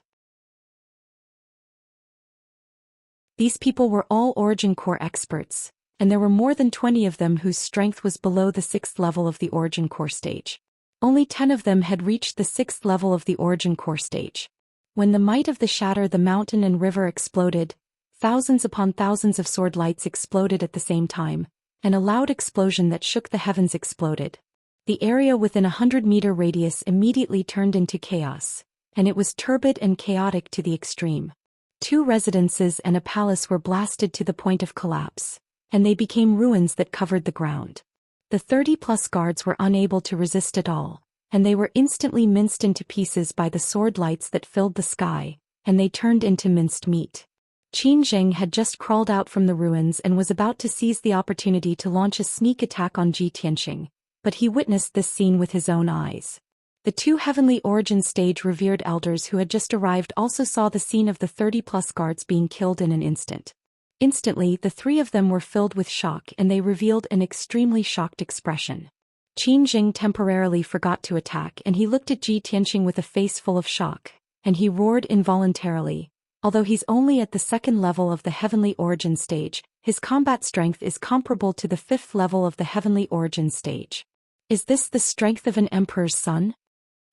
These people were all Origin Core experts, and there were more than 20 of them whose strength was below the 6th level of the Origin Core stage. Only 10 of them had reached the 6th level of the Origin Core stage. When the might of the shatter the mountain and river exploded, thousands upon thousands of sword lights exploded at the same time, and a loud explosion that shook the heavens exploded. The area within a 100-meter radius immediately turned into chaos, and it was turbid and chaotic to the extreme. 2 residences and a palace were blasted to the point of collapse, and they became ruins that covered the ground. The 30-plus guards were unable to resist at all, and they were instantly minced into pieces by the sword lights that filled the sky, and they turned into minced meat. Qingjing had just crawled out from the ruins and was about to seize the opportunity to launch a sneak attack on Ji Tianxing, but he witnessed this scene with his own eyes. The 2 Heavenly Origin Stage revered elders who had just arrived also saw the scene of the 30-plus guards being killed in an instant. Instantly, the 3 of them were filled with shock and they revealed an extremely shocked expression. Qingjing temporarily forgot to attack and he looked at Ji Tianxing with a face full of shock, and he roared involuntarily. Although he's only at the 2nd level of the Heavenly Origin Stage, his combat strength is comparable to the 5th level of the Heavenly Origin Stage. Is this the strength of an emperor's son?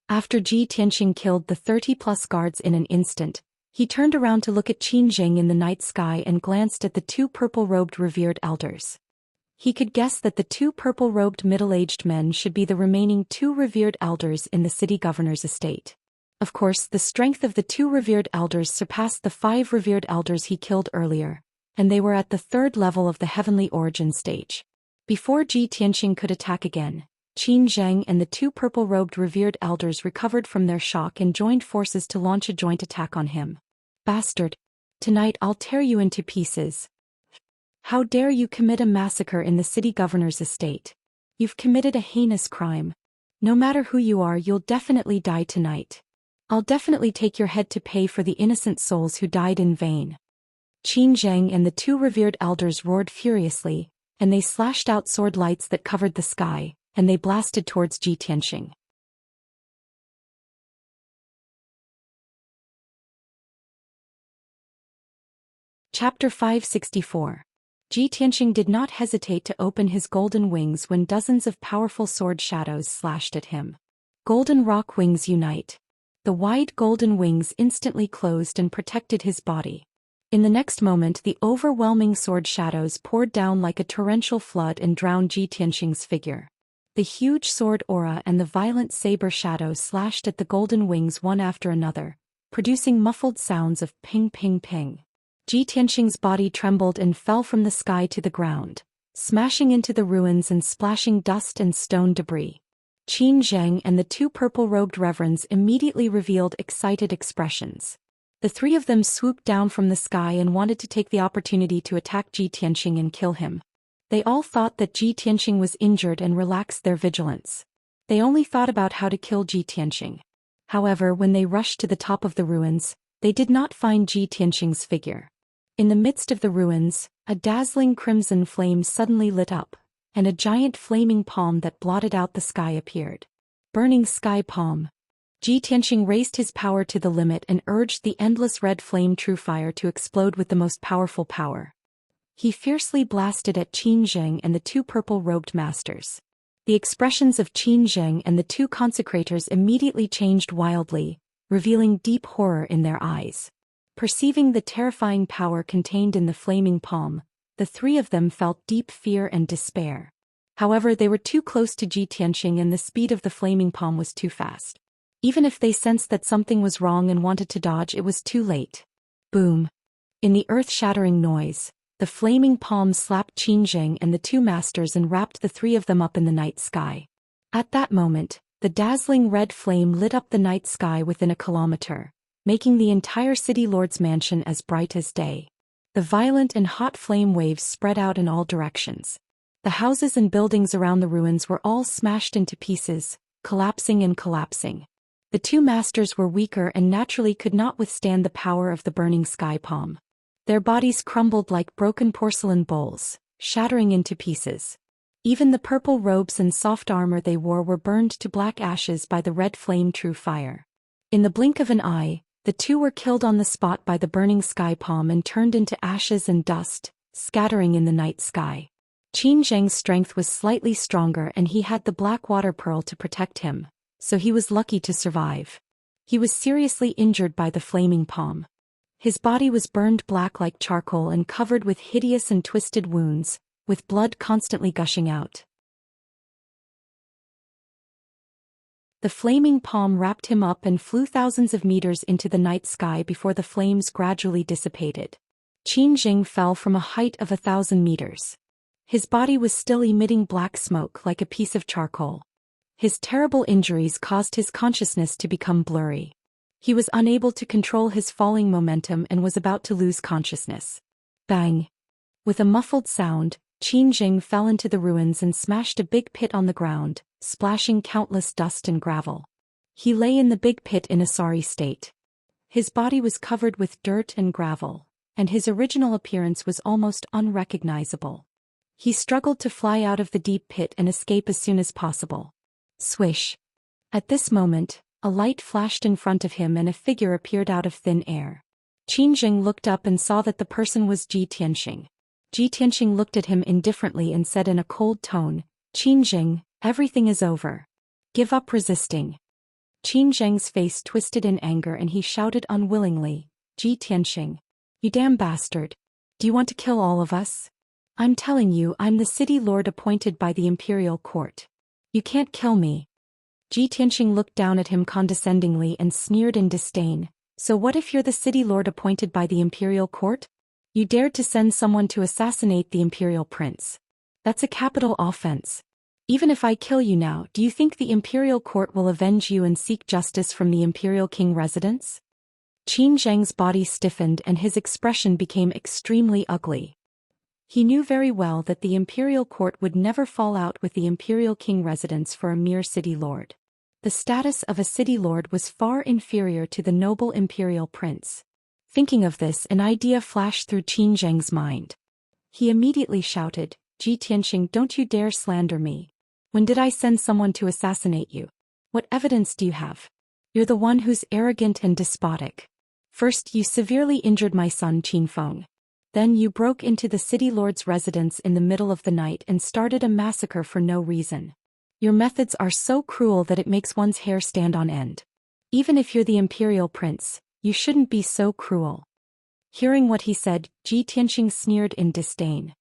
After Ji Tianxing killed the 30-plus guards in an instant, he turned around to look at Qingjing in the night sky and glanced at the 2 purple-robed revered elders. He could guess that the 2 purple-robed middle-aged men should be the remaining 2 revered elders in the city governor's estate. Of course, the strength of the 2 revered elders surpassed the 5 revered elders he killed earlier, and they were at the 3rd level of the Heavenly Origin Stage. Before Ji Tianxing could attack again, Qingjing and the 2 purple-robed revered elders recovered from their shock and joined forces to launch a joint attack on him. Bastard! Tonight I'll tear you into pieces. How dare you commit a massacre in the city governor's estate? You've committed a heinous crime. No matter who you are, you'll definitely die tonight. I'll definitely take your head to pay for the innocent souls who died in vain. Qingjing and the 2 revered elders roared furiously, and they slashed out sword lights that covered the sky, and they blasted towards Ji Tianxing. Chapter 564. Ji Tianxing did not hesitate to open his golden wings when dozens of powerful sword shadows slashed at him. Golden rock wings unite. The wide golden wings instantly closed and protected his body. In the next moment, the overwhelming sword shadows poured down like a torrential flood and drowned Ji Tianxing's figure. The huge sword aura and the violent saber shadow slashed at the golden wings one after another, producing muffled sounds of ping ping ping. Ji Tianxing's body trembled and fell from the sky to the ground, smashing into the ruins and splashing dust and stone debris. Qingjing and the 2 purple-robed reverends immediately revealed excited expressions. The 3 of them swooped down from the sky and wanted to take the opportunity to attack Ji Tianxing and kill him. They all thought that Ji Tianxing was injured and relaxed their vigilance. They only thought about how to kill Ji Tianqing. However, when they rushed to the top of the ruins, they did not find Ji Tianqing's figure. In the midst of the ruins, a dazzling crimson flame suddenly lit up, and a giant flaming palm that blotted out the sky appeared. Burning sky palm. Ji Tianqing raised his power to the limit and urged the endless red flame true fire to explode with the most powerful power. He fiercely blasted at Qin Zheng and the two purple-robed masters. The expressions of Qin Zheng and the two consecrators immediately changed wildly, revealing deep horror in their eyes. Perceiving the terrifying power contained in the flaming palm, the three of them felt deep fear and despair. However, they were too close to Ji Tianqing and the speed of the flaming palm was too fast. Even if they sensed that something was wrong and wanted to dodge, it was too late. Boom! In the earth-shattering noise, the flaming palm slapped Qin Zheng and the two masters and wrapped the three of them up in the night sky. At that moment, the dazzling red flame lit up the night sky within a kilometer, making the entire city lord's mansion as bright as day. The violent and hot flame waves spread out in all directions. The houses and buildings around the ruins were all smashed into pieces, collapsing and collapsing. The two masters were weaker and naturally could not withstand the power of the burning sky palm. Their bodies crumbled like broken porcelain bowls, shattering into pieces. Even the purple robes and soft armor they wore were burned to black ashes by the red flame true fire. In the blink of an eye, the two were killed on the spot by the burning sky palm and turned into ashes and dust, scattering in the night sky. Qin Zheng's strength was slightly stronger and he had the black water pearl to protect him, so he was lucky to survive. He was seriously injured by the flaming palm. His body was burned black like charcoal and covered with hideous and twisted wounds, with blood constantly gushing out. The flaming palm wrapped him up and flew thousands of meters into the night sky before the flames gradually dissipated. Qin Zheng fell from a height of 1,000 meters. His body was still emitting black smoke like a piece of charcoal. His terrible injuries caused his consciousness to become blurry. He was unable to control his falling momentum and was about to lose consciousness. Bang! With a muffled sound, Qin Zheng fell into the ruins and smashed a big pit on the ground, splashing countless dust and gravel. He lay in the big pit in a sorry state. His body was covered with dirt and gravel, and his original appearance was almost unrecognizable. He struggled to fly out of the deep pit and escape as soon as possible. Swish! At this moment, a light flashed in front of him and a figure appeared out of thin air. Qin Zheng looked up and saw that the person was Ji Tianqing. Ji Tianqing looked at him indifferently and said in a cold tone, "Qin Zheng, everything is over. Give up resisting." Qin Zheng's face twisted in anger and he shouted unwillingly, "Ji Tianqing, you damn bastard. Do you want to kill all of us? I'm telling you, I'm the city lord appointed by the imperial court. You can't kill me." Ji Tianqing looked down at him condescendingly and sneered in disdain. "So what if you're the city lord appointed by the imperial court? You dared to send someone to assassinate the imperial prince. That's a capital offense. Even if I kill you now, do you think the imperial court will avenge you and seek justice from the imperial king residence?" Qin Zheng's body stiffened and his expression became extremely ugly. He knew very well that the imperial court would never fall out with the imperial king residence for a mere city lord. The status of a city lord was far inferior to the noble imperial prince. Thinking of this, an idea flashed through Qin Zheng's mind. He immediately shouted, "Ji Tianqing, don't you dare slander me. When did I send someone to assassinate you? What evidence do you have? You're the one who's arrogant and despotic. First, you severely injured my son Qin Feng. Then you broke into the city lord's residence in the middle of the night and started a massacre for no reason. Your methods are so cruel that it makes one's hair stand on end. Even if you're the imperial prince, you shouldn't be so cruel." Hearing what he said, Ji Tianqing sneered in disdain.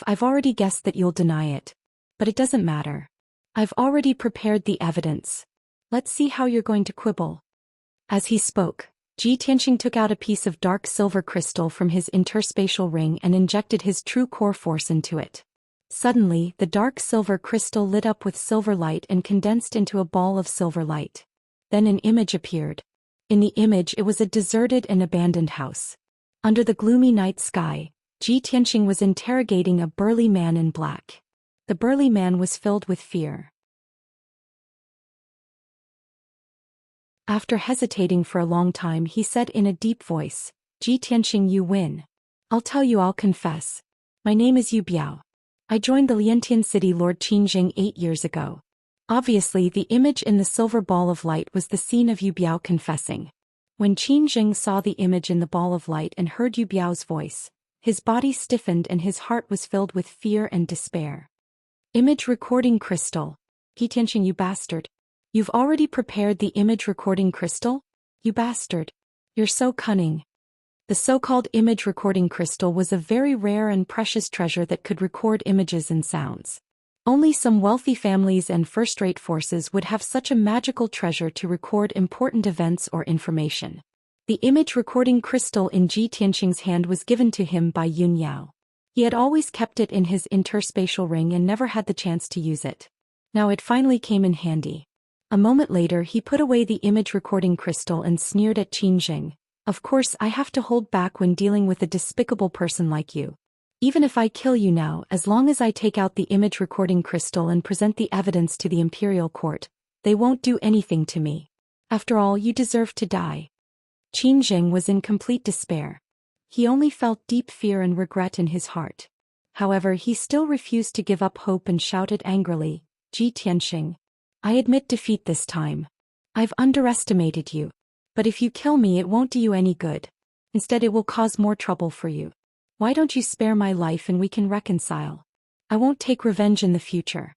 I've already guessed that you'll deny it. But it doesn't matter. I've already prepared the evidence. Let's see how you're going to quibble." As he spoke, Ji Tianqing took out a piece of dark silver crystal from his interspatial ring and injected his true core force into it. Suddenly, the dark silver crystal lit up with silver light and condensed into a ball of silver light. Then an image appeared. In the image, it was a deserted and abandoned house. Under the gloomy night sky, Ji Tianqing was interrogating a burly man in black. The burly man was filled with fear. After hesitating for a long time, he said in a deep voice, "Ji Tianxing, you win. I'll confess. My name is Yu Biao. I joined the Liantian city Lord Qingjing 8 years ago." Obviously, the image in the silver ball of light was the scene of Yu Biao confessing. When Qingjing saw the image in the ball of light and heard Yu Biao's voice, his body stiffened and his heart was filled with fear and despair. Image recording crystal. Ji Tianxing, you bastard. You've already prepared the image recording crystal? You bastard. You're so cunning. The so-called image recording crystal was a very rare and precious treasure that could record images and sounds. Only some wealthy families and first-rate forces would have such a magical treasure to record important events or information. The image recording crystal in Ji Tianxing's hand was given to him by Yun Yao. He had always kept it in his interspatial ring and never had the chance to use it. Now it finally came in handy. A moment later, he put away the image recording crystal and sneered at Qingjing. "Of course, I have to hold back when dealing with a despicable person like you. Even if I kill you now, as long as I take out the image recording crystal and present the evidence to the imperial court, they won't do anything to me. After all, you deserve to die." Qingjing was in complete despair. He only felt deep fear and regret in his heart. However, he still refused to give up hope and shouted angrily, "Ji Tianxing, I admit defeat this time. I've underestimated you. But if you kill me, it won't do you any good. Instead, it will cause more trouble for you. Why don't you spare my life and we can reconcile? I won't take revenge in the future."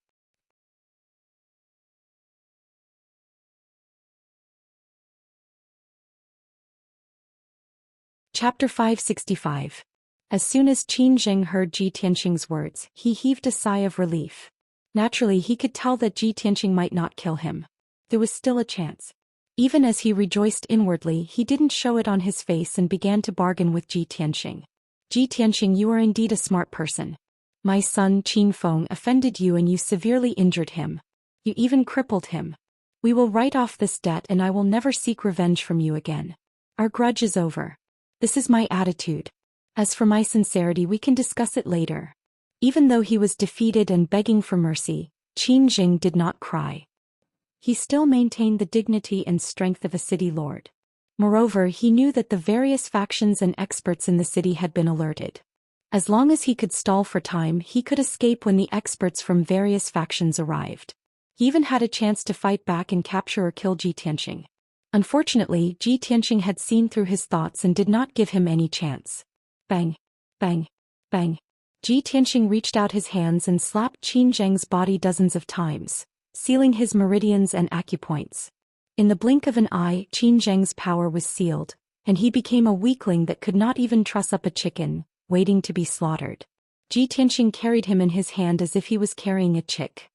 Chapter 565. As soon as Qingjing heard Ji Tianxing's words, he heaved a sigh of relief. Naturally, he could tell that Ji Tianxing might not kill him. There was still a chance. Even as he rejoiced inwardly, he didn't show it on his face and began to bargain with Ji Tianxing. "Ji Tianxing, you are indeed a smart person. My son Qin Feng offended you and you severely injured him. You even crippled him. We will write off this debt and I will never seek revenge from you again. Our grudge is over. This is my attitude. As for my sincerity, we can discuss it later." Even though he was defeated and begging for mercy, Qingjing did not cry. He still maintained the dignity and strength of a city lord. Moreover, he knew that the various factions and experts in the city had been alerted. As long as he could stall for time, he could escape when the experts from various factions arrived. He even had a chance to fight back and capture or kill Ji Tianxing. Unfortunately, Ji Tianxing had seen through his thoughts and did not give him any chance. Bang! Bang! Bang! Ji Tianxing reached out his hands and slapped Qingjing's body dozens of times, sealing his meridians and acupoints. In the blink of an eye, Qingjing's power was sealed, and he became a weakling that could not even truss up a chicken, waiting to be slaughtered. Ji Tianxing carried him in his hand as if he was carrying a chick.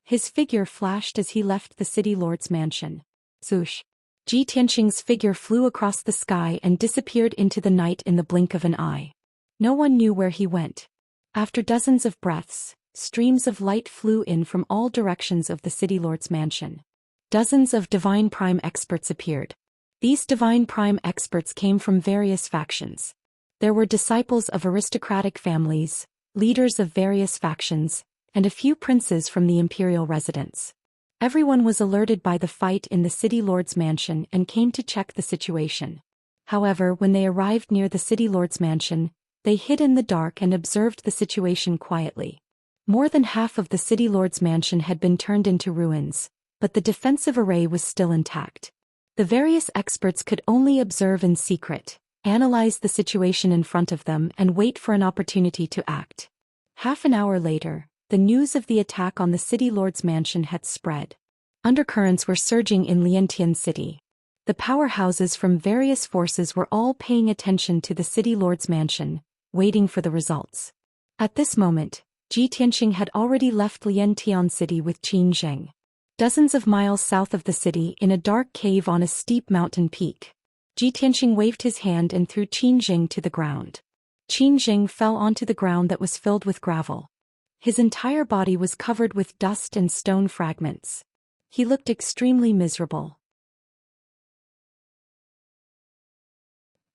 His figure flashed as he left the city lord's mansion. Swoosh! Ji Tianxing's figure flew across the sky and disappeared into the night in the blink of an eye. No one knew where he went. After dozens of breaths, streams of light flew in from all directions of the city lord's mansion. Dozens of Divine Prime experts appeared. These Divine Prime experts came from various factions. There were disciples of aristocratic families, leaders of various factions, and a few princes from the imperial residence. Everyone was alerted by the fight in the city lord's mansion and came to check the situation. However, when they arrived near the city lord's mansion, they hid in the dark and observed the situation quietly. More than half of the city lord's mansion had been turned into ruins, but the defensive array was still intact. The various experts could only observe in secret, analyze the situation in front of them and wait for an opportunity to act. Half an hour later, the news of the attack on the city lord's mansion had spread. Undercurrents were surging in Liantian city. The powerhouses from various forces were all paying attention to the city lord's mansion, waiting for the results. At this moment, Ji Tianxing had already left Liantian city with Qingjing. Dozens of miles south of the city, in a dark cave on a steep mountain peak, Ji Tianxing waved his hand and threw Qingjing to the ground. Qingjing fell onto the ground that was filled with gravel. His entire body was covered with dust and stone fragments. He looked extremely miserable.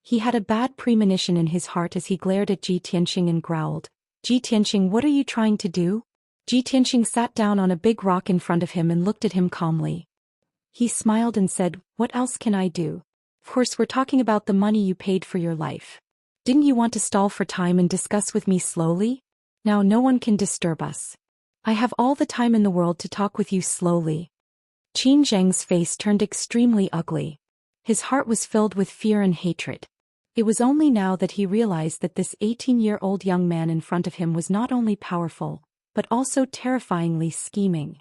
He had a bad premonition in his heart as he glared at Ji Tianxing and growled, "Ji Tianxing, what are you trying to do?" Ji Tianxing sat down on a big rock in front of him and looked at him calmly. He smiled and said, "What else can I do? Of course, we're talking about the money you paid for your life. Didn't you want to stall for time and discuss with me slowly? Now no one can disturb us. I have all the time in the world to talk with you slowly." Qin Zheng's face turned extremely ugly. His heart was filled with fear and hatred. It was only now that he realized that this 18-year-old young man in front of him was not only powerful, but also terrifyingly scheming.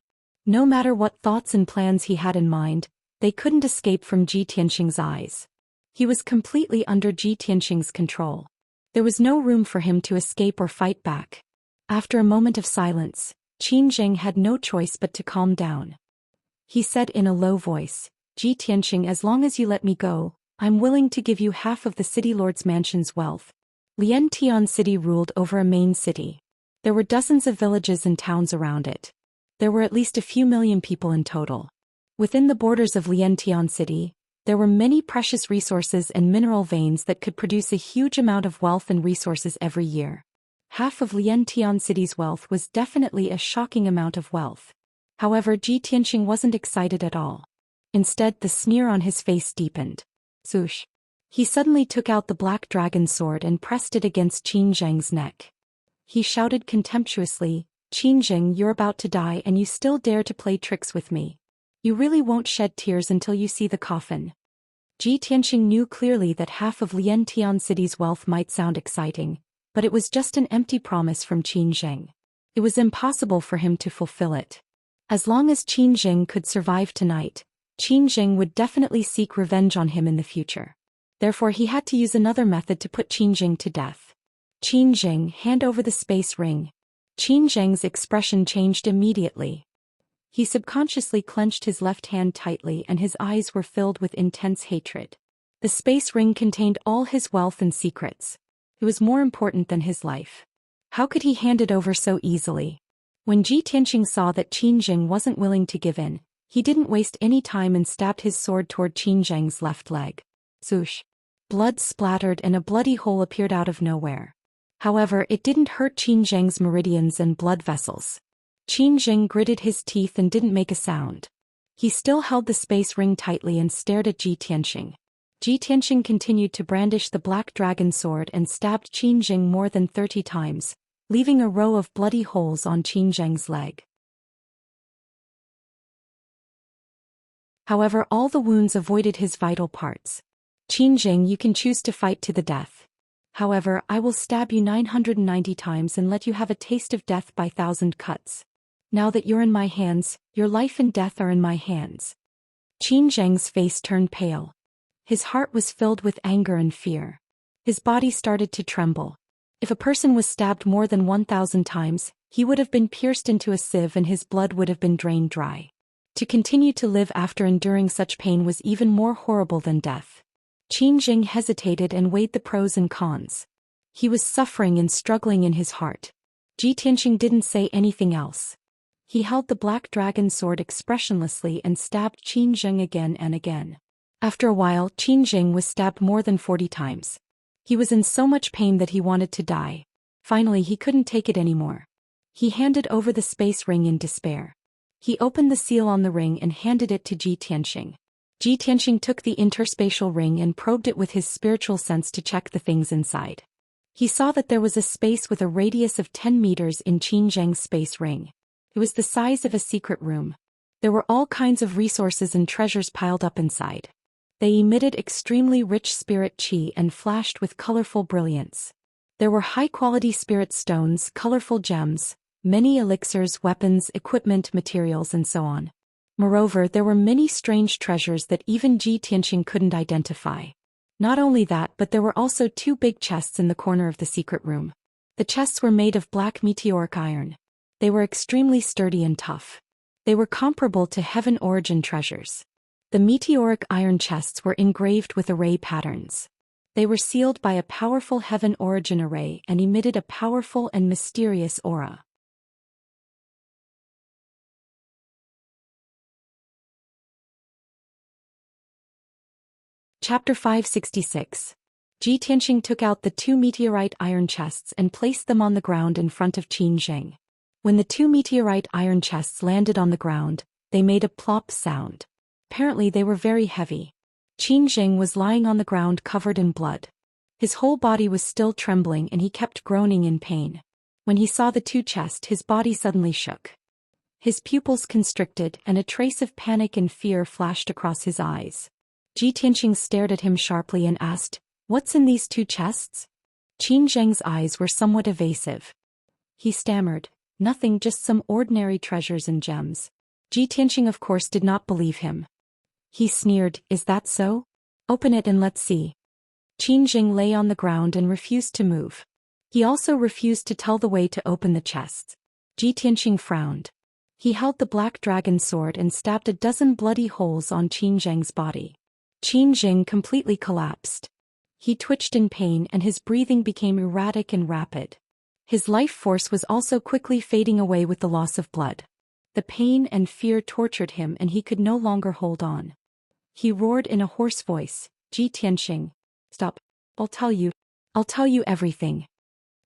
No matter what thoughts and plans he had in mind, they couldn't escape from Ji Tianxing's eyes. He was completely under Ji Tianxing's control. There was no room for him to escape or fight back. After a moment of silence, Qin Zheng had no choice but to calm down. He said in a low voice, "Ji Tianxing, as long as you let me go, I'm willing to give you half of the city lord's mansion's wealth." Liantian City ruled over a main city. There were dozens of villages and towns around it. There were at least a few million people in total. Within the borders of Liantian City, there were many precious resources and mineral veins that could produce a huge amount of wealth and resources every year. Half of Liantian City's wealth was definitely a shocking amount of wealth. However, Ji Tianxing wasn't excited at all. Instead, the sneer on his face deepened. Zhoush. He suddenly took out the black dragon sword and pressed it against Qin Zheng's neck. He shouted contemptuously, "Qin Zheng, you're about to die and you still dare to play tricks with me. You really won't shed tears until you see the coffin." Ji Tianxing knew clearly that half of Liantian City's wealth might sound exciting, but it was just an empty promise from Qin Zheng. It was impossible for him to fulfill it. As long as Qin Zheng could survive tonight, Qin Zheng would definitely seek revenge on him in the future. Therefore he had to use another method to put Qin Zheng to death. "Qin Zheng, hand over the space ring." Qin Zheng's expression changed immediately. He subconsciously clenched his left hand tightly and his eyes were filled with intense hatred. The space ring contained all his wealth and secrets. It was more important than his life. How could he hand it over so easily? When Ji Tianxing saw that Qin Zheng wasn't willing to give in, he didn't waste any time and stabbed his sword toward Qin Zheng's left leg. Zhoosh. Blood splattered and a bloody hole appeared out of nowhere. However, it didn't hurt Qin Zheng's meridians and blood vessels. Qin Zheng gritted his teeth and didn't make a sound. He still held the space ring tightly and stared at Ji Tianxing. Ji Tianxing continued to brandish the black dragon sword and stabbed Qin Zheng more than 30 times, leaving a row of bloody holes on Qin Zheng's leg. However, all the wounds avoided his vital parts. "Qin Zheng, you can choose to fight to the death. However, I will stab you 990 times and let you have a taste of death by 1,000 cuts. Now that you're in my hands, your life and death are in my hands." Qin Zheng's face turned pale. His heart was filled with anger and fear. His body started to tremble. If a person was stabbed more than 1,000 times, he would have been pierced into a sieve and his blood would have been drained dry. To continue to live after enduring such pain was even more horrible than death. Qin Zheng hesitated and weighed the pros and cons. He was suffering and struggling in his heart. Ji Tianxing didn't say anything else. He held the black dragon sword expressionlessly and stabbed Qin Zheng again and again. After a while, Qin Zheng was stabbed more than 40 times. He was in so much pain that he wanted to die. Finally, he couldn't take it anymore. He handed over the space ring in despair. He opened the seal on the ring and handed it to Ji Tianxing. Ji Tianxing took the interspatial ring and probed it with his spiritual sense to check the things inside. He saw that there was a space with a radius of 10 meters in Qin Zheng's space ring. It was the size of a secret room. There were all kinds of resources and treasures piled up inside. They emitted extremely rich spirit qi and flashed with colorful brilliance. There were high-quality spirit stones, colorful gems, many elixirs, weapons, equipment, materials, and so on. Moreover, there were many strange treasures that even Ji Tianxing couldn't identify. Not only that, but there were also 2 big chests in the corner of the secret room. The chests were made of black meteoric iron. They were extremely sturdy and tough. They were comparable to heaven origin treasures. The meteoric iron chests were engraved with array patterns. They were sealed by a powerful heaven origin array and emitted a powerful and mysterious aura. Chapter 566. Ji Tianxing took out the 2 meteorite iron chests and placed them on the ground in front of Qin Zheng. When the 2 meteorite iron chests landed on the ground, they made a plop sound. apparently they were very heavy. Qin Jing was lying on the ground covered in blood. His whole body was still trembling and he kept groaning in pain. When he saw the two chests, his body suddenly shook. His pupils constricted and a trace of panic and fear flashed across his eyes. Ji Tianqing stared at him sharply and asked, "What's in these two chests?" Qin Zheng's eyes were somewhat evasive. He stammered, "Nothing, just some ordinary treasures and gems." Ji Tianqing of course did not believe him. He sneered, "Is that so? Open it and let's see." Qin Jing lay on the ground and refused to move. He also refused to tell the way to open the chests. Ji Tianqing frowned. He held the black dragon sword and stabbed a dozen bloody holes on Qin Zheng's body. Qin Jing completely collapsed. He twitched in pain and his breathing became erratic and rapid. His life force was also quickly fading away with the loss of blood. The pain and fear tortured him and he could no longer hold on. He roared in a hoarse voice, "Ji Tianqing, stop. I'll tell you everything."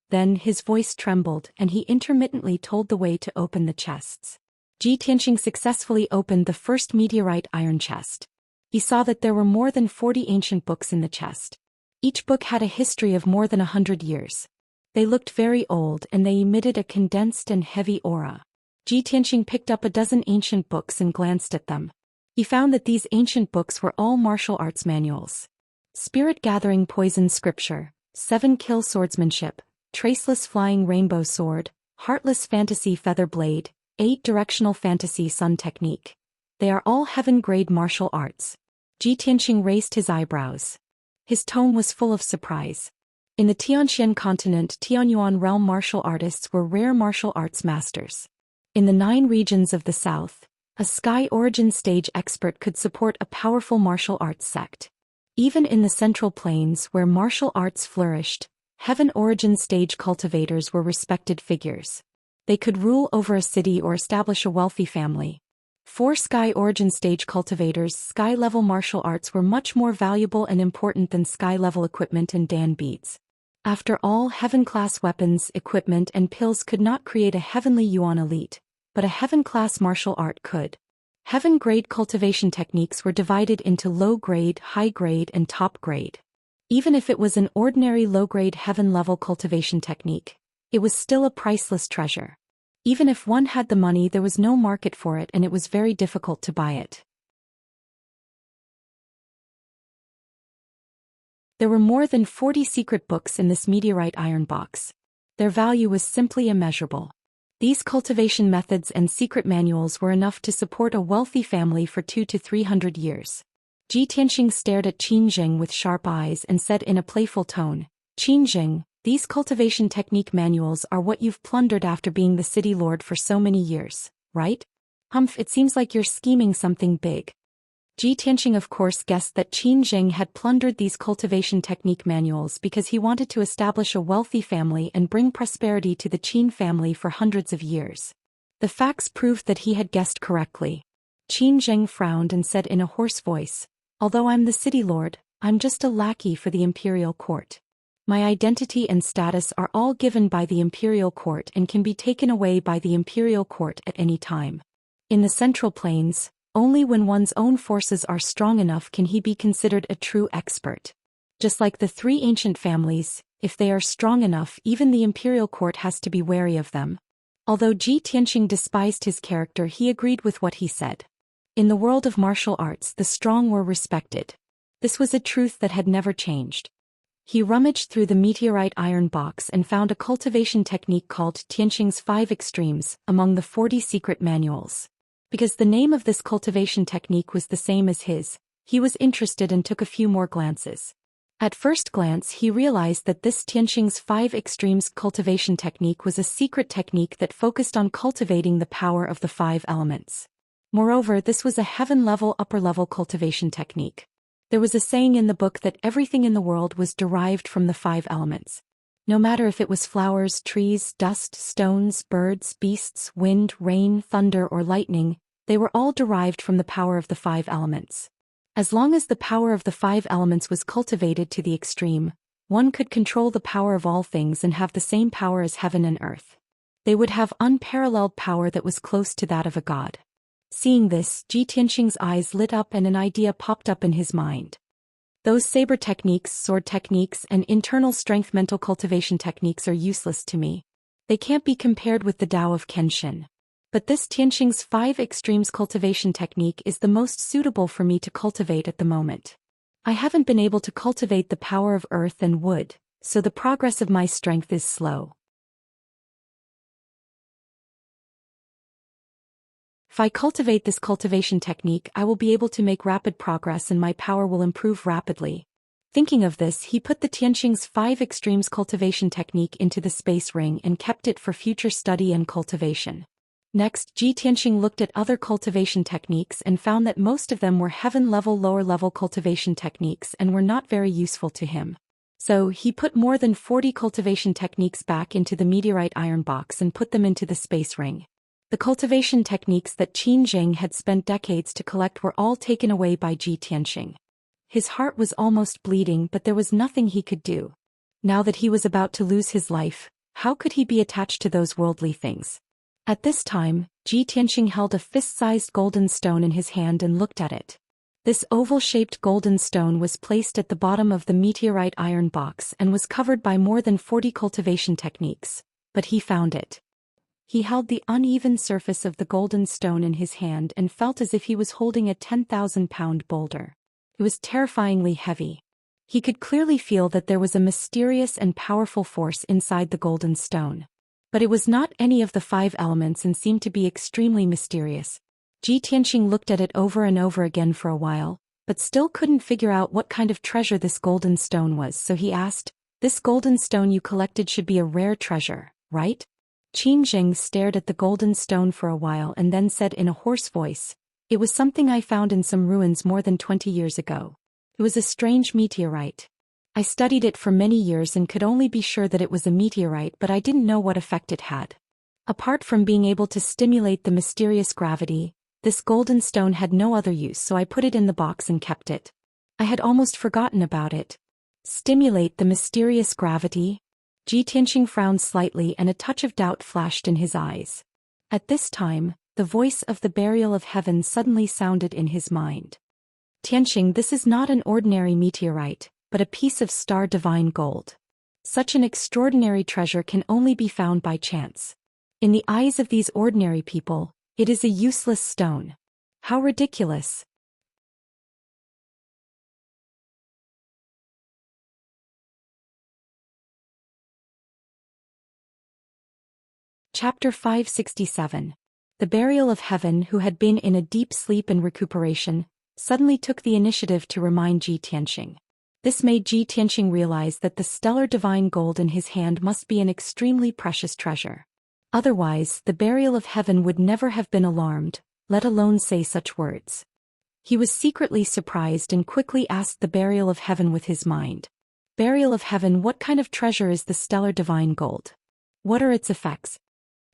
Then his voice trembled and he intermittently told the way to open the chests. Ji Tianqing successfully opened the first meteorite iron chest. He saw that there were more than 40 ancient books in the chest. Each book had a history of more than 100 years. They looked very old and they emitted a condensed and heavy aura. Ji Tianqing picked up a dozen ancient books and glanced at them. He found that these ancient books were all martial arts manuals. Spirit Gathering Poison Scripture, 7 Kill Swordsmanship, Traceless Flying Rainbow Sword, Heartless Fantasy Feather Blade, 8 Directional Fantasy Sun Technique. They are all heaven-grade martial arts. Ji Tianqing raised his eyebrows. His tone was full of surprise. In the Tianxian continent, Tianyuan realm martial artists were rare martial arts masters. In the 9 regions of the south, a Sky Origin Stage expert could support a powerful martial arts sect. Even in the Central Plains where martial arts flourished, Heaven Origin Stage cultivators were respected figures. They could rule over a city or establish a wealthy family. For Sky Origin Stage cultivators, sky-level martial arts were much more valuable and important than sky-level equipment and Dan beads. After all, heaven-class weapons, equipment and pills could not create a heavenly Yuan elite, but a heaven-class martial art could. Heaven-grade cultivation techniques were divided into low-grade, high-grade and top-grade. Even if it was an ordinary low-grade heaven-level cultivation technique, it was still a priceless treasure. Even if one had the money, there was no market for it and it was very difficult to buy it. There were more than 40 secret books in this meteorite iron box. Their value was simply immeasurable. These cultivation methods and secret manuals were enough to support a wealthy family for 200 to 300 years. Ji Tianqing stared at Qin Jing with sharp eyes and said in a playful tone, "Qin Jing, these cultivation technique manuals are what you've plundered after being the city lord for so many years, right? Humph, it seems like you're scheming something big." Ji Tianqing of course guessed that Qin Jing had plundered these cultivation technique manuals because he wanted to establish a wealthy family and bring prosperity to the Qin family for hundreds of years. The facts proved that he had guessed correctly. Qin Jing frowned and said in a hoarse voice, "Although I'm the city lord, I'm just a lackey for the imperial court. My identity and status are all given by the imperial court and can be taken away by the imperial court at any time. In the Central Plains, only when one's own forces are strong enough can he be considered a true expert. Just like the 3 ancient families, if they are strong enough, even the imperial court has to be wary of them." Although Ji Tianqing despised his character, he agreed with what he said. In the world of martial arts, the strong were respected. This was a truth that had never changed. He rummaged through the meteorite iron box and found a cultivation technique called Tianqing's 5 Extremes among the 40 secret manuals. Because the name of this cultivation technique was the same as his, he was interested and took a few more glances. At first glance he realized that this Tianqing's 5 Extremes cultivation technique was a secret technique that focused on cultivating the power of the 5 elements. Moreover, this was a heaven-level upper-level cultivation technique. There was a saying in the book that everything in the world was derived from the 5 elements. No matter if it was flowers, trees, dust, stones, birds, beasts, wind, rain, thunder or lightning, they were all derived from the power of the 5 elements. As long as the power of the 5 elements was cultivated to the extreme, one could control the power of all things and have the same power as heaven and earth. They would have unparalleled power that was close to that of a god. Seeing this, Ji Tianxing's eyes lit up and an idea popped up in his mind. Those saber techniques, sword techniques, and internal strength mental cultivation techniques are useless to me. They can't be compared with the Tao of Kenshin. But this Tianxing's 5 extremes cultivation technique is the most suitable for me to cultivate at the moment. I haven't been able to cultivate the power of earth and wood, so the progress of my strength is slow. If I cultivate this cultivation technique, I will be able to make rapid progress and my power will improve rapidly. Thinking of this, he put the Tianxing's 5 extremes cultivation technique into the space ring and kept it for future study and cultivation. Next, Ji Tianxing looked at other cultivation techniques and found that most of them were heaven-level lower-level cultivation techniques and were not very useful to him. So, he put more than 40 cultivation techniques back into the meteorite iron box and put them into the space ring. The cultivation techniques that Qin Zheng had spent decades to collect were all taken away by Ji Tianxing. His heart was almost bleeding, but there was nothing he could do. Now that he was about to lose his life, how could he be attached to those worldly things? At this time, Ji Tianxing held a fist-sized golden stone in his hand and looked at it. This oval-shaped golden stone was placed at the bottom of the meteorite iron box and was covered by more than 40 cultivation techniques, but he found it. He held the uneven surface of the golden stone in his hand and felt as if he was holding a 10,000-pound boulder. It was terrifyingly heavy. He could clearly feel that there was a mysterious and powerful force inside the golden stone. But it was not any of the 5 elements and seemed to be extremely mysterious. Ji Tianxing looked at it over and over again for a while, but still couldn't figure out what kind of treasure this golden stone was, so he asked, "This golden stone you collected should be a rare treasure, right?" Qin Zheng stared at the golden stone for a while and then said in a hoarse voice, "It was something I found in some ruins more than 20 years ago. It was a strange meteorite. I studied it for many years and could only be sure that it was a meteorite, but I didn't know what effect it had. Apart from being able to stimulate the mysterious gravity, this golden stone had no other use, so I put it in the box and kept it. I had almost forgotten about it." Stimulate the mysterious gravity? Ji Tianxing frowned slightly and a touch of doubt flashed in his eyes. At this time, the voice of the burial of heaven suddenly sounded in his mind. "Tianxing, this is not an ordinary meteorite, but a piece of star divine gold. Such an extraordinary treasure can only be found by chance. In the eyes of these ordinary people, it is a useless stone. How ridiculous!" Chapter 567. The burial of heaven, who had been in a deep sleep and recuperation, suddenly took the initiative to remind Ji Tianxing. This made Ji Tianxing realize that the stellar divine gold in his hand must be an extremely precious treasure. Otherwise, the burial of heaven would never have been alarmed, let alone say such words. He was secretly surprised and quickly asked the burial of heaven with his mind. "Burial of heaven, what kind of treasure is the stellar divine gold? What are its effects?"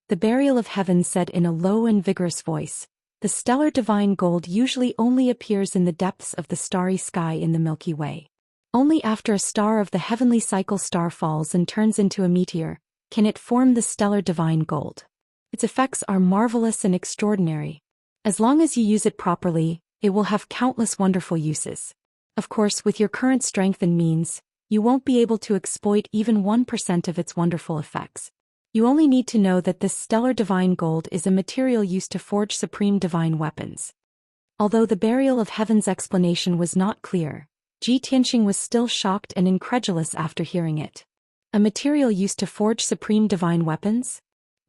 The burial of heaven said in a low and vigorous voice, "The stellar divine gold usually only appears in the depths of the starry sky in the Milky Way. Only after a star of the heavenly cycle star falls and turns into a meteor, can it form the stellar divine gold. Its effects are marvelous and extraordinary. As long as you use it properly, it will have countless wonderful uses. Of course, with your current strength and means, you won't be able to exploit even 1% of its wonderful effects. You only need to know that this stellar divine gold is a material used to forge supreme divine weapons." Although the burial of heaven's explanation was not clear, Ji Tianxing was still shocked and incredulous after hearing it. A material used to forge supreme divine weapons?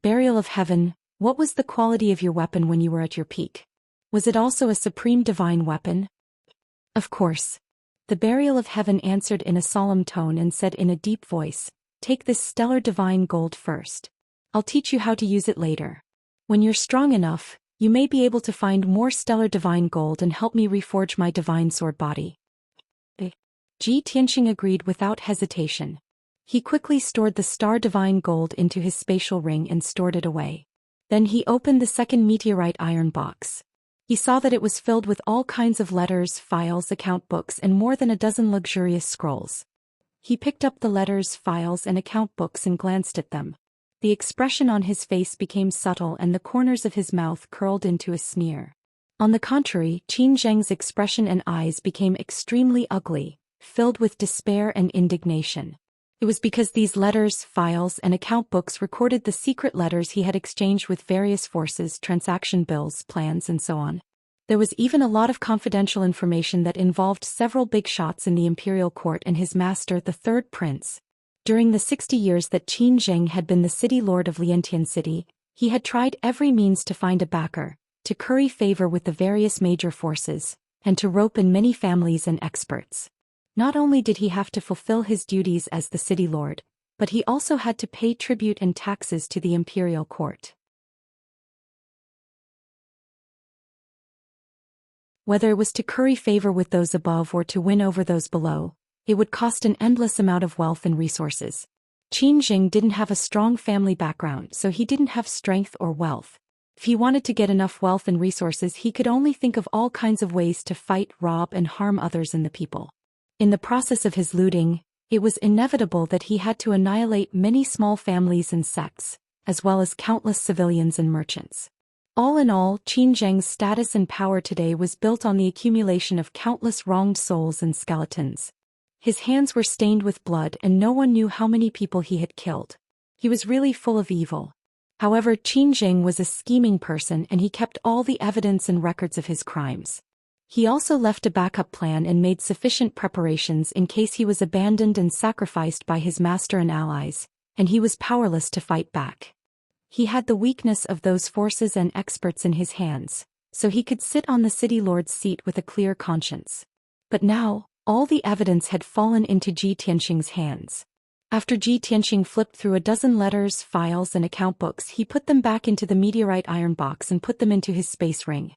Burial of heaven, what was the quality of your weapon when you were at your peak? Was it also a supreme divine weapon? Of course. The burial of heaven answered in a solemn tone and said in a deep voice, "Take this stellar divine gold first. I'll teach you how to use it later. When you're strong enough, you may be able to find more stellar divine gold and help me reforge my divine sword body." Ji Tianxing agreed without hesitation. He quickly stored the star divine gold into his spatial ring and stored it away. Then he opened the second meteorite iron box. He saw that it was filled with all kinds of letters, files, account books, and more than a dozen luxurious scrolls. He picked up the letters, files, and account books and glanced at them. The expression on his face became subtle and the corners of his mouth curled into a sneer. On the contrary, Qin Zheng's expression and eyes became extremely ugly, filled with despair and indignation. It was because these letters, files, and account books recorded the secret letters he had exchanged with various forces, transaction bills, plans, and so on. There was even a lot of confidential information that involved several big shots in the imperial court and his master, the third prince. During the 60 years that Qin Zheng had been the city lord of Liantian City, he had tried every means to find a backer, to curry favor with the various major forces, and to rope in many families and experts. Not only did he have to fulfill his duties as the city lord, but he also had to pay tribute and taxes to the imperial court. Whether it was to curry favor with those above or to win over those below, it would cost an endless amount of wealth and resources. Qin Zheng didn't have a strong family background, so he didn't have strength or wealth. If he wanted to get enough wealth and resources, he could only think of all kinds of ways to fight, rob, and harm others and the people. In the process of his looting, it was inevitable that he had to annihilate many small families and sects, as well as countless civilians and merchants. All in all, Qin Zheng's status and power today was built on the accumulation of countless wronged souls and skeletons. His hands were stained with blood and no one knew how many people he had killed. He was really full of evil. However, Qin Zheng was a scheming person and he kept all the evidence and records of his crimes. He also left a backup plan and made sufficient preparations in case he was abandoned and sacrificed by his master and allies, and he was powerless to fight back. He had the weakness of those forces and experts in his hands, so he could sit on the city lord's seat with a clear conscience. But now, all the evidence had fallen into Ji Tianxing's hands. After Ji Tianxing flipped through a dozen letters, files, and account books, he put them back into the meteorite iron box and put them into his space ring.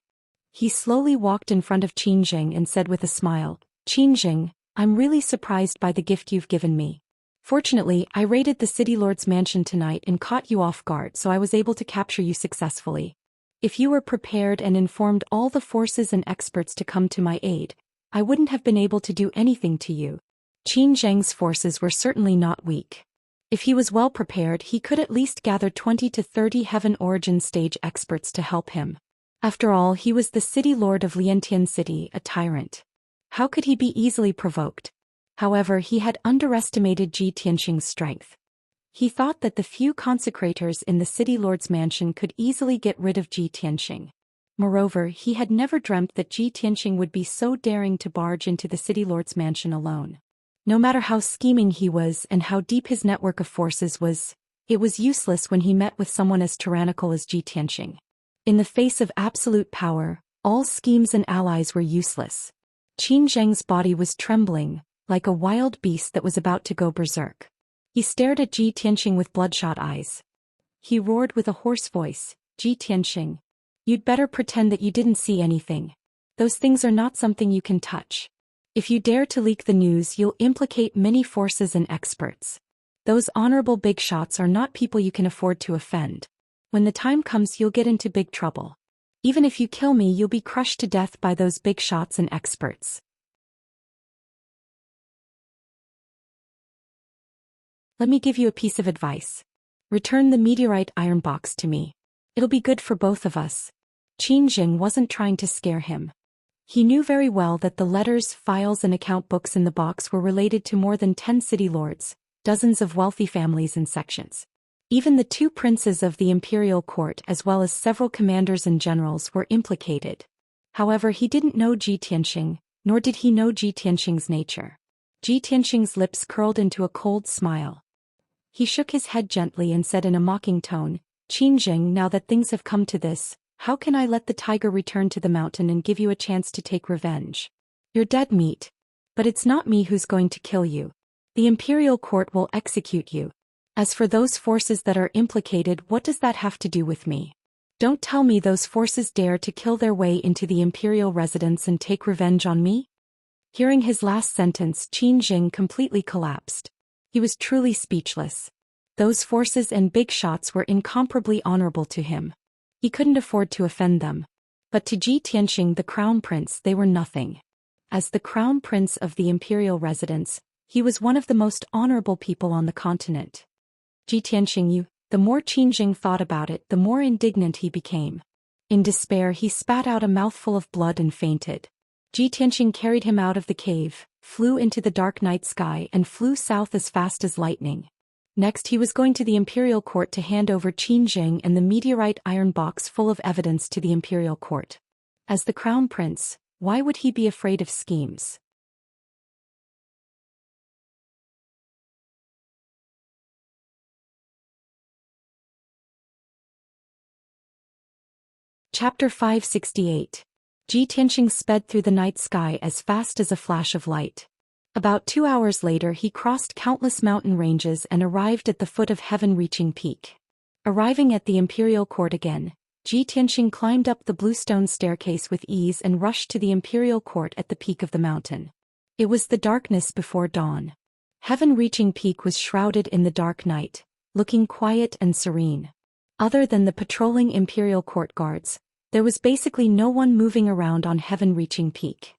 He slowly walked in front of Qin Zheng and said with a smile, "Qin Zheng, I'm really surprised by the gift you've given me. Fortunately, I raided the city lord's mansion tonight and caught you off guard, so I was able to capture you successfully. If you were prepared and informed all the forces and experts to come to my aid, I wouldn't have been able to do anything to you." Qin Zheng's forces were certainly not weak. If he was well prepared, he could at least gather 20 to 30 Heaven Origin stage experts to help him. After all, he was the city lord of Liantian City, a tyrant. How could he be easily provoked? However, he had underestimated Ji Tianxing's strength. He thought that the few consecrators in the city lord's mansion could easily get rid of Ji Tianxing. Moreover, he had never dreamt that Ji Tianxing would be so daring to barge into the city lord's mansion alone. No matter how scheming he was and how deep his network of forces was, it was useless when he met with someone as tyrannical as Ji Tianxing. In the face of absolute power, all schemes and allies were useless. Qin Zheng's body was trembling, like a wild beast that was about to go berserk. He stared at Ji Tianxing with bloodshot eyes. He roared with a hoarse voice, "Ji Tianxing, you'd better pretend that you didn't see anything. Those things are not something you can touch. If you dare to leak the news, you'll implicate many forces and experts. Those honorable big shots are not people you can afford to offend. When the time comes, you'll get into big trouble. Even if you kill me, you'll be crushed to death by those big shots and experts. Let me give you a piece of advice. Return the meteorite iron box to me. It'll be good for both of us." Qin Zheng wasn't trying to scare him. He knew very well that the letters, files, and account books in the box were related to more than 10 city lords, dozens of wealthy families and sections. Even the 2 princes of the imperial court as well as several commanders and generals were implicated. However, he didn't know Ji Tianxing, nor did he know Ji Tianxing's nature. Ji Tianxing's lips curled into a cold smile. He shook his head gently and said in a mocking tone, "Qin Zheng, now that things have come to this, how can I let the tiger return to the mountain and give you a chance to take revenge? You're dead meat. But it's not me who's going to kill you. The imperial court will execute you. As for those forces that are implicated, what does that have to do with me? Don't tell me those forces dare to kill their way into the imperial residence and take revenge on me?" Hearing his last sentence, Qin Zheng completely collapsed. He was truly speechless. Those forces and big shots were incomparably honorable to him. He couldn't afford to offend them. But to Ji Tianxing, the crown prince, they were nothing. As the crown prince of the imperial residence, he was one of the most honorable people on the continent. Ji Tianxing, you. The more Qin Zheng thought about it, the more indignant he became. In despair he spat out a mouthful of blood and fainted. Tianxing carried him out of the cave, flew into the dark night sky and flew south as fast as lightning. Next he was going to the imperial court to hand over Qin Zheng and the meteorite iron box full of evidence to the imperial court. As the crown prince, why would he be afraid of schemes? Chapter 568. Tianxing sped through the night sky as fast as a flash of light. About 2 hours later he crossed countless mountain ranges and arrived at the foot of heaven-reaching peak. Arriving at the imperial court again, Tianxing climbed up the bluestone staircase with ease and rushed to the imperial court at the peak of the mountain. It was the darkness before dawn. Heaven-reaching peak was shrouded in the dark night, looking quiet and serene. Other than the patrolling imperial court guards, there was basically no one moving around on heaven-reaching peak.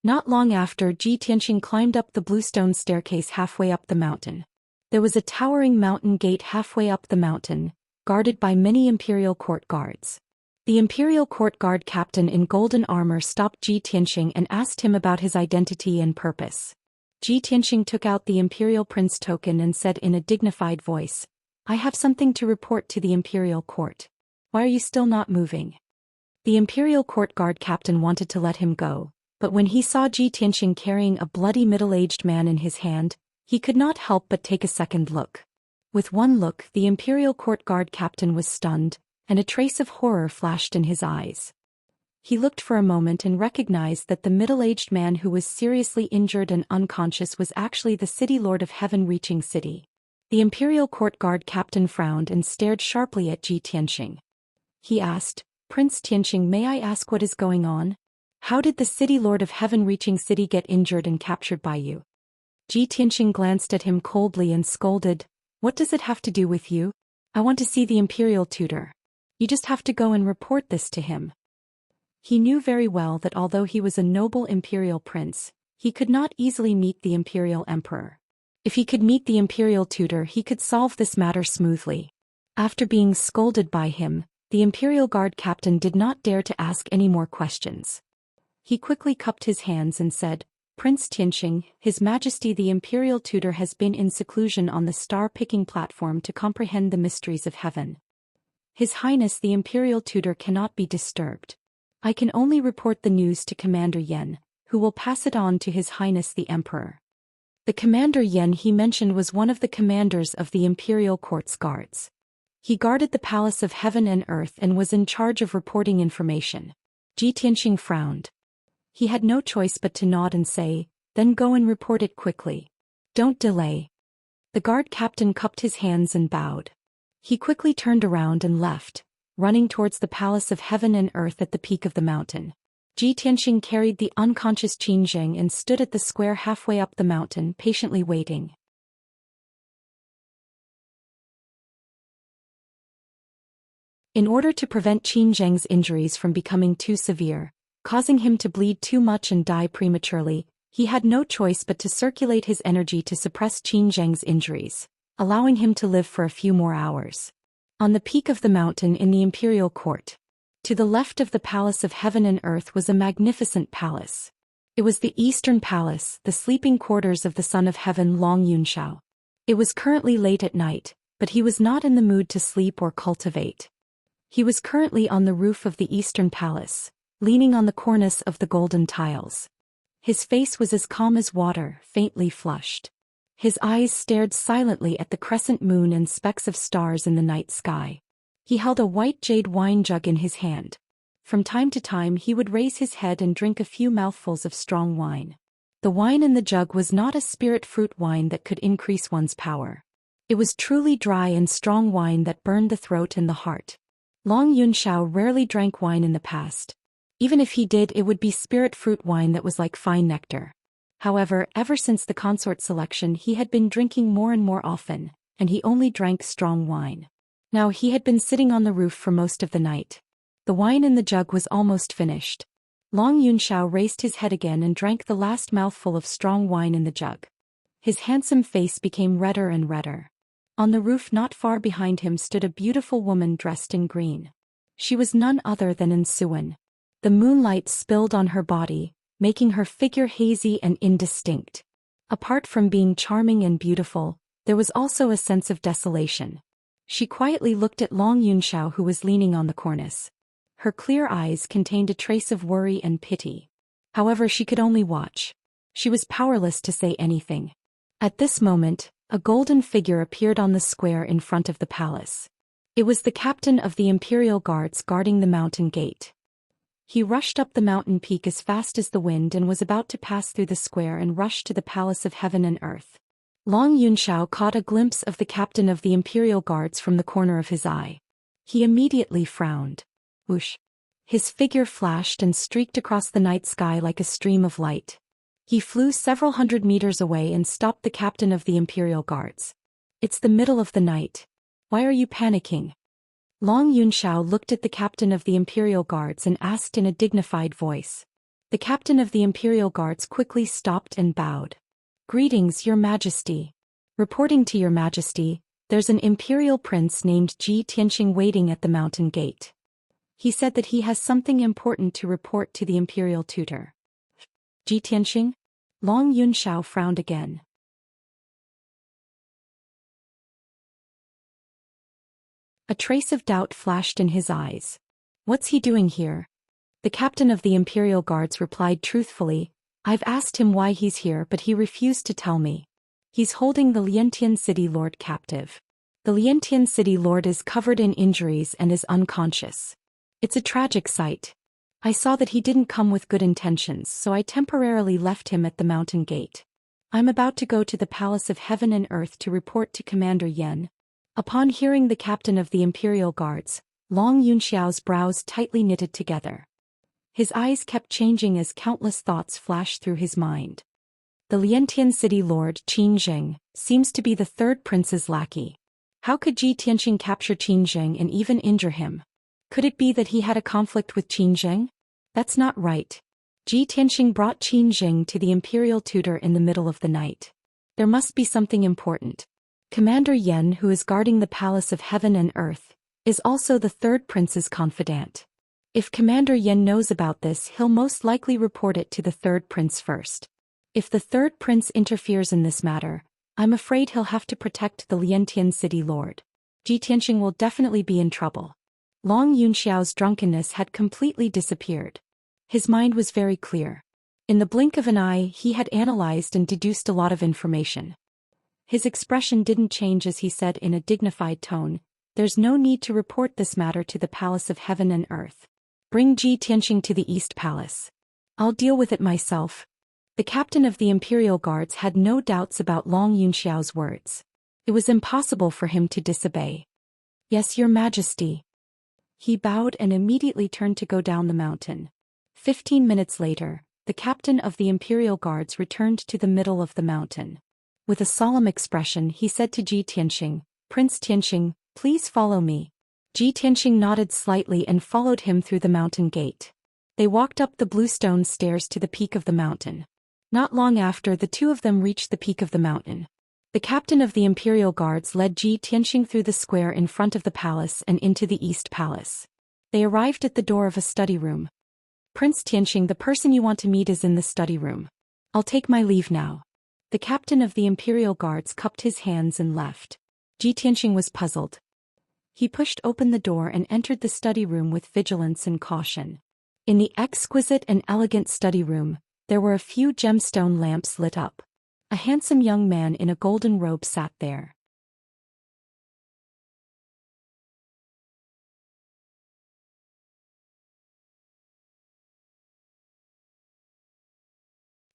Not long after Tianxing climbed up the bluestone staircase halfway up the mountain. There was a towering mountain gate halfway up the mountain, guarded by many imperial court guards. The imperial court guard captain in golden armor stopped Tianxing and asked him about his identity and purpose. Tianxing took out the imperial prince token and said in a dignified voice, "I have something to report to the imperial court. Why are you still not moving?" The imperial court guard captain wanted to let him go, but when he saw Tianxing carrying a bloody middle-aged man in his hand, he could not help but take a second look. With one look, the imperial court guard captain was stunned, and a trace of horror flashed in his eyes. He looked for a moment and recognized that the middle-aged man who was seriously injured and unconscious was actually the city lord of heaven-reaching city. The imperial court guard captain frowned and stared sharply at Tianxing. He asked, "Prince Tianxing, may I ask what is going on? How did the city lord of heaven-reaching city get injured and captured by you?" Tianxing glanced at him coldly and scolded, "What does it have to do with you? I want to see the imperial tutor. You just have to go and report this to him." He knew very well that although he was a noble imperial prince, he could not easily meet the imperial emperor. If he could meet the imperial tutor, he could solve this matter smoothly. After being scolded by him, the imperial guard captain did not dare to ask any more questions. He quickly cupped his hands and said, "Prince Tianxing, His Majesty the imperial tutor has been in seclusion on the star-picking platform to comprehend the mysteries of heaven. His Highness the imperial tutor cannot be disturbed. I can only report the news to Commander Yan, who will pass it on to His Highness the Emperor." The Commander Yan he mentioned was one of the commanders of the imperial court's guards. He guarded the palace of heaven and earth and was in charge of reporting information. Tianxing frowned. He had no choice but to nod and say, "Then go and report it quickly. Don't delay." The guard captain cupped his hands and bowed. He quickly turned around and left, running towards the palace of heaven and earth at the peak of the mountain. Tianxing carried the unconscious Qin Zheng and stood at the square halfway up the mountain, patiently waiting. In order to prevent Qin Zheng's injuries from becoming too severe, causing him to bleed too much and die prematurely, he had no choice but to circulate his energy to suppress Qin Zheng's injuries, allowing him to live for a few more hours. On the peak of the mountain in the imperial court, to the left of the palace of heaven and earth was a magnificent palace. It was the Eastern Palace, the sleeping quarters of the son of heaven Long Yunxiao. It was currently late at night, but he was not in the mood to sleep or cultivate. He was currently on the roof of the Eastern Palace, leaning on the cornice of the golden tiles. His face was as calm as water, faintly flushed. His eyes stared silently at the crescent moon and specks of stars in the night sky. He held a white jade wine jug in his hand. From time to time he would raise his head and drink a few mouthfuls of strong wine. The wine in the jug was not a spirit fruit wine that could increase one's power. It was truly dry and strong wine that burned the throat and the heart. Long Yunxiao rarely drank wine in the past. Even if he did, it would be spirit fruit wine that was like fine nectar. However, ever since the consort selection he had been drinking more and more often, and he only drank strong wine. Now he had been sitting on the roof for most of the night. The wine in the jug was almost finished. Long Yunxiao raised his head again and drank the last mouthful of strong wine in the jug. His handsome face became redder and redder. On the roof not far behind him stood a beautiful woman dressed in green. She was none other than Insuan. The moonlight spilled on her body, making her figure hazy and indistinct. Apart from being charming and beautiful, there was also a sense of desolation. She quietly looked at Long Yunxiao, who was leaning on the cornice. Her clear eyes contained a trace of worry and pity. However, she could only watch. She was powerless to say anything. At this moment, a golden figure appeared on the square in front of the palace. It was the captain of the Imperial Guards guarding the mountain gate. He rushed up the mountain peak as fast as the wind and was about to pass through the square and rush to the palace of heaven and earth. Long Yunxiao caught a glimpse of the captain of the Imperial Guards from the corner of his eye. He immediately frowned. Whoosh! His figure flashed and streaked across the night sky like a stream of light. He flew several hundred meters away and stopped the captain of the Imperial Guards. It's the middle of the night. Why are you panicking? Long Yunxiao looked at the captain of the Imperial Guards and asked in a dignified voice. The captain of the Imperial Guards quickly stopped and bowed. Greetings, Your Majesty. Reporting to Your Majesty, there's an Imperial Prince named Ji Tianxing waiting at the mountain gate. He said that he has something important to report to the Imperial Tutor. Ji Tianxing? Long Yunxiao frowned again. A trace of doubt flashed in his eyes. What's he doing here? The captain of the Imperial Guards replied truthfully, I've asked him why he's here, but he refused to tell me. He's holding the Liantian City Lord captive. The Liantian City Lord is covered in injuries and is unconscious. It's a tragic sight. I saw that he didn't come with good intentions, so I temporarily left him at the mountain gate. I'm about to go to the Palace of Heaven and Earth to report to Commander Yen. Upon hearing the captain of the Imperial Guards, Long Yunxiao's brows tightly knitted together. His eyes kept changing as countless thoughts flashed through his mind. The Liantian City Lord, Qin Zheng, seems to be the third prince's lackey. How could Ji Tianxing capture Qin Zheng and even injure him? Could it be that he had a conflict with Qin Zheng? That's not right. Ji Tianxing brought Qin Zheng to the Imperial Tutor in the middle of the night. There must be something important. Commander Yen, who is guarding the Palace of Heaven and Earth, is also the third prince's confidant. If Commander Yen knows about this, he'll most likely report it to the third prince first. If the third prince interferes in this matter, I'm afraid he'll have to protect the Liantian City Lord. Ji Tianxing will definitely be in trouble. Long Yunxiao's drunkenness had completely disappeared. His mind was very clear. In the blink of an eye, he had analyzed and deduced a lot of information. His expression didn't change as he said in a dignified tone, There's no need to report this matter to the Palace of Heaven and Earth. Bring Ji Tianxing to the East Palace. I'll deal with it myself. The captain of the Imperial Guards had no doubts about Long Yunxiao's words. It was impossible for him to disobey. Yes, Your Majesty. He bowed and immediately turned to go down the mountain. 15 minutes later, the captain of the Imperial Guards returned to the middle of the mountain. With a solemn expression, he said to Ji Tianxing, Prince Tianxing, please follow me. Ji Tianxing nodded slightly and followed him through the mountain gate. They walked up the bluestone stairs to the peak of the mountain. Not long after, the two of them reached the peak of the mountain. The captain of the Imperial Guards led Ji Tianxing through the square in front of the palace and into the East Palace. They arrived at the door of a study room. Prince Tianxing, the person you want to meet is in the study room. I'll take my leave now. The captain of the Imperial Guards cupped his hands and left. Ji Tianxing was puzzled. He pushed open the door and entered the study room with vigilance and caution. In the exquisite and elegant study room, there were a few gemstone lamps lit up. A handsome young man in a golden robe sat there.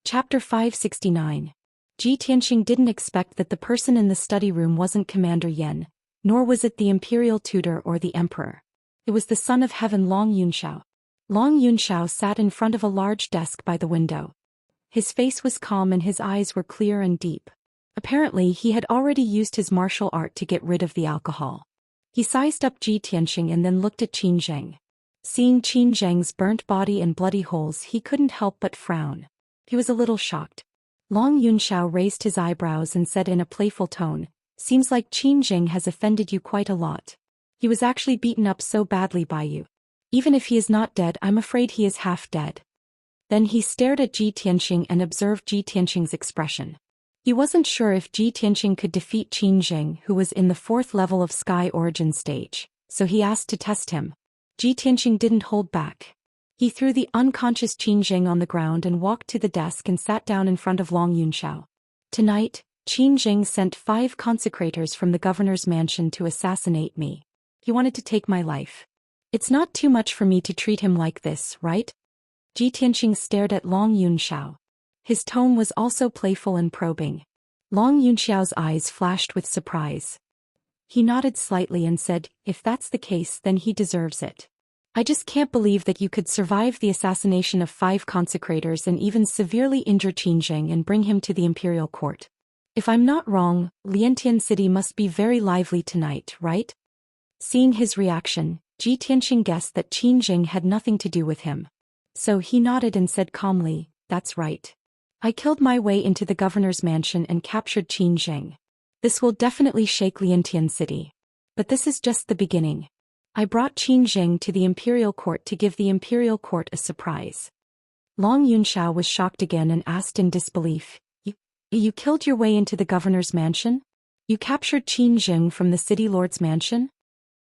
Chapter 569. Ji Tianxing didn't expect that the person in the study room wasn't Commander Yen, nor was it the Imperial Tutor or the Emperor. It was the Son of Heaven, Long Yunxiao. Long Yunxiao sat in front of a large desk by the window. His face was calm and his eyes were clear and deep. Apparently, he had already used his martial art to get rid of the alcohol. He sized up Ji Tianxing and then looked at Qin Zheng. Seeing Qin Zheng's burnt body and bloody holes, he couldn't help but frown. He was a little shocked. Long Yunxiao raised his eyebrows and said in a playful tone, Seems like Qin Zheng has offended you quite a lot. He was actually beaten up so badly by you. Even if he is not dead, I'm afraid he is half dead. Then he stared at Ji Tianqing and observed Ji Tianqing's expression. He wasn't sure if Ji Tianqing could defeat Qin Jing, who was in the 4th level of Sky Origin stage, so he asked to test him. Ji Tianqing didn't hold back. He threw the unconscious Qin Jing on the ground and walked to the desk and sat down in front of Long Yunxiao. Tonight, Qin Jing sent 5 consecrators from the governor's mansion to assassinate me. He wanted to take my life. It's not too much for me to treat him like this, right? Ji Tianqing stared at Long Yunxiao. His tone was also playful and probing. Long Yunxiao's eyes flashed with surprise. He nodded slightly and said, if that's the case, then he deserves it. I just can't believe that you could survive the assassination of 5 consecrators and even severely injure Qin Jing and bring him to the imperial court. If I'm not wrong, Liantian City must be very lively tonight, right? Seeing his reaction, Ji Tianqing guessed that Qin Jing had nothing to do with him. So he nodded and said calmly, that's right. I killed my way into the governor's mansion and captured Qin Jing. This will definitely shake Liantian City. But this is just the beginning. I brought Qin Jing to the imperial court to give the imperial court a surprise. Long Yunxiao was shocked again and asked in disbelief, You killed your way into the governor's mansion? You captured Qin Jing from the city lord's mansion?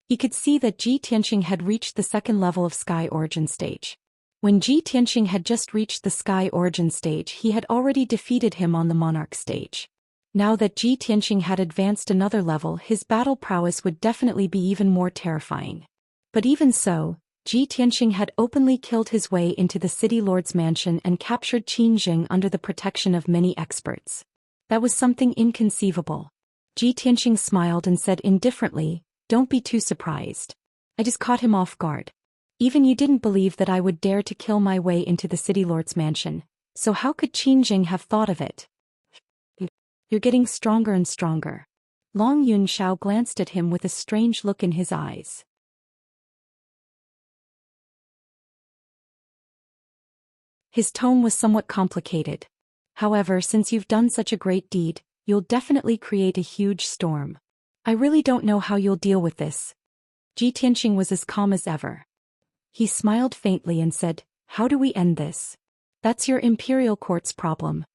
He could see that Ji Tianqing had reached the 2nd level of Sky Origin stage. When Ji Tianqing had just reached the Sky Origin stage, he had already defeated him on the Monarch stage. Now that Ji Tianqing had advanced another level, his battle prowess would definitely be even more terrifying. But even so, Ji Tianqing had openly killed his way into the city lord's mansion and captured Qin Jing under the protection of many experts. That was something inconceivable. Ji Tianqing smiled and said indifferently, don't be too surprised. I just caught him off guard. Even you didn't believe that I would dare to kill my way into the city lord's mansion, so how could Qin Jing have thought of it? You're getting stronger and stronger. Long Yunxiao glanced at him with a strange look in his eyes. His tone was somewhat complicated. However, since you've done such a great deed, you'll definitely create a huge storm. I really don't know how you'll deal with this. Ji Tianqing was as calm as ever. He smiled faintly and said, how do we end this? That's your imperial court's problem.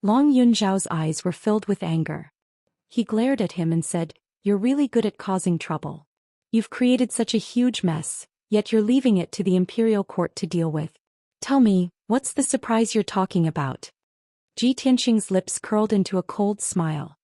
Long Yunxiao's eyes were filled with anger. He glared at him and said, you're really good at causing trouble. You've created such a huge mess, yet you're leaving it to the imperial court to deal with. Tell me, what's the surprise you're talking about? Ji Tianqing's lips curled into a cold smile.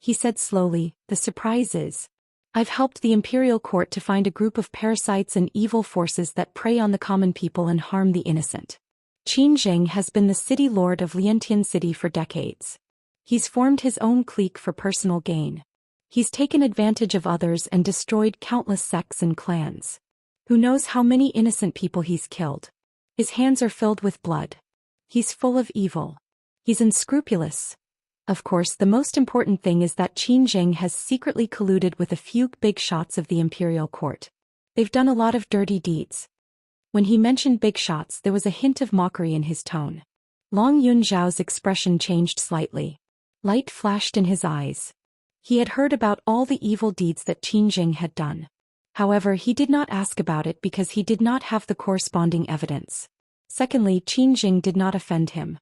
He said slowly, the surprise is, I've helped the imperial court to find a group of parasites and evil forces that prey on the common people and harm the innocent. Qin Jing has been the city lord of Liantian City for decades. He's formed his own clique for personal gain. He's taken advantage of others and destroyed countless sects and clans. Who knows how many innocent people he's killed? His hands are filled with blood. He's full of evil. He's unscrupulous. Of course, the most important thing is that Qin Jing has secretly colluded with a few big shots of the imperial court. They've done a lot of dirty deeds. When he mentioned big shots, there was a hint of mockery in his tone. Long Yunxiao's expression changed slightly. Light flashed in his eyes. He had heard about all the evil deeds that Qin Jing had done. However, he did not ask about it because he did not have the corresponding evidence. Secondly, Qin Jing did not offend him.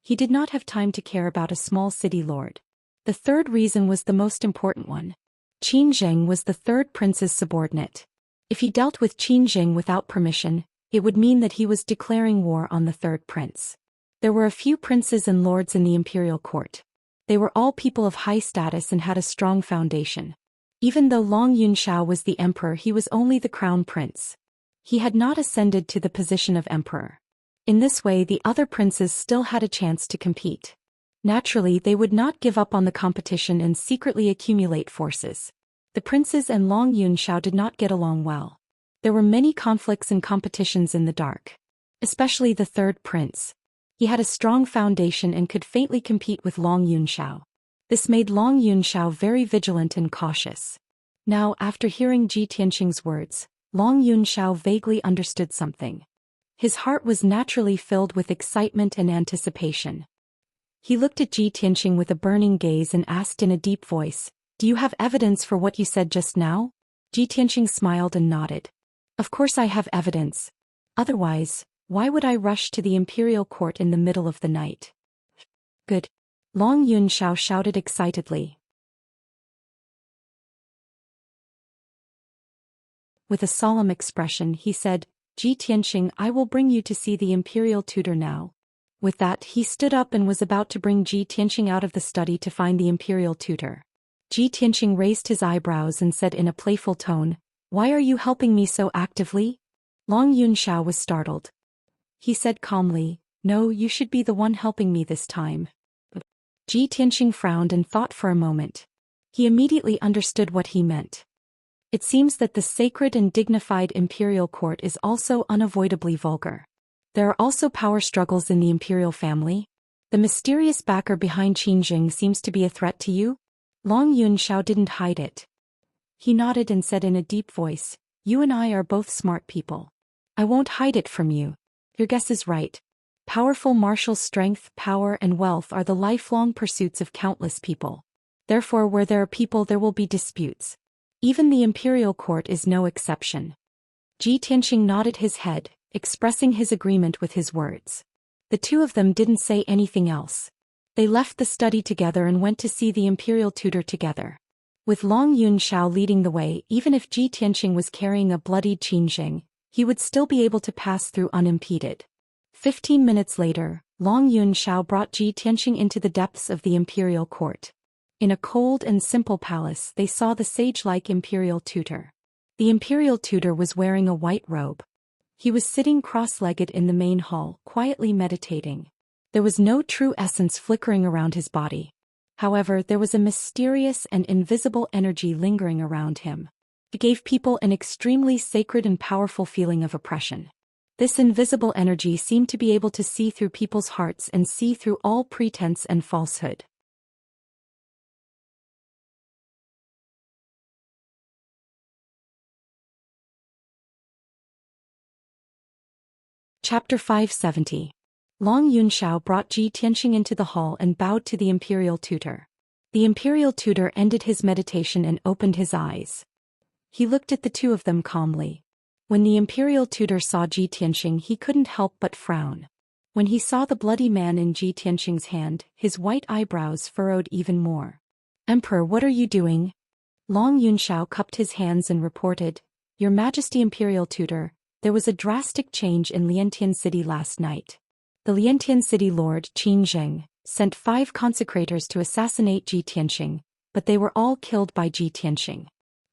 He did not have time to care about a small city lord. The third reason was the most important one. Qin Jing was the third prince's subordinate. If he dealt with Qin Jing without permission, it would mean that he was declaring war on the third prince. There were a few princes and lords in the imperial court. They were all people of high status and had a strong foundation. Even though Long Yunxiao was the emperor, he was only the crown prince. He had not ascended to the position of emperor. In this way, the other princes still had a chance to compete. Naturally, they would not give up on the competition and secretly accumulate forces. The princes and Long Yunxiao did not get along well. There were many conflicts and competitions in the dark. Especially the third prince. He had a strong foundation and could faintly compete with Long Yunxiao. This made Long Yunxiao very vigilant and cautious. Now, after hearing Ji Tianqing's words, Long Yunxiao vaguely understood something. His heart was naturally filled with excitement and anticipation. He looked at Ji Tianqing with a burning gaze and asked in a deep voice, "Do you have evidence for what you said just now?" Ji Tianqing smiled and nodded. Of course I have evidence. Otherwise, why would I rush to the imperial court in the middle of the night? Good. Long Yunxiao shouted excitedly. With a solemn expression he said, Ji Tianxing, I will bring you to see the imperial tutor now. With that he stood up and was about to bring Ji Tianxing out of the study to find the imperial tutor. Ji Tianxing raised his eyebrows and said in a playful tone, Why are you helping me so actively? Long Yunxiao was startled. He said calmly, No, you should be the one helping me this time. Ji Tianxing frowned and thought for a moment. He immediately understood what he meant. It seems that the sacred and dignified imperial court is also unavoidably vulgar. There are also power struggles in the imperial family. The mysterious backer behind Qingjing seems to be a threat to you? Long Yunxiao didn't hide it. He nodded and said in a deep voice, You and I are both smart people. I won't hide it from you. Your guess is right. Powerful martial strength, power and wealth are the lifelong pursuits of countless people. Therefore, where there are people there will be disputes. Even the imperial court is no exception. Ji Tianxing nodded his head, expressing his agreement with his words. The two of them didn't say anything else. They left the study together and went to see the imperial tutor together. With Long Yunxiao leading the way, even if Ji Tianxing was carrying a bloodied Qingjing, he would still be able to pass through unimpeded. 15 minutes later, Long Yunxiao brought Ji Tianxing into the depths of the imperial court. In a cold and simple palace they saw the sage-like imperial tutor. The imperial tutor was wearing a white robe. He was sitting cross-legged in the main hall, quietly meditating. There was no true essence flickering around his body. However, there was a mysterious and invisible energy lingering around him. It gave people an extremely sacred and powerful feeling of oppression. This invisible energy seemed to be able to see through people's hearts and see through all pretense and falsehood. Chapter 570. Long Yunxiao brought Ji Tianxing into the hall and bowed to the imperial tutor. The imperial tutor ended his meditation and opened his eyes. He looked at the two of them calmly. When the imperial tutor saw Ji Tianxing he couldn't help but frown. When he saw the bloody man in Ji Tianxing's hand, his white eyebrows furrowed even more. Emperor, what are you doing? Long Yunxiao cupped his hands and reported, Your Majesty imperial tutor, there was a drastic change in Liantian City last night. The Liantian City Lord, Qingjing, sent 5 consecrators to assassinate Ji Tianxing, but they were all killed by Ji Tianxing.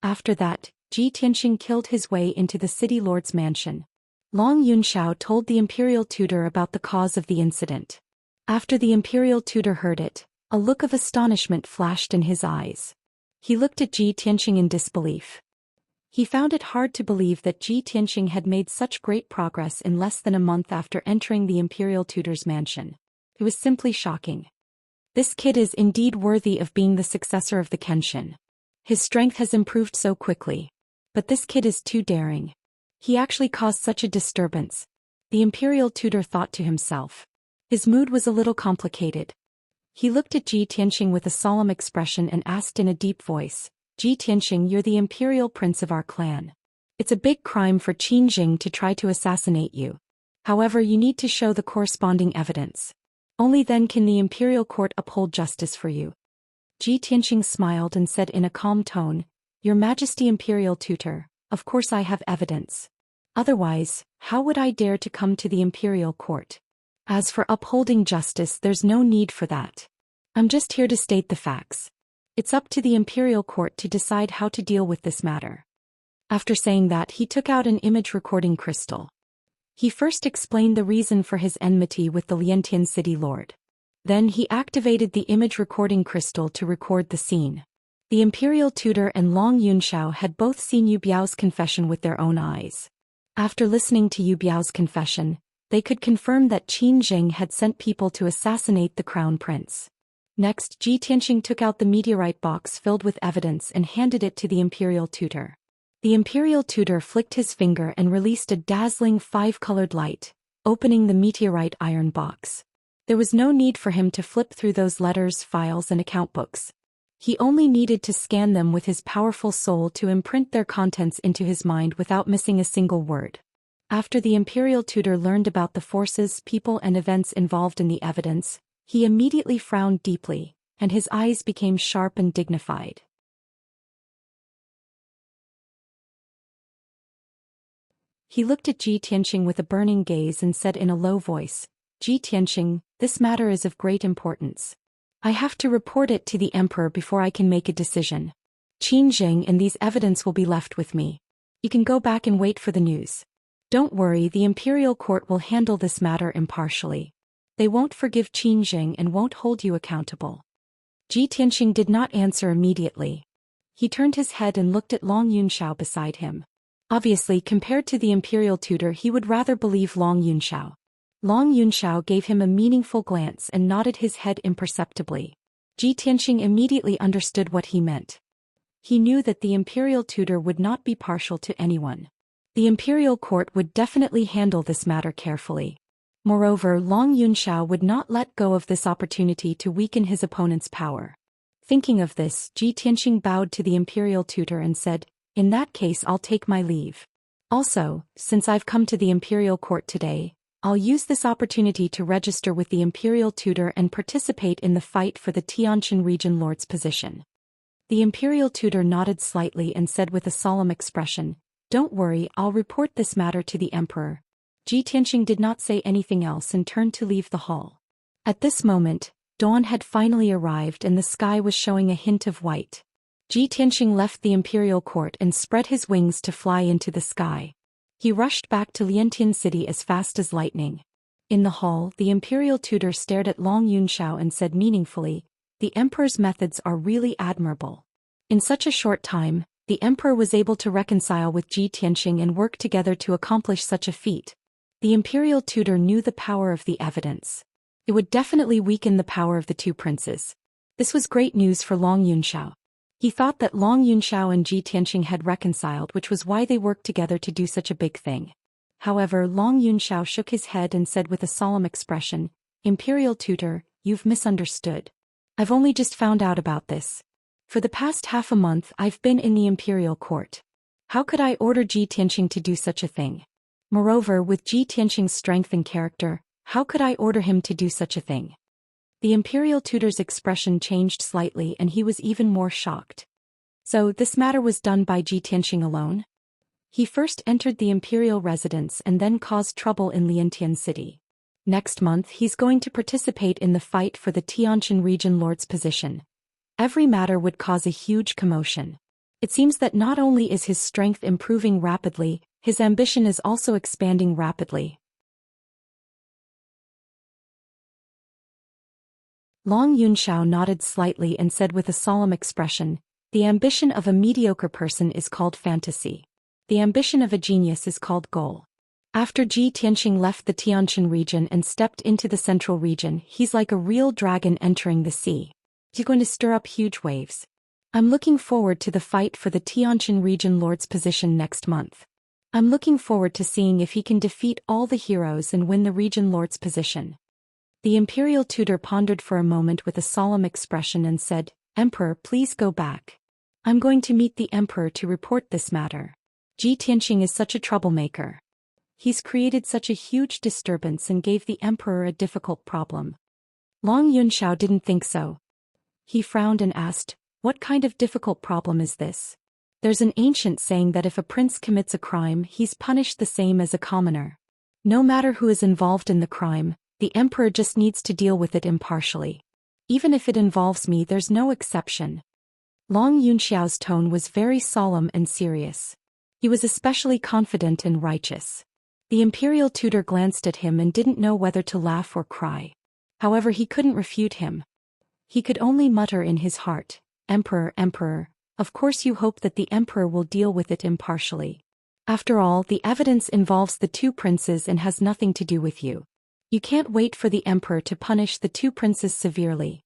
After that, Ji Tianxing killed his way into the city lord's mansion. Long Yunxiao told the imperial tutor about the cause of the incident. After the imperial tutor heard it, a look of astonishment flashed in his eyes. He looked at Ji Tianxing in disbelief. He found it hard to believe that Ji Tianxing had made such great progress in less than a month after entering the imperial tutor's mansion. It was simply shocking. This kid is indeed worthy of being the successor of the Kenshin. His strength has improved so quickly. But this kid is too daring. He actually caused such a disturbance. The imperial tutor thought to himself. His mood was a little complicated. He looked at Ji Tianxing with a solemn expression and asked in a deep voice, Ji Tianxing, you're the imperial prince of our clan. It's a big crime for Qingjing to try to assassinate you. However, you need to show the corresponding evidence. Only then can the imperial court uphold justice for you. Ji Tianxing smiled and said in a calm tone, Your Majesty imperial tutor, of course I have evidence. Otherwise, how would I dare to come to the imperial court? As for upholding justice, there's no need for that. I'm just here to state the facts. It's up to the imperial court to decide how to deal with this matter. After saying that, he took out an image recording crystal. He first explained the reason for his enmity with the Liantian city lord. Then he activated the image recording crystal to record the scene. The imperial tutor and Long Yunxiao had both seen Yu Biao's confession with their own eyes. After listening to Yu Biao's confession, they could confirm that Qingjing had sent people to assassinate the crown prince. Next, Ji Tianxing took out the meteorite box filled with evidence and handed it to the imperial tutor. The imperial tutor flicked his finger and released a dazzling 5-colored light, opening the meteorite iron box. There was no need for him to flip through those letters, files and account books. He only needed to scan them with his powerful soul to imprint their contents into his mind without missing a single word. After the imperial tutor learned about the forces, people and events involved in the evidence, he immediately frowned deeply, and his eyes became sharp and dignified. He looked at Ji Tianxing with a burning gaze and said in a low voice, "Ji Tianxing, this matter is of great importance. I have to report it to the emperor before I can make a decision. Qin Jing and these evidence will be left with me. You can go back and wait for the news. Don't worry, the imperial court will handle this matter impartially. They won't forgive Qin Jing and won't hold you accountable." Ji Tianxing did not answer immediately. He turned his head and looked at Long Yunxiao beside him. Obviously, compared to the imperial tutor, he would rather believe Long Yunxiao. Long Yunxiao gave him a meaningful glance and nodded his head imperceptibly. Ji Tianxing immediately understood what he meant. He knew that the imperial tutor would not be partial to anyone. The imperial court would definitely handle this matter carefully. Moreover, Long Yunxiao would not let go of this opportunity to weaken his opponent's power. Thinking of this, Ji Tianxing bowed to the imperial tutor and said, "In that case, I'll take my leave. Also, since I've come to the imperial court today, I'll use this opportunity to register with the imperial tutor and participate in the fight for the Tianjin region lord's position." The imperial tutor nodded slightly and said with a solemn expression, "Don't worry, I'll report this matter to the emperor." Ji Tianxing did not say anything else and turned to leave the hall. At this moment, dawn had finally arrived and the sky was showing a hint of white. Ji Tianxing left the imperial court and spread his wings to fly into the sky. He rushed back to Liantian city as fast as lightning. In the hall, the imperial tutor stared at Long Yunxiao and said meaningfully, "The emperor's methods are really admirable." In such a short time, the emperor was able to reconcile with Ji Tianxing and work together to accomplish such a feat. The imperial tutor knew the power of the evidence. It would definitely weaken the power of the two princes. This was great news for Long Yunxiao. He thought that Long Yunxiao and Ji Tianxing had reconciled, which was why they worked together to do such a big thing. However, Long Yunxiao shook his head and said with a solemn expression, "Imperial tutor, you've misunderstood. I've only just found out about this. For the past half a month I've been in the imperial court. How could I order Ji Tianxing to do such a thing? Moreover, with Ji Tianxing's strength and character, how could I order him to do such a thing?" The imperial tutor's expression changed slightly and he was even more shocked. So this matter was done by Ji Tianxing alone? He first entered the imperial residence and then caused trouble in Liantian city. Next month he's going to participate in the fight for the Tianjin region lord's position. Every matter would cause a huge commotion. It seems that not only is his strength improving rapidly, his ambition is also expanding rapidly. Long Yunxiao nodded slightly and said with a solemn expression, "The ambition of a mediocre person is called fantasy. The ambition of a genius is called goal." After Ji Tianxing left the Tianjin region and stepped into the central region, he's like a real dragon entering the sea. He's going to stir up huge waves. I'm looking forward to the fight for the Tianjin region lord's position next month. I'm looking forward to seeing if he can defeat all the heroes and win the region lord's position. The imperial tutor pondered for a moment with a solemn expression and said, "Emperor, please go back. I'm going to meet the emperor to report this matter. Ji Tianxing is such a troublemaker. He's created such a huge disturbance and gave the emperor a difficult problem." Long Yunxiao didn't think so. He frowned and asked, "What kind of difficult problem is this?" There's an ancient saying that if a prince commits a crime, he's punished the same as a commoner. No matter who is involved in the crime, the emperor just needs to deal with it impartially. Even if it involves me, there's no exception. Long Yunxiao's tone was very solemn and serious. He was especially confident and righteous. The imperial tutor glanced at him and didn't know whether to laugh or cry. However, he couldn't refute him. He could only mutter in his heart, "Emperor, Emperor, of course you hope that the emperor will deal with it impartially. After all, the evidence involves the two princes and has nothing to do with you. You can't wait for the emperor to punish the two princes severely."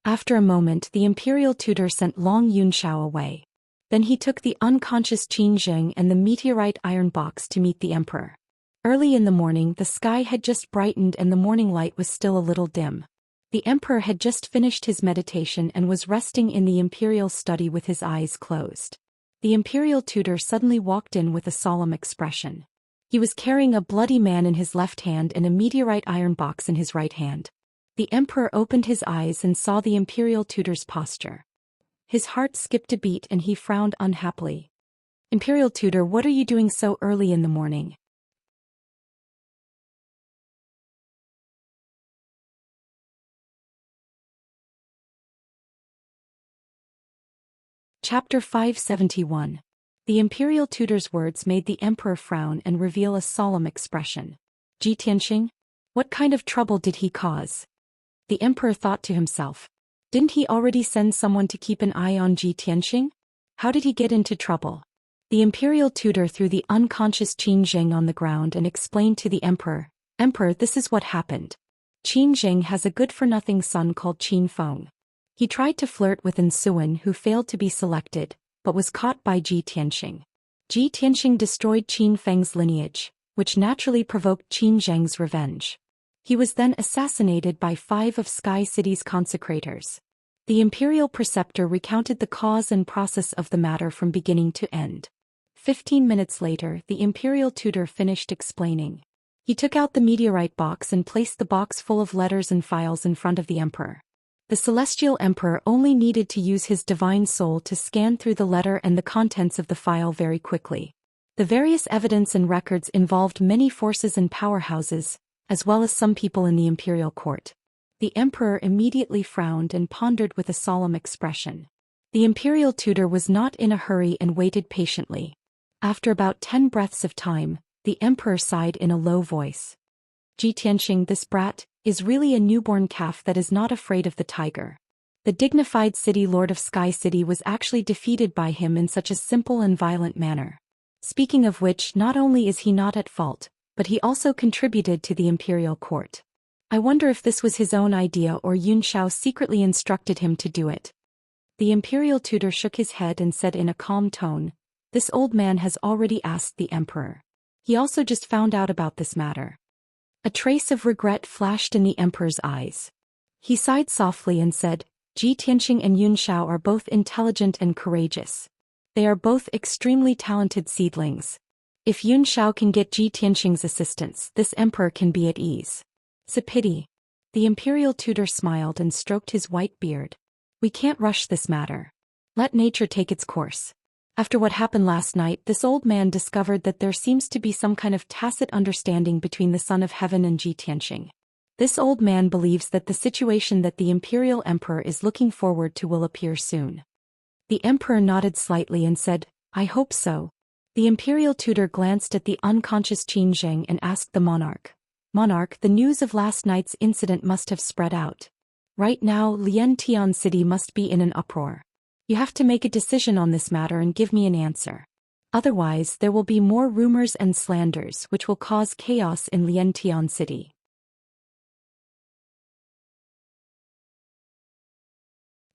After a moment, the imperial tutor sent Long Yunxiao away. Then he took the unconscious Qin Jing and the meteorite iron box to meet the emperor. Early in the morning, the sky had just brightened and the morning light was still a little dim. The emperor had just finished his meditation and was resting in the imperial study with his eyes closed. The imperial tutor suddenly walked in with a solemn expression. He was carrying a bloody man in his left hand and a meteorite iron box in his right hand. The emperor opened his eyes and saw the imperial tutor's posture. His heart skipped a beat and he frowned unhappily. "Imperial tutor, what are you doing so early in the morning?" Chapter 571. The imperial tutor's words made the emperor frown and reveal a solemn expression. Ji Tianxing? What kind of trouble did he cause? The emperor thought to himself. Didn't he already send someone to keep an eye on Ji Tianxing? How did he get into trouble? The imperial tutor threw the unconscious Qin Zheng on the ground and explained to the emperor, "Emperor, this is what happened. Qin Zheng has a good-for-nothing son called Qin Feng. He tried to flirt with Ensuan, who failed to be selected, but was caught by Ji Tianxing. Ji Tianxing destroyed Qin Feng's lineage, which naturally provoked Qin Zheng's revenge. He was then assassinated by 5 of Sky City's consecrators." The imperial preceptor recounted the cause and process of the matter from beginning to end. 15 minutes later, the imperial tutor finished explaining. He took out the meteorite box and placed the box full of letters and files in front of the emperor. The celestial emperor only needed to use his divine soul to scan through the letter and the contents of the file very quickly. The various evidence and records involved many forces and powerhouses, as well as some people in the imperial court. The emperor immediately frowned and pondered with a solemn expression. The imperial tutor was not in a hurry and waited patiently. After about 10 breaths of time, the emperor sighed in a low voice. "Ji Tianxing, this brat, is really a newborn calf that is not afraid of the tiger. The dignified city lord of Sky City was actually defeated by him in such a simple and violent manner. Speaking of which, not only is he not at fault, but he also contributed to the imperial court. I wonder if this was his own idea or Yun Shao secretly instructed him to do it." The imperial tutor shook his head and said in a calm tone, "This old man has already asked the emperor. He also just found out about this matter." A trace of regret flashed in the emperor's eyes. He sighed softly and said, "Ji Tianxing and Yun Shao are both intelligent and courageous. They are both extremely talented seedlings. If Yun Shao can get Ji Tianxing's assistance, this emperor can be at ease. It's a pity." The imperial tutor smiled and stroked his white beard. "We can't rush this matter. Let nature take its course. After what happened last night, this old man discovered that there seems to be some kind of tacit understanding between the Son of Heaven and Ji Tianxing. This old man believes that the situation that the imperial emperor is looking forward to will appear soon." The emperor nodded slightly and said, "I hope so." The imperial tutor glanced at the unconscious Qin Zheng and asked the monarch, "Monarch, the news of last night's incident must have spread out. Right now, Liantian City must be in an uproar. You have to make a decision on this matter and give me an answer. Otherwise, there will be more rumors and slanders which will cause chaos in Liantian City."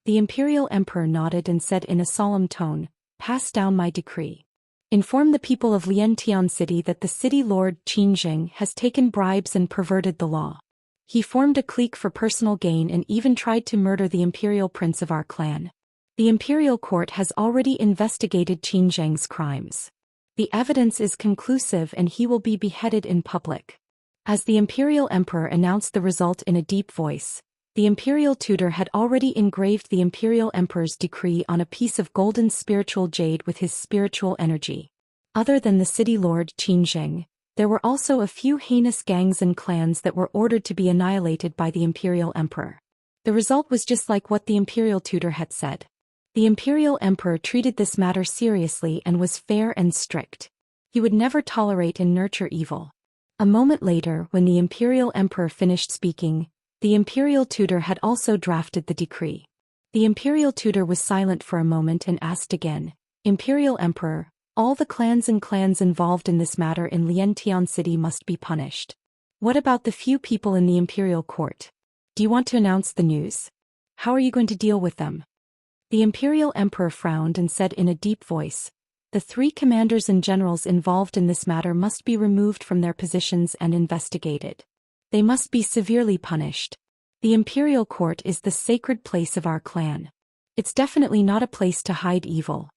The imperial emperor nodded and said in a solemn tone, "Pass down my decree. Inform the people of Liantian City that the city lord Qin Zheng has taken bribes and perverted the law. He formed a clique for personal gain and even tried to murder the imperial prince of our clan. The imperial court has already investigated Qin Zheng's crimes. The evidence is conclusive and he will be beheaded in public." As the imperial emperor announced the result in a deep voice, the imperial tutor had already engraved the imperial emperor's decree on a piece of golden spiritual jade with his spiritual energy. Other than the city lord Qin Zheng, there were also a few heinous gangs and clans that were ordered to be annihilated by the imperial emperor. The result was just like what the imperial tutor had said. The imperial emperor treated this matter seriously and was fair and strict. He would never tolerate and nurture evil. A moment later, when the imperial emperor finished speaking, the imperial tutor had also drafted the decree. The imperial tutor was silent for a moment and asked again, "Imperial emperor, all the clans involved in this matter in Liantian City must be punished. What about the few people in the imperial court? Do you want to announce the news? How are you going to deal with them?" The imperial emperor frowned and said in a deep voice, "The 3 commanders and generals involved in this matter must be removed from their positions and investigated. They must be severely punished." The imperial court is the sacred place of our clan. It's definitely not a place to hide evil.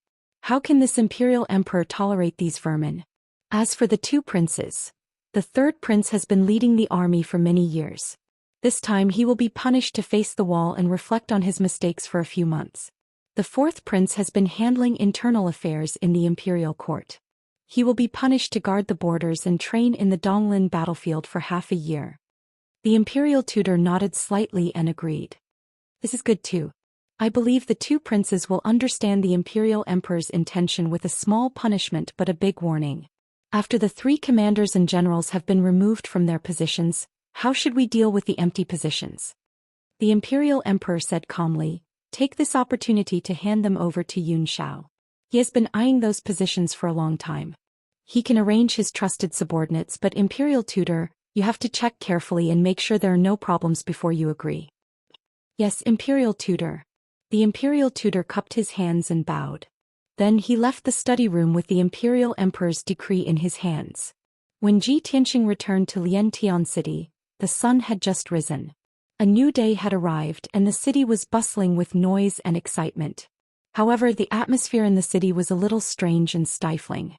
How can this imperial emperor tolerate these vermin? As for the two princes, the third prince has been leading the army for many years. This time he will be punished to face the wall and reflect on his mistakes for a few months. The fourth prince has been handling internal affairs in the imperial court. He will be punished to guard the borders and train in the Donglin battlefield for half a year. The imperial tutor nodded slightly and agreed. This is good too. I believe the two princes will understand the imperial emperor's intention with a small punishment but a big warning. After the three commanders and generals have been removed from their positions, how should we deal with the empty positions? The imperial emperor said calmly, take this opportunity to hand them over to Xiao. He has been eyeing those positions for a long time. He can arrange his trusted subordinates, but imperial tutor, you have to check carefully and make sure there are no problems before you agree. Yes, imperial tutor. The imperial tutor cupped his hands and bowed. Then he left the study room with the imperial emperor's decree in his hands. When Ji Tianqing returned to Liantian city, the sun had just risen. A new day had arrived and the city was bustling with noise and excitement. However, the atmosphere in the city was a little strange and stifling.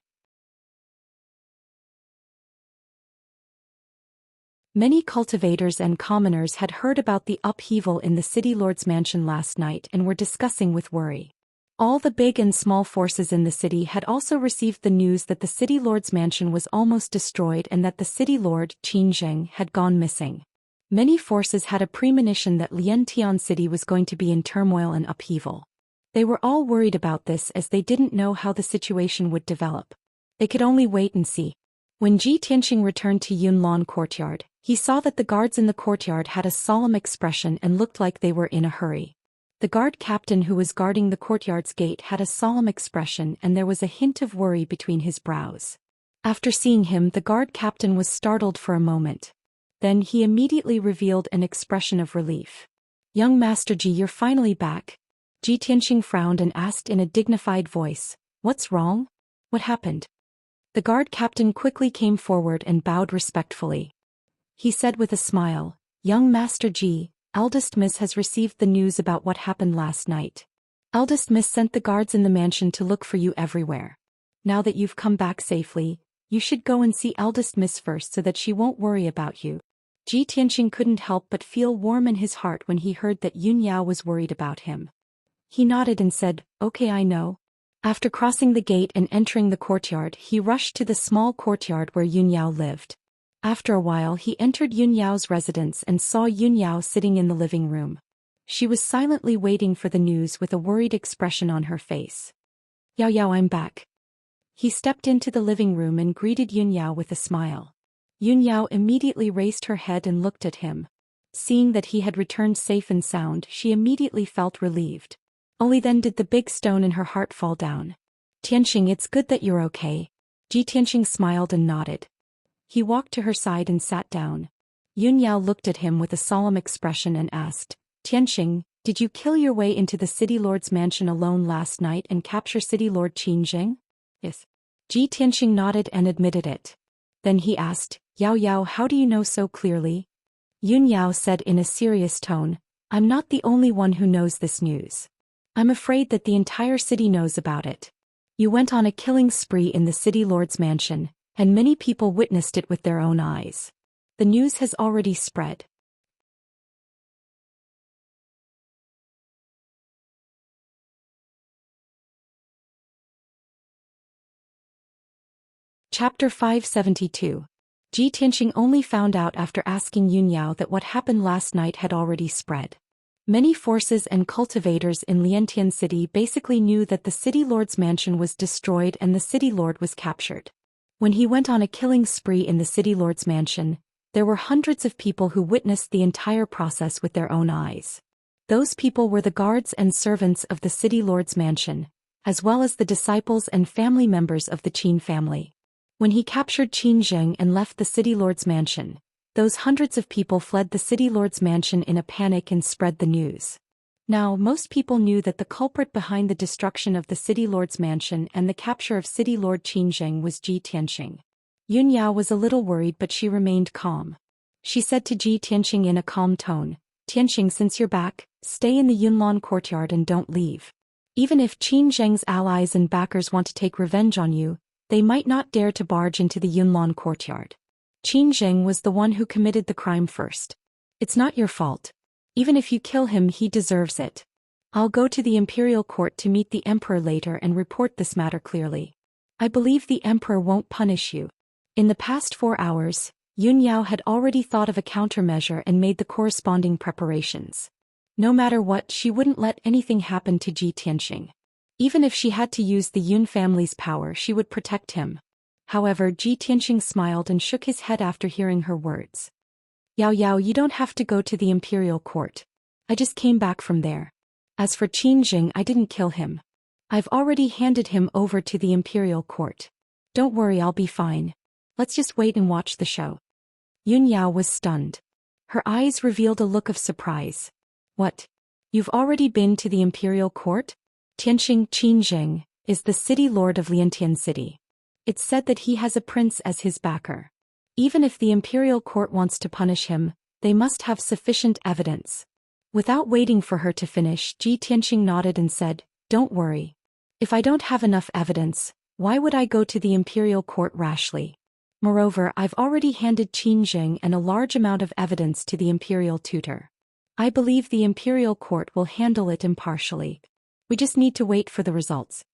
Many cultivators and commoners had heard about the upheaval in the city lord's mansion last night and were discussing with worry. All the big and small forces in the city had also received the news that the city lord's mansion was almost destroyed and that the city lord, Qinzheng, had gone missing. Many forces had a premonition that Liantian city was going to be in turmoil and upheaval. They were all worried about this as they didn't know how the situation would develop. They could only wait and see. When Ji Tianqing returned to Yunlan courtyard, he saw that the guards in the courtyard had a solemn expression and looked like they were in a hurry. The guard captain who was guarding the courtyard's gate had a solemn expression and there was a hint of worry between his brows. After seeing him, the guard captain was startled for a moment. Then he immediately revealed an expression of relief. Young Master Ji, you're finally back. Ji Tianqing frowned and asked in a dignified voice, what's wrong? What happened? The guard captain quickly came forward and bowed respectfully. He said with a smile, young Master Ji, Eldest Miss has received the news about what happened last night. Eldest Miss sent the guards in the mansion to look for you everywhere. Now that you've come back safely, you should go and see Eldest Miss first so that she won't worry about you. Ji Tianqing couldn't help but feel warm in his heart when he heard that Yun Yao was worried about him. He nodded and said, okay, I know. After crossing the gate and entering the courtyard, he rushed to the small courtyard where Yun Yao lived. After a while he entered Yun Yao's residence and saw Yun Yao sitting in the living room. She was silently waiting for the news with a worried expression on her face. Yao Yao, I'm back. He stepped into the living room and greeted Yun Yao with a smile. Yun Yao immediately raised her head and looked at him. Seeing that he had returned safe and sound, she immediately felt relieved. Only then did the big stone in her heart fall down. Tianqing, it's good that you're okay. Ji Tianqing smiled and nodded. He walked to her side and sat down. Yun Yao looked at him with a solemn expression and asked, Tianqing, did you kill your way into the city lord's mansion alone last night and capture city lord Qinzheng? Yes. Ji Tianqing nodded and admitted it. Then he asked, Yao Yao, how do you know so clearly? Yun Yao said in a serious tone, I'm not the only one who knows this news. I'm afraid that the entire city knows about it. You went on a killing spree in the city lord's mansion, and many people witnessed it with their own eyes. The news has already spread. Chapter 572. Ji Tianqing only found out after asking Yun Yao that what happened last night had already spread. Many forces and cultivators in Liantian city basically knew that the city lord's mansion was destroyed and the city lord was captured. When he went on a killing spree in the city lord's mansion, there were hundreds of people who witnessed the entire process with their own eyes. Those people were the guards and servants of the city lord's mansion, as well as the disciples and family members of the Qin family. When he captured Qinzheng and left the city lord's mansion, those hundreds of people fled the city lord's mansion in a panic and spread the news. Now, most people knew that the culprit behind the destruction of the city lord's mansion and the capture of city lord Qinzheng was Ji Tianqing. Yun Yao was a little worried, but she remained calm. She said to Ji Tianqing in a calm tone, Tianxing, since you're back, stay in the Yunlan courtyard and don't leave. Even if Qin Zheng's allies and backers want to take revenge on you, they might not dare to barge into the Yunlan courtyard. Qin Zheng was the one who committed the crime first. It's not your fault. Even if you kill him, he deserves it. I'll go to the imperial court to meet the emperor later and report this matter clearly. I believe the emperor won't punish you. In the past 4 hours, Yun Yao had already thought of a countermeasure and made the corresponding preparations. No matter what, she wouldn't let anything happen to Ji Tianxing. Even if she had to use the Yun family's power, she would protect him. However, Ji Tianxing smiled and shook his head after hearing her words. Yao Yao, you don't have to go to the imperial court. I just came back from there. As for Qin Zheng, I didn't kill him. I've already handed him over to the imperial court. Don't worry, I'll be fine. Let's just wait and watch the show. Yun Yao was stunned. Her eyes revealed a look of surprise. What? You've already been to the imperial court? Tianxing Qin Zheng is the city lord of Liantian City. It's said that he has a prince as his backer. Even if the imperial court wants to punish him, they must have sufficient evidence. Without waiting for her to finish, Ji Tianxing nodded and said, "Don't worry. If I don't have enough evidence, why would I go to the imperial court rashly? Moreover, I've already handed Qin Zheng and a large amount of evidence to the imperial tutor. I believe the imperial court will handle it impartially. We just need to wait for the results."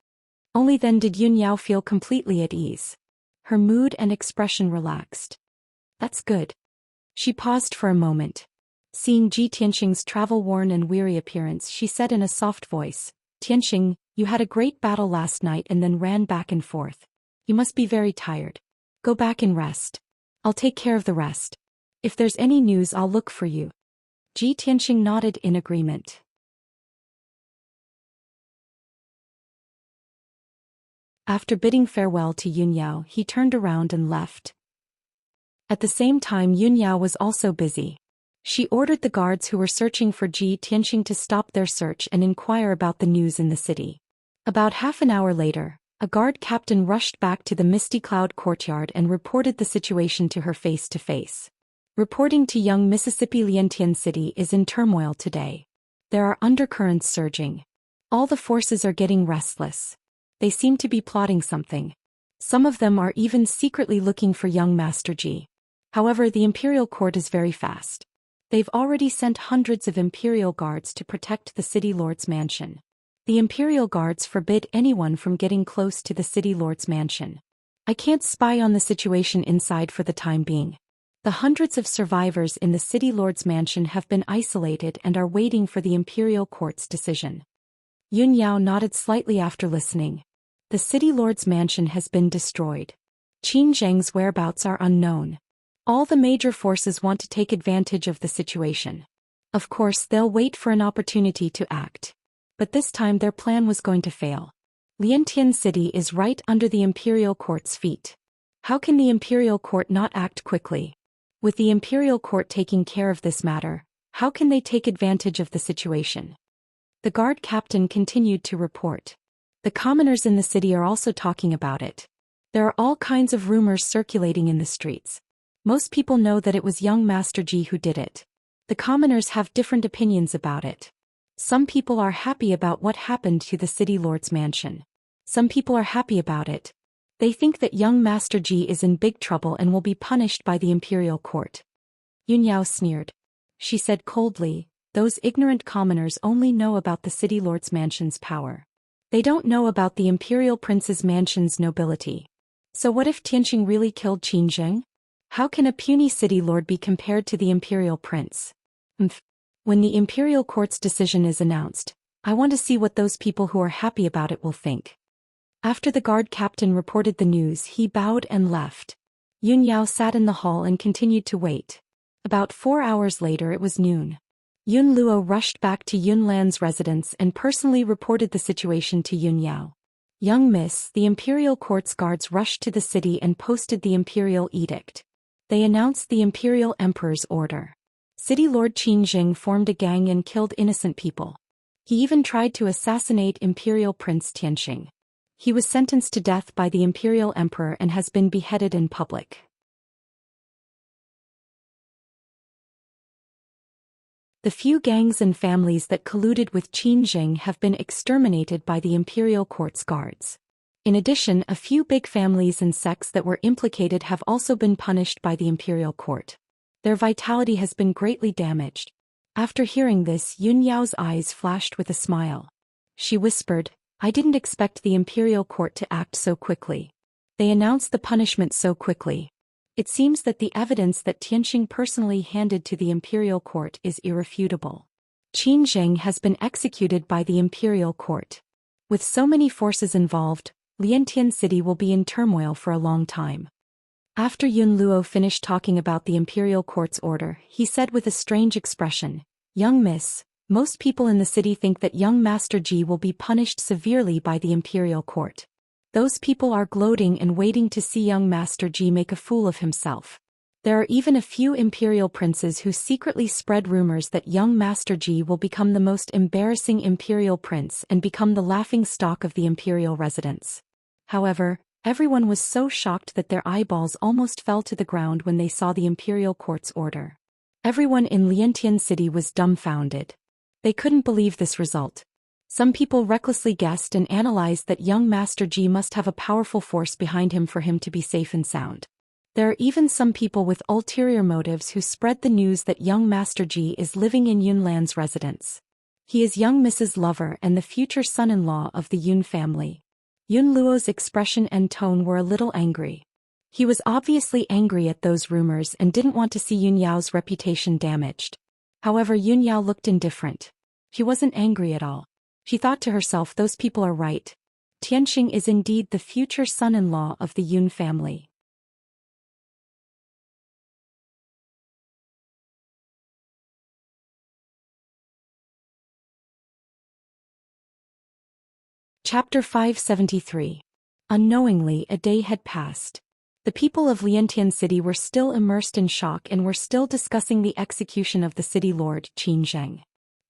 Only then did Yun Yao feel completely at ease. Her mood and expression relaxed. That's good. She paused for a moment. Seeing Ji Tianxing's travel-worn and weary appearance, she said in a soft voice, "Tianxing, you had a great battle last night and then ran back and forth. You must be very tired. Go back and rest. I'll take care of the rest. If there's any news, I'll look for you." Ji Tianxing nodded in agreement. After bidding farewell to Yun Yao, he turned around and left. At the same time, Yun Yao was also busy. She ordered the guards who were searching for Ji Tianxing to stop their search and inquire about the news in the city. About half an hour later, a guard captain rushed back to the Misty Cloud courtyard and reported the situation to her face to face. Reporting to young Mississippi, Liantian City is in turmoil today. There are undercurrents surging. All the forces are getting restless. They seem to be plotting something. Some of them are even secretly looking for young Master Ji. However, the imperial court is very fast. They've already sent hundreds of imperial guards to protect the city lord's mansion. The imperial guards forbid anyone from getting close to the city lord's mansion. I can't spy on the situation inside for the time being. The hundreds of survivors in the city lord's mansion have been isolated and are waiting for the imperial court's decision. Yun Yao nodded slightly after listening. The city lord's mansion has been destroyed. Qin Zheng's whereabouts are unknown. All the major forces want to take advantage of the situation. Of course, they'll wait for an opportunity to act. But this time their plan was going to fail. Liantian City is right under the imperial court's feet. How can the imperial court not act quickly? With the imperial court taking care of this matter, how can they take advantage of the situation? The guard captain continued to report. The commoners in the city are also talking about it. There are all kinds of rumors circulating in the streets. Most people know that it was young Master Ji who did it. The commoners have different opinions about it. Some people are happy about what happened to the city lord's mansion. Some people are happy about it. They think that young Master Ji is in big trouble and will be punished by the imperial court. Yun Yao sneered. She said coldly, "Those ignorant commoners only know about the city lord's mansion's power. They don't know about the imperial prince's mansion's nobility. So what if Tianxing really killed Qin Zheng? How can a puny city lord be compared to the imperial prince? When the imperial court's decision is announced, I want to see what those people who are happy about it will think." After the guard captain reported the news, he bowed and left. Yun Yao sat in the hall and continued to wait. About 4 hours later, it was noon. Yun Luo rushed back to Yun Lan's residence and personally reported the situation to Yun Yao. "Young miss, the imperial court's guards rushed to the city and posted the imperial edict. They announced the imperial emperor's order. City Lord Qin Zheng formed a gang and killed innocent people. He even tried to assassinate Imperial Prince Tianxing. He was sentenced to death by the imperial emperor and has been beheaded in public." The few gangs and families that colluded with Qin have been exterminated by the imperial court's guards. In addition, a few big families and sects that were implicated have also been punished by the imperial court. Their vitality has been greatly damaged. After hearing this, Yun Yao's eyes flashed with a smile. She whispered, I didn't expect the imperial court to act so quickly. They announced the punishment so quickly. It seems that the evidence that Tianxing personally handed to the imperial court is irrefutable. Qin has been executed by the imperial court. With so many forces involved, Liantian City will be in turmoil for a long time. After Yun Luo finished talking about the imperial court's order, he said with a strange expression, Young miss, most people in the city think that young Master Ji will be punished severely by the imperial court. Those people are gloating and waiting to see young Master Ji make a fool of himself. There are even a few imperial princes who secretly spread rumors that young Master Ji will become the most embarrassing imperial prince and become the laughing stock of the imperial residence. However, everyone was so shocked that their eyeballs almost fell to the ground when they saw the imperial court's order. Everyone in Liantian City was dumbfounded. They couldn't believe this result. Some people recklessly guessed and analyzed that young Master Ji must have a powerful force behind him for him to be safe and sound. There are even some people with ulterior motives who spread the news that young Master Ji is living in Yunlan's residence. He is young Mrs. Lover and the future son-in-law of the Yun family. Yun Luo's expression and tone were a little angry. He was obviously angry at those rumors and didn't want to see Yun Yao's reputation damaged. However, Yun Yao looked indifferent. She wasn't angry at all. She thought to herself, those people are right. Tianxing is indeed the future son-in-law of the Yun family. Chapter 573. Unknowingly, a day had passed. The people of Liantian City were still immersed in shock and were still discussing the execution of the city lord, Qin.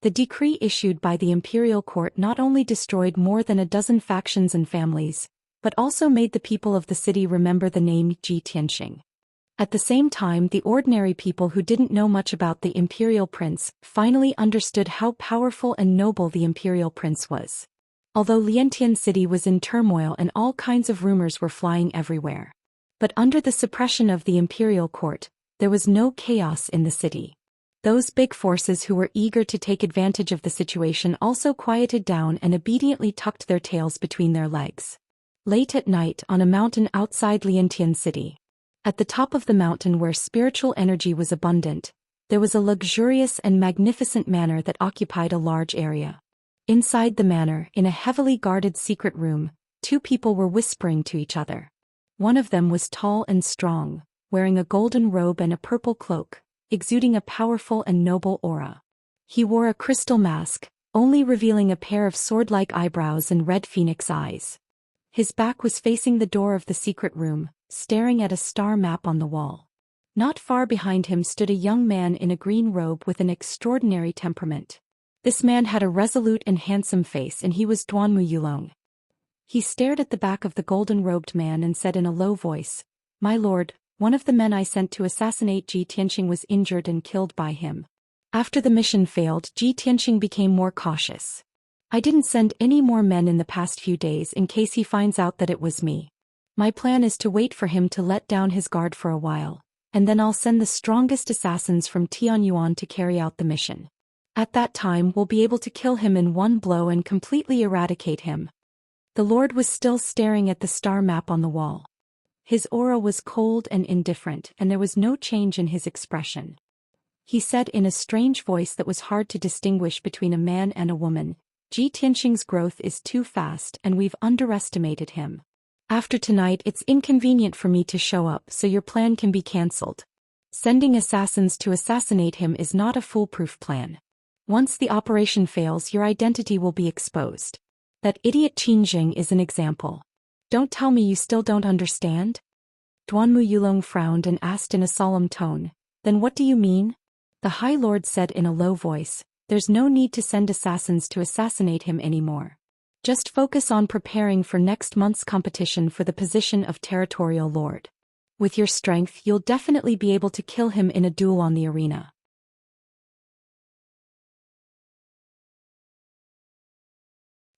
The decree issued by the imperial court not only destroyed more than a dozen factions and families, but also made the people of the city remember the name Ji Tianxing. At the same time, the ordinary people who didn't know much about the imperial prince finally understood how powerful and noble the imperial prince was. Although Liantian City was in turmoil and all kinds of rumors were flying everywhere. But under the suppression of the imperial court, there was no chaos in the city. Those big forces who were eager to take advantage of the situation also quieted down and obediently tucked their tails between their legs. Late at night on a mountain outside Liantian City. At the top of the mountain where spiritual energy was abundant, there was a luxurious and magnificent manor that occupied a large area. Inside the manor, in a heavily guarded secret room, two people were whispering to each other. One of them was tall and strong, wearing a golden robe and a purple cloak, exuding a powerful and noble aura. He wore a crystal mask, only revealing a pair of sword-like eyebrows and red phoenix eyes. His back was facing the door of the secret room, staring at a star map on the wall. Not far behind him stood a young man in a green robe with an extraordinary temperament. This man had a resolute and handsome face, and he was Duanmu Yulong. He stared at the back of the golden-robed man and said in a low voice, "My lord, one of the men I sent to assassinate Ji Tianxing was injured and killed by him. After the mission failed, Ji Tianxing became more cautious. I didn't send any more men in the past few days in case he finds out that it was me. My plan is to wait for him to let down his guard for a while, and then I'll send the strongest assassins from Tianyuan to carry out the mission. At that time we'll be able to kill him in one blow and completely eradicate him." The Lord was still staring at the star map on the wall. His aura was cold and indifferent, and there was no change in his expression. He said in a strange voice that was hard to distinguish between a man and a woman, "Ji Tianxing's growth is too fast and we've underestimated him. After tonight it's inconvenient for me to show up, so your plan can be cancelled. Sending assassins to assassinate him is not a foolproof plan. Once the operation fails, your identity will be exposed. That idiot Qin is an example. Don't tell me you still don't understand?" Duanmu Yulong frowned and asked in a solemn tone, "Then what do you mean?" The High Lord said in a low voice, "There's no need to send assassins to assassinate him anymore. Just focus on preparing for next month's competition for the position of Territorial Lord. With your strength, you'll definitely be able to kill him in a duel on the arena."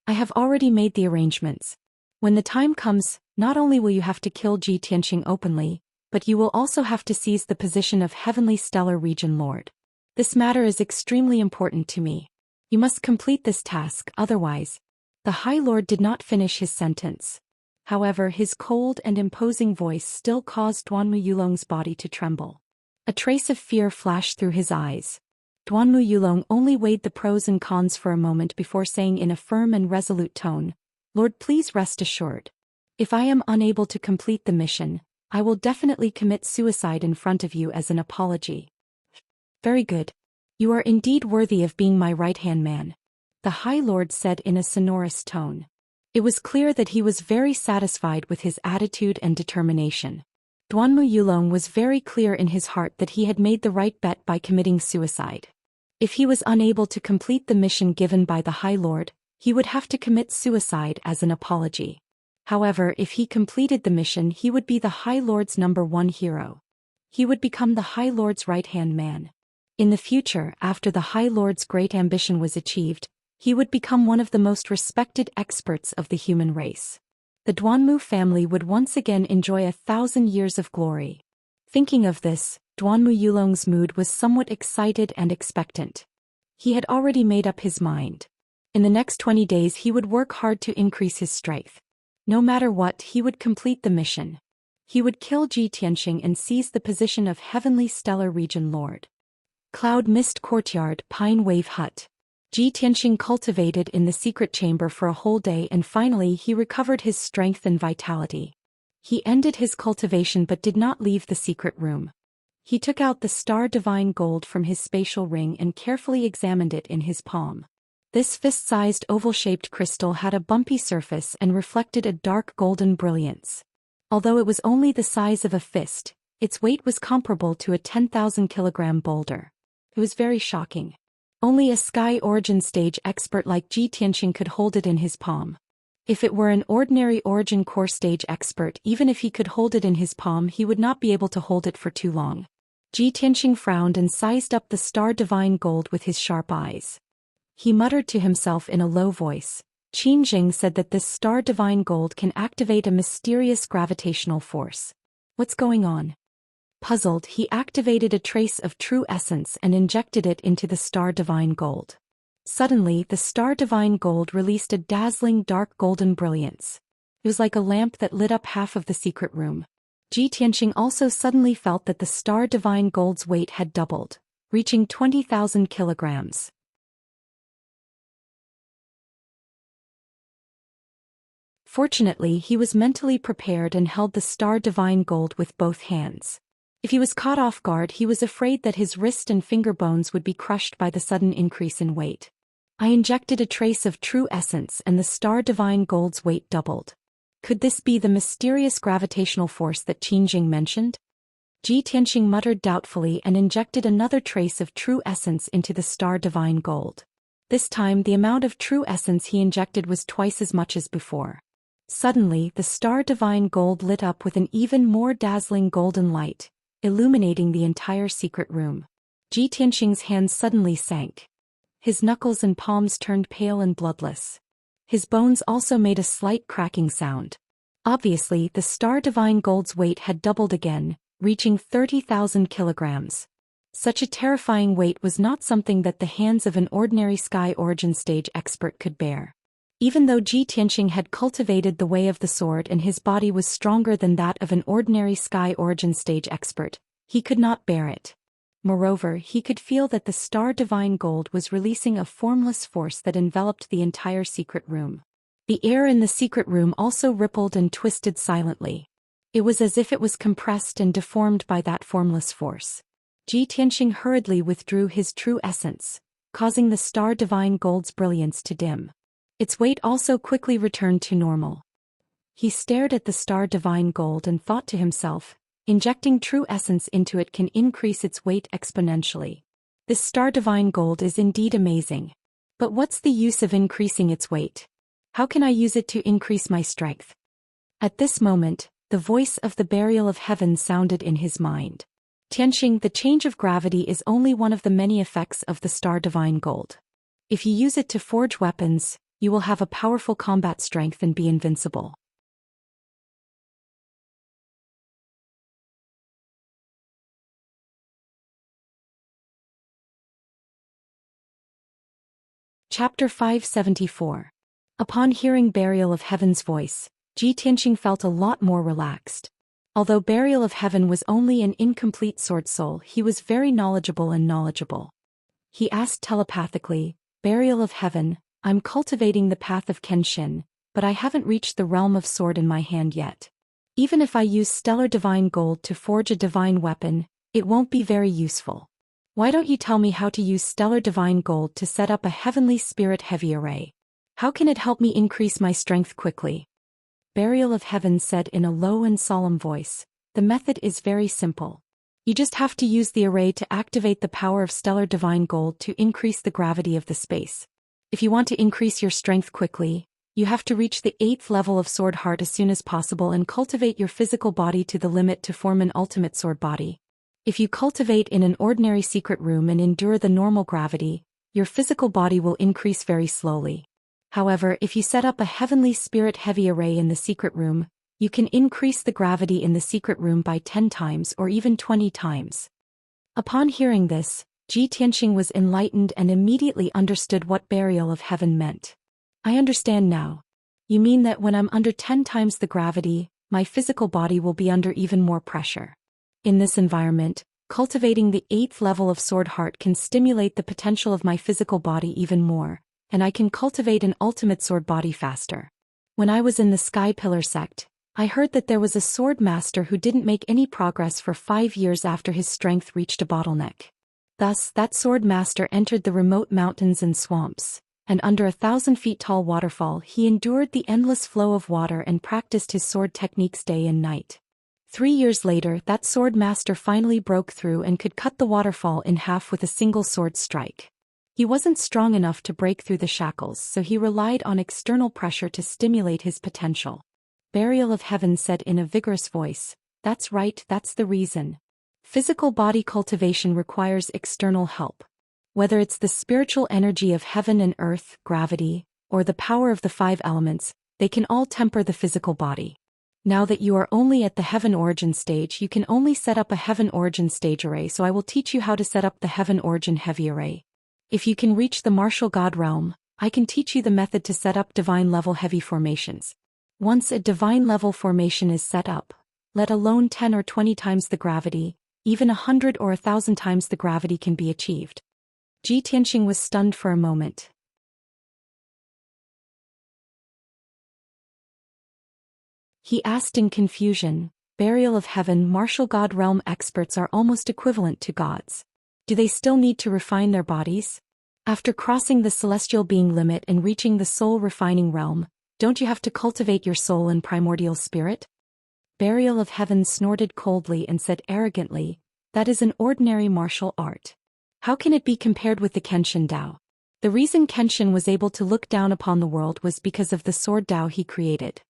I have already made the arrangements. When the time comes, not only will you have to kill Ji Tianqing openly, but you will also have to seize the position of Heavenly Stellar Region Lord. This matter is extremely important to me. You must complete this task, otherwise. The High Lord did not finish his sentence. However, his cold and imposing voice still caused Duanmu Yulong's body to tremble. A trace of fear flashed through his eyes. Duanmu Yulong only weighed the pros and cons for a moment before saying in a firm and resolute tone, "Lord, please rest assured. If I am unable to complete the mission, I will definitely commit suicide in front of you as an apology." "Very good. You are indeed worthy of being my right-hand man," the High Lord said in a sonorous tone. It was clear that he was very satisfied with his attitude and determination. Duanmu Yulong was very clear in his heart that he had made the right bet by committing suicide. If he was unable to complete the mission given by the High Lord, he would have to commit suicide as an apology. However, if he completed the mission, he would be the High Lord's #1 hero. He would become the High Lord's right-hand man. In the future, after the High Lord's great ambition was achieved, he would become one of the most respected experts of the human race. The Duanmu family would once again enjoy 1,000 years of glory. Thinking of this, Duanmu Yulong's mood was somewhat excited and expectant. He had already made up his mind. In the next 20 days he would work hard to increase his strength. No matter what, he would complete the mission. He would kill Ji Tianqing and seize the position of Heavenly Stellar Region Lord. Cloud Mist Courtyard, Pine Wave Hut. Ji Tianqing cultivated in the secret chamber for a whole day and finally he recovered his strength and vitality. He ended his cultivation but did not leave the secret room. He took out the Star Divine Gold from his spatial ring and carefully examined it in his palm. This fist-sized oval-shaped crystal had a bumpy surface and reflected a dark golden brilliance. Although it was only the size of a fist, its weight was comparable to a 10,000-kilogram boulder. It was very shocking. Only a Sky Origin Stage expert like Ji Tianqing could hold it in his palm. If it were an ordinary Origin Core Stage expert, even if he could hold it in his palm, he would not be able to hold it for too long. Ji Tianqing frowned and sized up the Star Divine Gold with his sharp eyes. He muttered to himself in a low voice. Qin Jing said that this Star Divine Gold can activate a mysterious gravitational force. What's going on? Puzzled, he activated a trace of true essence and injected it into the Star Divine Gold. Suddenly, the Star Divine Gold released a dazzling dark golden brilliance. It was like a lamp that lit up half of the secret room. Ji Tianqing also suddenly felt that the Star Divine Gold's weight had doubled, reaching 20,000 kilograms. Fortunately, he was mentally prepared and held the Star Divine Gold with both hands. If he was caught off guard, he was afraid that his wrist and finger bones would be crushed by the sudden increase in weight. I injected a trace of true essence and the Star Divine Gold's weight doubled. Could this be the mysterious gravitational force that Qin Jing mentioned? Ji Tianqing muttered doubtfully and injected another trace of true essence into the Star Divine Gold. This time, the amount of true essence he injected was twice as much as before. Suddenly, the Star Divine Gold lit up with an even more dazzling golden light, illuminating the entire secret room. Ji Tianqing's hands suddenly sank. His knuckles and palms turned pale and bloodless. His bones also made a slight cracking sound. Obviously, the Star Divine Gold's weight had doubled again, reaching 30,000 kilograms. Such a terrifying weight was not something that the hands of an ordinary Sky Origin Stage expert could bear. Even though Ji Tianqing had cultivated the Way of the Sword and his body was stronger than that of an ordinary Sky Origin Stage expert, he could not bear it. Moreover, he could feel that the Star Divine Gold was releasing a formless force that enveloped the entire secret room. The air in the secret room also rippled and twisted silently. It was as if it was compressed and deformed by that formless force. Ji Tianqing hurriedly withdrew his true essence, causing the Star Divine Gold's brilliance to dim. Its weight also quickly returned to normal. He stared at the Star Divine Gold and thought to himself, injecting true essence into it can increase its weight exponentially. This Star Divine Gold is indeed amazing. But what's the use of increasing its weight? How can I use it to increase my strength? At this moment, the voice of the Burial of Heaven sounded in his mind. Tianqing, the change of gravity is only one of the many effects of the Star Divine Gold. If you use it to forge weapons, You will have a powerful combat strength and be invincible. Chapter 574. Upon hearing Burial of Heaven's voice, Ji Tianqing felt a lot more relaxed. Although Burial of Heaven was only an incomplete sword soul, he was very knowledgeable. He asked telepathically, Burial of Heaven, I'm cultivating the path of Kenshin, but I haven't reached the realm of sword in my hand yet. Even if I use stellar divine gold to forge a divine weapon, it won't be very useful. Why don't you tell me how to use stellar divine gold to set up a heavenly spirit heavy array? How can it help me increase my strength quickly? Burial of Heaven said in a low and solemn voice, the method is very simple. You just have to use the array to activate the power of stellar divine gold to increase the gravity of the space. If you want to increase your strength quickly, you have to reach the 8th level of sword heart as soon as possible and cultivate your physical body to the limit to form an ultimate sword body. If you cultivate in an ordinary secret room and endure the normal gravity, your physical body will increase very slowly. However, if you set up a heavenly spirit heavy array in the secret room, you can increase the gravity in the secret room by 10 times or even 20 times. Upon hearing this, Ji Tianqing was enlightened and immediately understood what Burial of Heaven meant. I understand now. You mean that when I'm under 10 times the gravity, my physical body will be under even more pressure. In this environment, cultivating the 8th level of sword heart can stimulate the potential of my physical body even more, and I can cultivate an ultimate sword body faster. When I was in the Sky Pillar sect, I heard that there was a sword master who didn't make any progress for 5 years after his strength reached a bottleneck. Thus, that sword master entered the remote mountains and swamps, and under 1,000 feet tall waterfall he endured the endless flow of water and practiced his sword techniques day and night. 3 years later, that sword master finally broke through and could cut the waterfall in half with a single sword strike. He wasn't strong enough to break through the shackles, so he relied on external pressure to stimulate his potential. Burial of Heaven said in a vigorous voice, that's right, that's the reason. Physical body cultivation requires external help. Whether it's the spiritual energy of heaven and earth, gravity, or the power of the 5 elements, they can all temper the physical body. Now that you are only at the Heaven Origin stage, you can only set up a Heaven Origin stage array, so I will teach you how to set up the Heaven Origin heavy array. If you can reach the martial god realm, I can teach you the method to set up divine level heavy formations. Once a divine level formation is set up, let alone 10 or 20 times the gravity, even 100 or 1,000 times the gravity can be achieved. Ji Tianqing was stunned for a moment. He asked in confusion, Burial of Heaven, martial god realm experts are almost equivalent to gods. Do they still need to refine their bodies? After crossing the celestial being limit and reaching the soul refining realm, don't you have to cultivate your soul and primordial spirit? Burial of Heaven snorted coldly and said arrogantly, that is an ordinary martial art. How can it be compared with the Kenshin Dao? The reason Kenshin was able to look down upon the world was because of the sword Dao he created.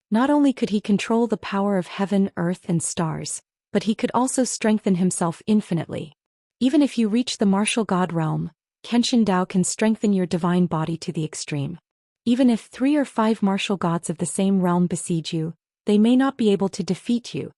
Not only could he control the power of heaven, earth, and stars, but he could also strengthen himself infinitely. Even if you reach the martial god realm, Kenshin Dao can strengthen your divine body to the extreme. Even if 3 or 5 martial gods of the same realm besiege you, they may not be able to defeat you.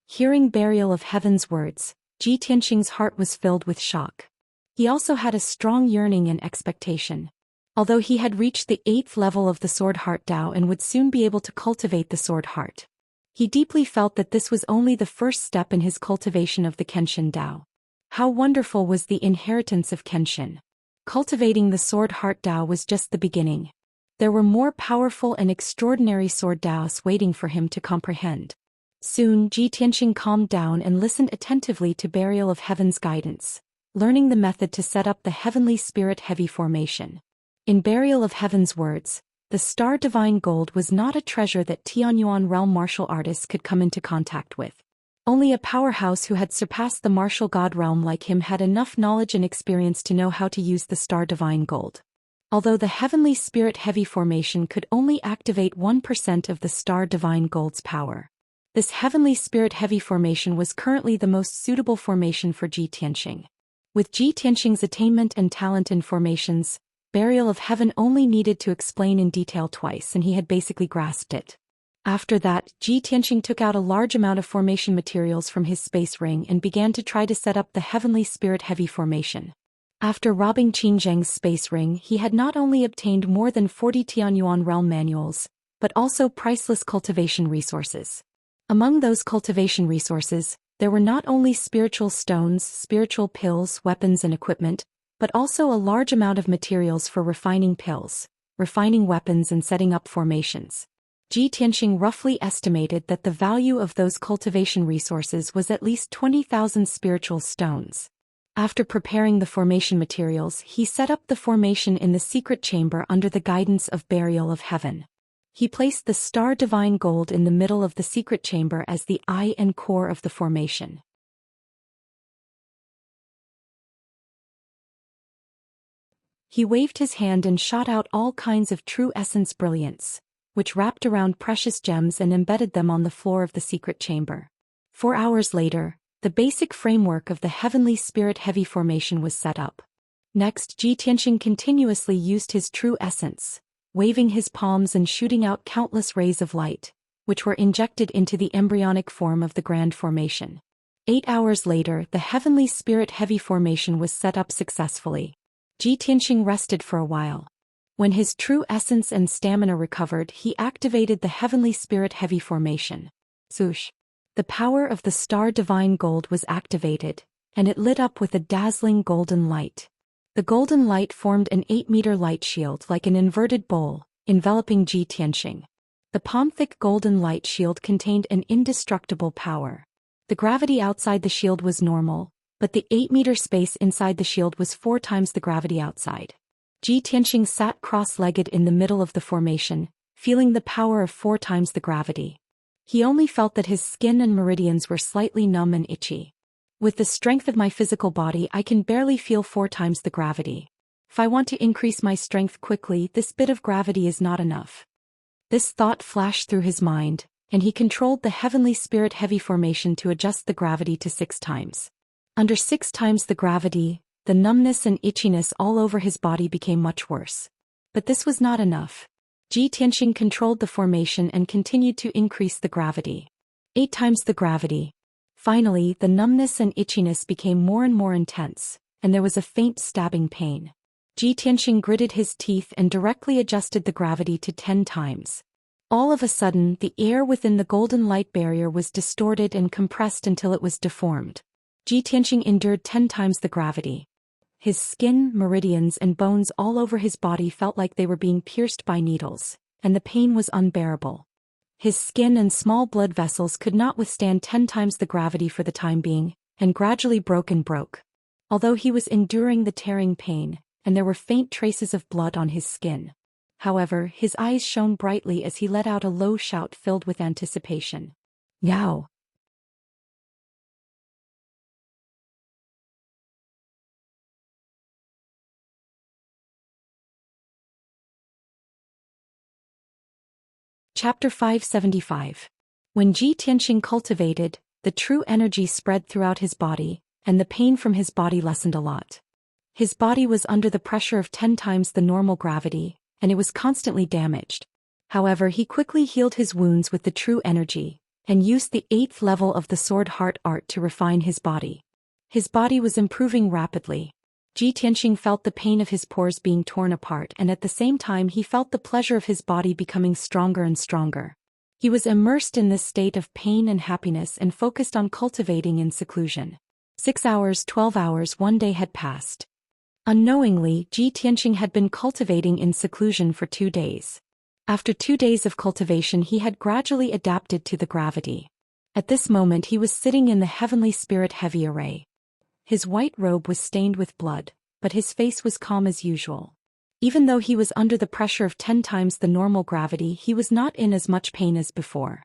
Hearing Burial of Heaven's words, Ji Tianqing's heart was filled with shock. He also had a strong yearning and expectation. Although he had reached the 8th level of the Sword Heart Dao and would soon be able to cultivate the Sword Heart, he deeply felt that this was only the first step in his cultivation of the Kenshin Dao. How wonderful was the inheritance of Kenshin! Cultivating the Sword Heart Dao was just the beginning. There were more powerful and extraordinary Sword Daos waiting for him to comprehend. Soon Ji Tianqing calmed down and listened attentively to Burial of Heaven's guidance, learning the method to set up the Heavenly Spirit Heavy Formation. In Burial of Heaven's words, the Star Divine Gold was not a treasure that Tianyuan realm martial artists could come into contact with. Only a powerhouse who had surpassed the martial god realm like him had enough knowledge and experience to know how to use the Star Divine Gold. Although the Heavenly Spirit Heavy Formation could only activate 1% of the Star Divine Gold's power, this Heavenly Spirit Heavy Formation was currently the most suitable formation for Ji Tianqing. With Ji Tianqing's attainment and talent in formations, burial of heaven only needed to explain in detail twice and he had basically grasped it. After that, Ji Tianxing took out a large amount of formation materials from his space ring and began to try to set up the Heavenly Spirit Heavy formation. After robbing Qin Zheng's space ring, he had not only obtained more than 40 Tianyuan realm manuals, but also priceless cultivation resources. Among those cultivation resources, there were not only spiritual stones, spiritual pills, weapons and equipment, but also a large amount of materials for refining pills, refining weapons and setting up formations. Ji Tianxing roughly estimated that the value of those cultivation resources was at least 20,000 spiritual stones. After preparing the formation materials, he set up the formation in the secret chamber under the guidance of Burial of Heaven. He placed the star divine gold in the middle of the secret chamber as the eye and core of the formation. He waved his hand and shot out all kinds of true essence brilliance, which wrapped around precious gems and embedded them on the floor of the secret chamber. 4 hours later, the basic framework of the Heavenly Spirit Heavy formation was set up. Next, Ji Tianxing continuously used his true essence, waving his palms and shooting out countless rays of light, which were injected into the embryonic form of the grand formation. 8 hours later, the Heavenly Spirit Heavy formation was set up successfully. Ji Tianxing rested for a while. When his true essence and stamina recovered, he activated the Heavenly Spirit Heavy formation. Swoosh! The power of the star divine gold was activated, and it lit up with a dazzling golden light. The golden light formed an 8-meter light shield like an inverted bowl, enveloping Ji Tianxing. The palm-thick golden light shield contained an indestructible power. The gravity outside the shield was normal, but the 8-meter space inside the shield was 4 times the gravity outside. Ji Tianxing sat cross-legged in the middle of the formation, feeling the power of 4 times the gravity. He only felt that his skin and meridians were slightly numb and itchy. With the strength of my physical body, I can barely feel 4 times the gravity. If I want to increase my strength quickly, this bit of gravity is not enough. This thought flashed through his mind, and he controlled the Heavenly Spirit Heavy formation to adjust the gravity to 6 times. Under 6 times the gravity, the numbness and itchiness all over his body became much worse. But this was not enough. Ji Tianxing controlled the formation and continued to increase the gravity. 8 times the gravity. Finally, the numbness and itchiness became more and more intense, and there was a faint stabbing pain. Ji Tianxing gritted his teeth and directly adjusted the gravity to 10 times. All of a sudden, the air within the golden light barrier was distorted and compressed until it was deformed. Ji Tianxing endured 10 times the gravity. His skin, meridians and bones all over his body felt like they were being pierced by needles, and the pain was unbearable. His skin and small blood vessels could not withstand 10 times the gravity for the time being, and gradually broke. Although he was enduring the tearing pain, and there were faint traces of blood on his skin. However, his eyes shone brightly as he let out a low shout filled with anticipation. Yao! Chapter 575. When Ji Tianxing cultivated, the true energy spread throughout his body, and the pain from his body lessened a lot. His body was under the pressure of 10 times the normal gravity, and it was constantly damaged. However, he quickly healed his wounds with the true energy, and used the 8th level of the Sword Heart art to refine his body. His body was improving rapidly. Ji Tianxing felt the pain of his pores being torn apart, and at the same time he felt the pleasure of his body becoming stronger and stronger. He was immersed in this state of pain and happiness and focused on cultivating in seclusion. 6 hours, 12 hours, 1 day had passed. Unknowingly, Ji Tianxing had been cultivating in seclusion for 2 days. After 2 days of cultivation, he had gradually adapted to the gravity. At this moment he was sitting in the Heavenly Spirit Heavy array. His white robe was stained with blood, but his face was calm as usual. Even though he was under the pressure of 10 times the normal gravity, he was not in as much pain as before.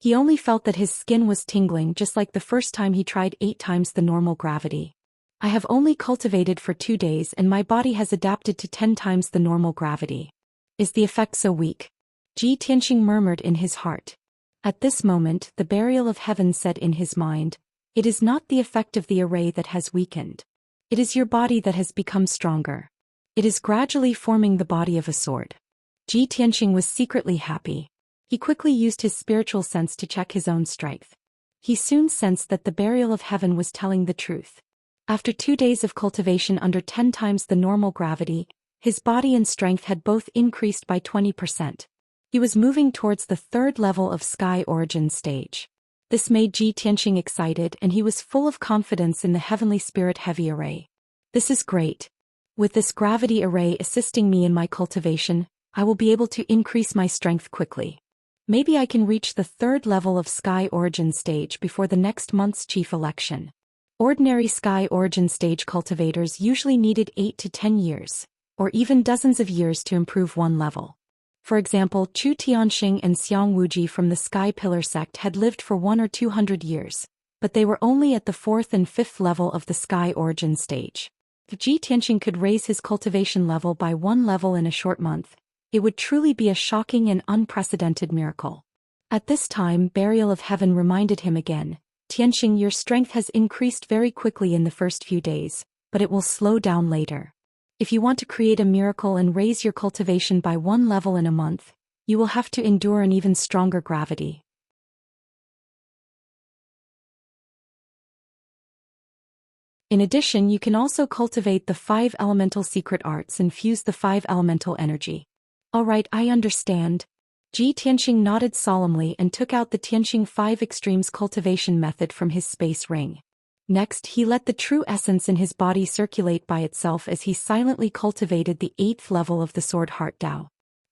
He only felt that his skin was tingling just like the first time he tried 8 times the normal gravity. I have only cultivated for 2 days and my body has adapted to 10 times the normal gravity. Is the effect so weak? Ji Tianxing murmured in his heart. At this moment, the Burial of Heaven said in his mind, "It is not the effect of the array that has weakened. It is your body that has become stronger." It is gradually forming the body of a sword. Ji Tianxing was secretly happy. He quickly used his spiritual sense to check his own strength. He soon sensed that the burial of heaven was telling the truth. After 2 days of cultivation under 10 times the normal gravity, his body and strength had both increased by 20%. He was moving towards the 3rd level of Sky Origin stage. This made Ji Tianxing excited, and he was full of confidence in the Heavenly Spirit Heavy Array. This is great. With this gravity array assisting me in my cultivation, I will be able to increase my strength quickly. Maybe I can reach the 3rd level of Sky Origin stage before the next month's chief election. Ordinary Sky Origin stage cultivators usually needed 8 to 10 years, or even dozens of years to improve one level. For example, Chu Tianxing and Xiang Wuji from the Sky Pillar sect had lived for 1 or 200 years, but they were only at the 4th and 5th level of the Sky Origin stage. If Ji Tianxing could raise his cultivation level by 1 level in a short month, it would truly be a shocking and unprecedented miracle. At this time, Burial of Heaven reminded him again, Tianxing, your strength has increased very quickly in the first few days, but it will slow down later. If you want to create a miracle and raise your cultivation by 1 level in a month, you will have to endure an even stronger gravity. In addition, you can also cultivate the 5 elemental secret arts and fuse the 5 elemental energy. Alright, I understand. Ji Tianxing nodded solemnly and took out the Tianxing 5 Extremes cultivation method from his space ring. Next, he let the true essence in his body circulate by itself as he silently cultivated the 8th level of the Sword Heart Tao.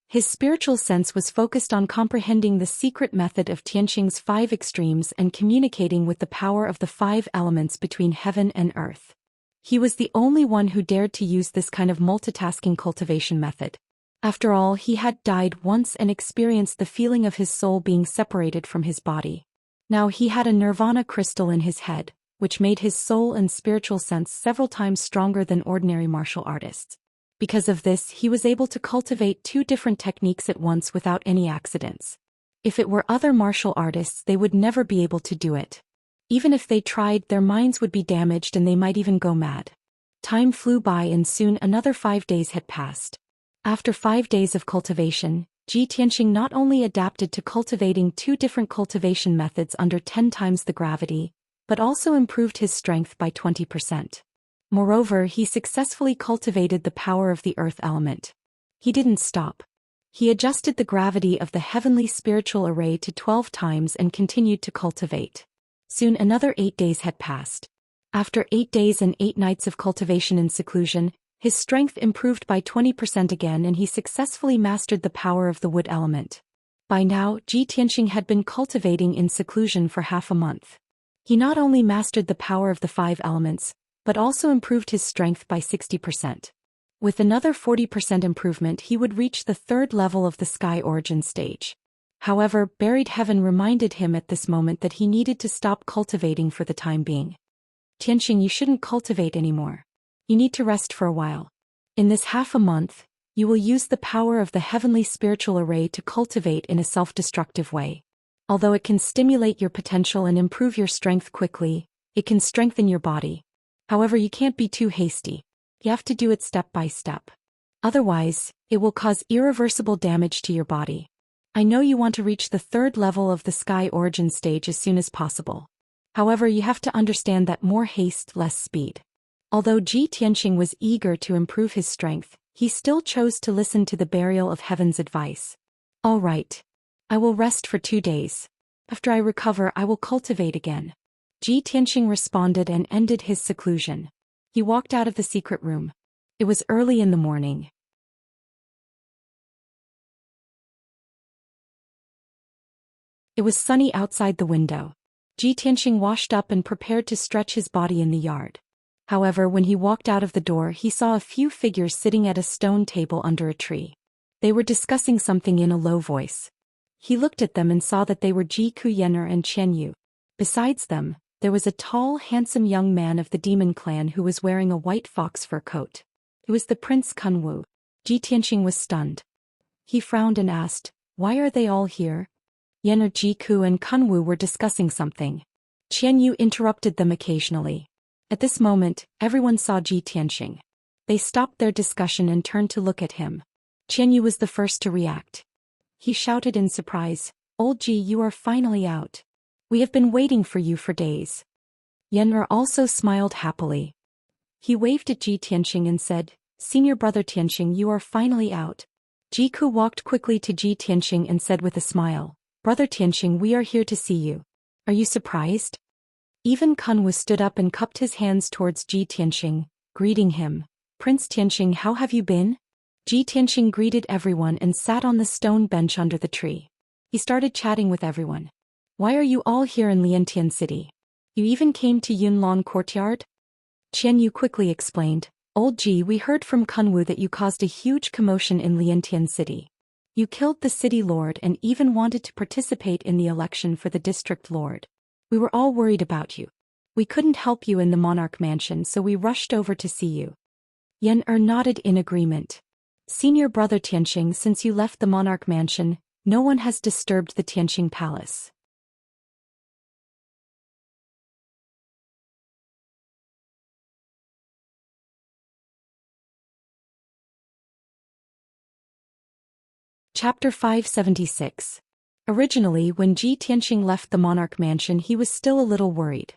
His spiritual sense was focused on comprehending the secret method of Tianxing's 5 extremes and communicating with the power of the 5 elements between heaven and earth. He was the only one who dared to use this kind of multitasking cultivation method. After all, he had died once and experienced the feeling of his soul being separated from his body. Now he had a nirvana crystal in his head, which made his soul and spiritual sense several times stronger than ordinary martial artists. Because of this, he was able to cultivate 2 different techniques at once without any accidents. If it were other martial artists, they would never be able to do it. Even if they tried, their minds would be damaged and they might even go mad. Time flew by and soon another 5 days had passed. After 5 days of cultivation, Ji Tianxing not only adapted to cultivating 2 different cultivation methods under 10 times the gravity, but also improved his strength by 20%. Moreover, he successfully cultivated the power of the earth element. He didn't stop. He adjusted the gravity of the heavenly spiritual array to 12 times and continued to cultivate. Soon another 8 days had passed. After 8 days and 8 nights of cultivation in seclusion, his strength improved by 20% again and he successfully mastered the power of the wood element. By now, Ji Tianxing had been cultivating in seclusion for half a month. He not only mastered the power of the 5 elements, but also improved his strength by 60%. With another 40% improvement, he would reach the 3rd level of the Sky Origin stage. However, Buried Heaven reminded him at this moment that he needed to stop cultivating for the time being. Tianxing, you shouldn't cultivate anymore. You need to rest for a while. In this half a month, you will use the power of the heavenly spiritual array to cultivate in a self-destructive way. Although it can stimulate your potential and improve your strength quickly, it can strengthen your body. However, you can't be too hasty. You have to do it step by step. Otherwise, it will cause irreversible damage to your body. I know you want to reach the 3rd level of the Sky Origin stage as soon as possible. However, you have to understand that more haste, less speed. Although Ji Tianxing was eager to improve his strength, he still chose to listen to the Burial of Heaven's advice. All right. I will rest for 2 days. After I recover, I will cultivate again. Ji Tianxing responded and ended his seclusion. He walked out of the secret room. It was early in the morning. It was sunny outside the window. Ji Tianxing washed up and prepared to stretch his body in the yard. However, when he walked out of the door, he saw a few figures sitting at a stone table under a tree. They were discussing something in a low voice. He looked at them and saw that they were Ji Kuyener and Chen Yu. Besides them, there was a tall, handsome young man of the demon clan who was wearing a white fox fur coat. It was the Prince Kunwu. Ji Tianxing was stunned. He frowned and asked, "Why are they all here?" Yener, Ji Ku and Kunwu were discussing something. Chen Yu interrupted them occasionally. At this moment, everyone saw Ji Tianxing. They stopped their discussion and turned to look at him. Qianyu was the first to react. He shouted in surprise, "Old Ji, you are finally out. We have been waiting for you for days." Yen'er also smiled happily. He waved at Ji Tianxing and said, "Senior brother Tianxing, you are finally out." Ji Ku walked quickly to Ji Tianxing and said with a smile, "Brother Tianxing, we are here to see you. Are you surprised?" Even Kunwu stood up and cupped his hands towards Ji Tianxing, greeting him. "Prince Tianxing, how have you been?" Ji Tianxing greeted everyone and sat on the stone bench under the tree. He started chatting with everyone. "Why are you all here in Liantian City? You even came to Yunlong Courtyard?" Qianyu quickly explained, "Old Ji, we heard from Kunwu that you caused a huge commotion in Liantian City. You killed the city lord and even wanted to participate in the election for the district lord. We were all worried about you. We couldn't help you in the monarch mansion, so we rushed over to see you." Yen'er nodded in agreement. "Senior brother Tianxing, since you left the monarch mansion, no one has disturbed the Tianxing palace." Chapter 576. Originally, when Ji Tianxing left the monarch mansion, he was still a little worried.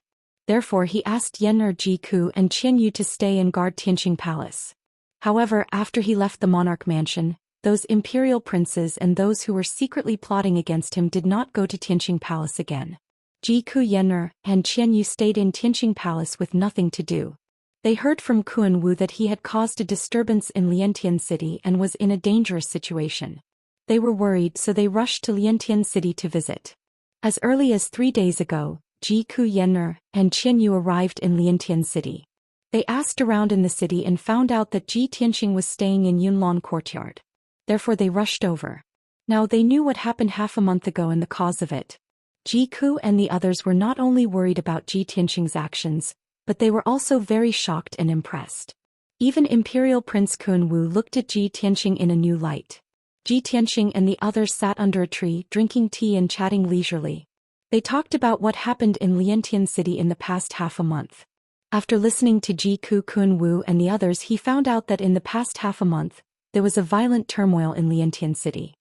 Therefore, he asked Yen'er, Ji Ku, and Qianyu to stay and guard Tianxing Palace. However, after he left the monarch mansion, those imperial princes and those who were secretly plotting against him did not go to Tianxing Palace again. Ji Ku, Yen'er, and Qianyu stayed in Tianxing Palace with nothing to do. They heard from Kunwu that he had caused a disturbance in Liantian City and was in a dangerous situation. They were worried, so they rushed to Liantian City to visit. As early as 3 days ago, Ji Ku, Yen'er, and Qianyu arrived in Liantian City. They asked around in the city and found out that Ji Tianxing was staying in Yunlong Courtyard. Therefore they rushed over. Now they knew what happened half a month ago and the cause of it. Ji Ku and the others were not only worried about Ji Tianxing's actions, but they were also very shocked and impressed. Even Imperial Prince Kunwu looked at Ji Tianxing in a new light. Ji Tianxing and the others sat under a tree drinking tea and chatting leisurely. They talked about what happened in Liantian City in the past half a month. After listening to Ji Ku, Kunwu and the others, he found out that in the past half a month, there was a violent turmoil in Liantian City.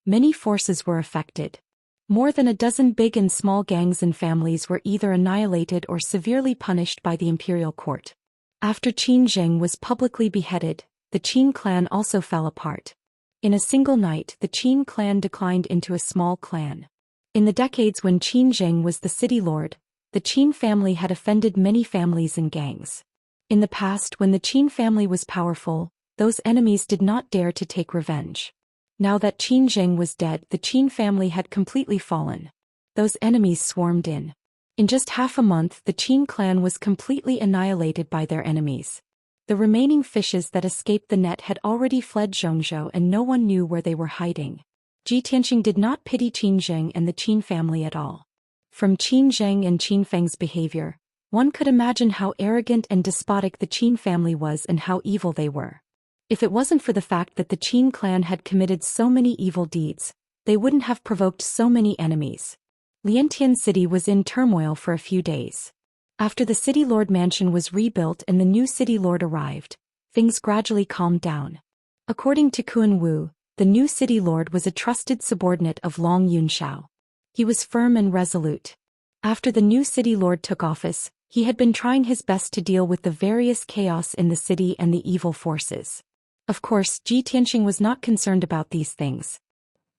Many forces were affected. More than a dozen big and small gangs and families were either annihilated or severely punished by the imperial court. After Qin Zheng was publicly beheaded, the Qin clan also fell apart. In a single night, the Qin clan declined into a small clan. In the decades when Qin Zheng was the city lord, the Qin family had offended many families and gangs. In the past, when the Qin family was powerful, those enemies did not dare to take revenge. Now that Qin Zheng was dead, the Qin family had completely fallen. Those enemies swarmed in. In just half a month, the Qin clan was completely annihilated by their enemies. The remaining fishes that escaped the net had already fled Zhongzhou and no one knew where they were hiding. Ji Tianxing did not pity Qin Zheng and the Qin family at all. From Qin Zheng and Qin Feng's behavior, one could imagine how arrogant and despotic the Qin family was and how evil they were. If it wasn't for the fact that the Qin clan had committed so many evil deeds, they wouldn't have provoked so many enemies. Liantian City was in turmoil for a few days. After the city lord mansion was rebuilt and the new city lord arrived, things gradually calmed down. According to Kunwu, the new city lord was a trusted subordinate of Long Yunshao. He was firm and resolute. After the new city lord took office, he had been trying his best to deal with the various chaos in the city and the evil forces. Of course, Ji Tianxing was not concerned about these things.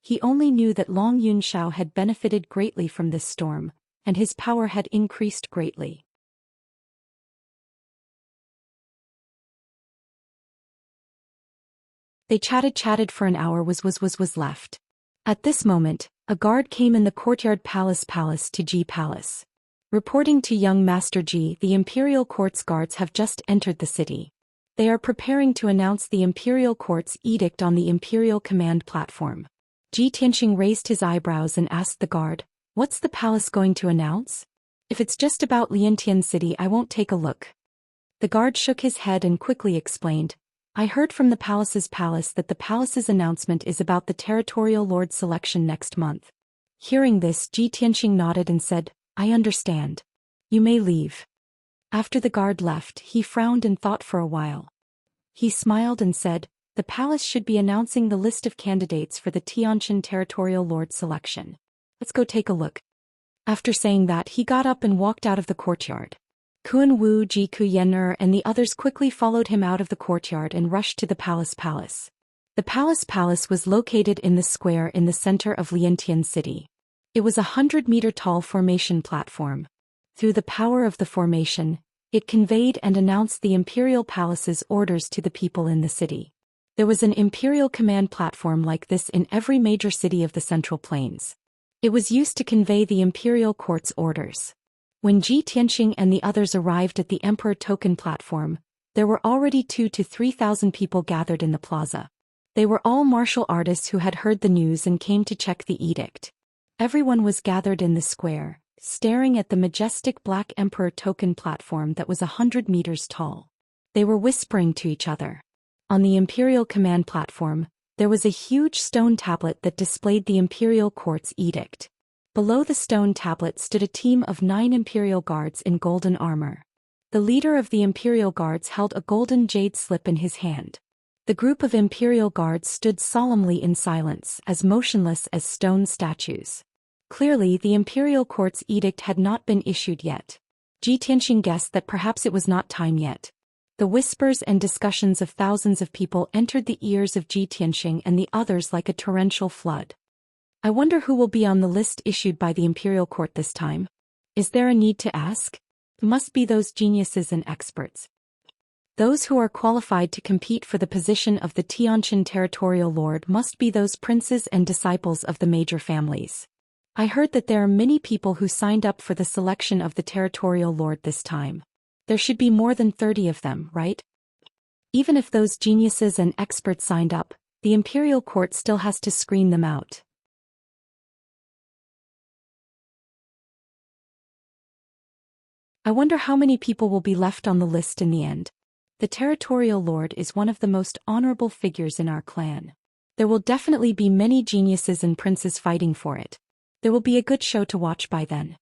He only knew that Long Yunshao had benefited greatly from this storm, and his power had increased greatly. They chatted for an hour was left. At this moment, a guard came in the courtyard palace to Ji Palace. Reporting to young Master Ji, the imperial court's guards have just entered the city. They are preparing to announce the imperial court's edict on the imperial command platform. Ji Tianxing raised his eyebrows and asked the guard, "What's the palace going to announce? If it's just about Liantian City, I won't take a look." The guard shook his head and quickly explained, "I heard from the palace that the palace's announcement is about the territorial lord selection next month." Hearing this, Ji Tianxing nodded and said, "I understand. You may leave." After the guard left, he frowned and thought for a while. He smiled and said, "The palace should be announcing the list of candidates for the Xianxia territorial lord selection. Let's go take a look." After saying that, he got up and walked out of the courtyard. Kuan Wu, Ji Ku Yen'er and the others quickly followed him out of the courtyard and rushed to the palace. The palace was located in the square in the center of Liantian city. It was a 100-meter tall formation platform. Through the power of the formation, it conveyed and announced the imperial palace's orders to the people in the city. There was an imperial command platform like this in every major city of the Central Plains. It was used to convey the imperial court's orders. When Ji Tianxing and the others arrived at the Emperor Token platform, there were already 2,000 to 3,000 people gathered in the plaza. They were all martial artists who had heard the news and came to check the edict. Everyone was gathered in the square, staring at the majestic black Emperor Token platform that was 100 meters tall. They were whispering to each other. On the imperial command platform, there was a huge stone tablet that displayed the imperial court's edict. Below the stone tablet stood a team of 9 imperial guards in golden armor. The leader of the imperial guards held a golden jade slip in his hand. The group of imperial guards stood solemnly in silence, as motionless as stone statues. Clearly, the imperial court's edict had not been issued yet. Ji Tianxing guessed that perhaps it was not time yet. The whispers and discussions of thousands of people entered the ears of Ji Tianxing and the others like a torrential flood. I wonder who will be on the list issued by the imperial court this time. Is there a need to ask? It must be those geniuses and experts. Those who are qualified to compete for the position of the Xianxia territorial lord must be those princes and disciples of the major families. I heard that there are many people who signed up for the selection of the territorial lord this time. There should be more than 30 of them, right? Even if those geniuses and experts signed up, the imperial court still has to screen them out. I wonder how many people will be left on the list in the end. The territorial lord is one of the most honorable figures in our clan. There will definitely be many geniuses and princes fighting for it. There will be a good show to watch by then.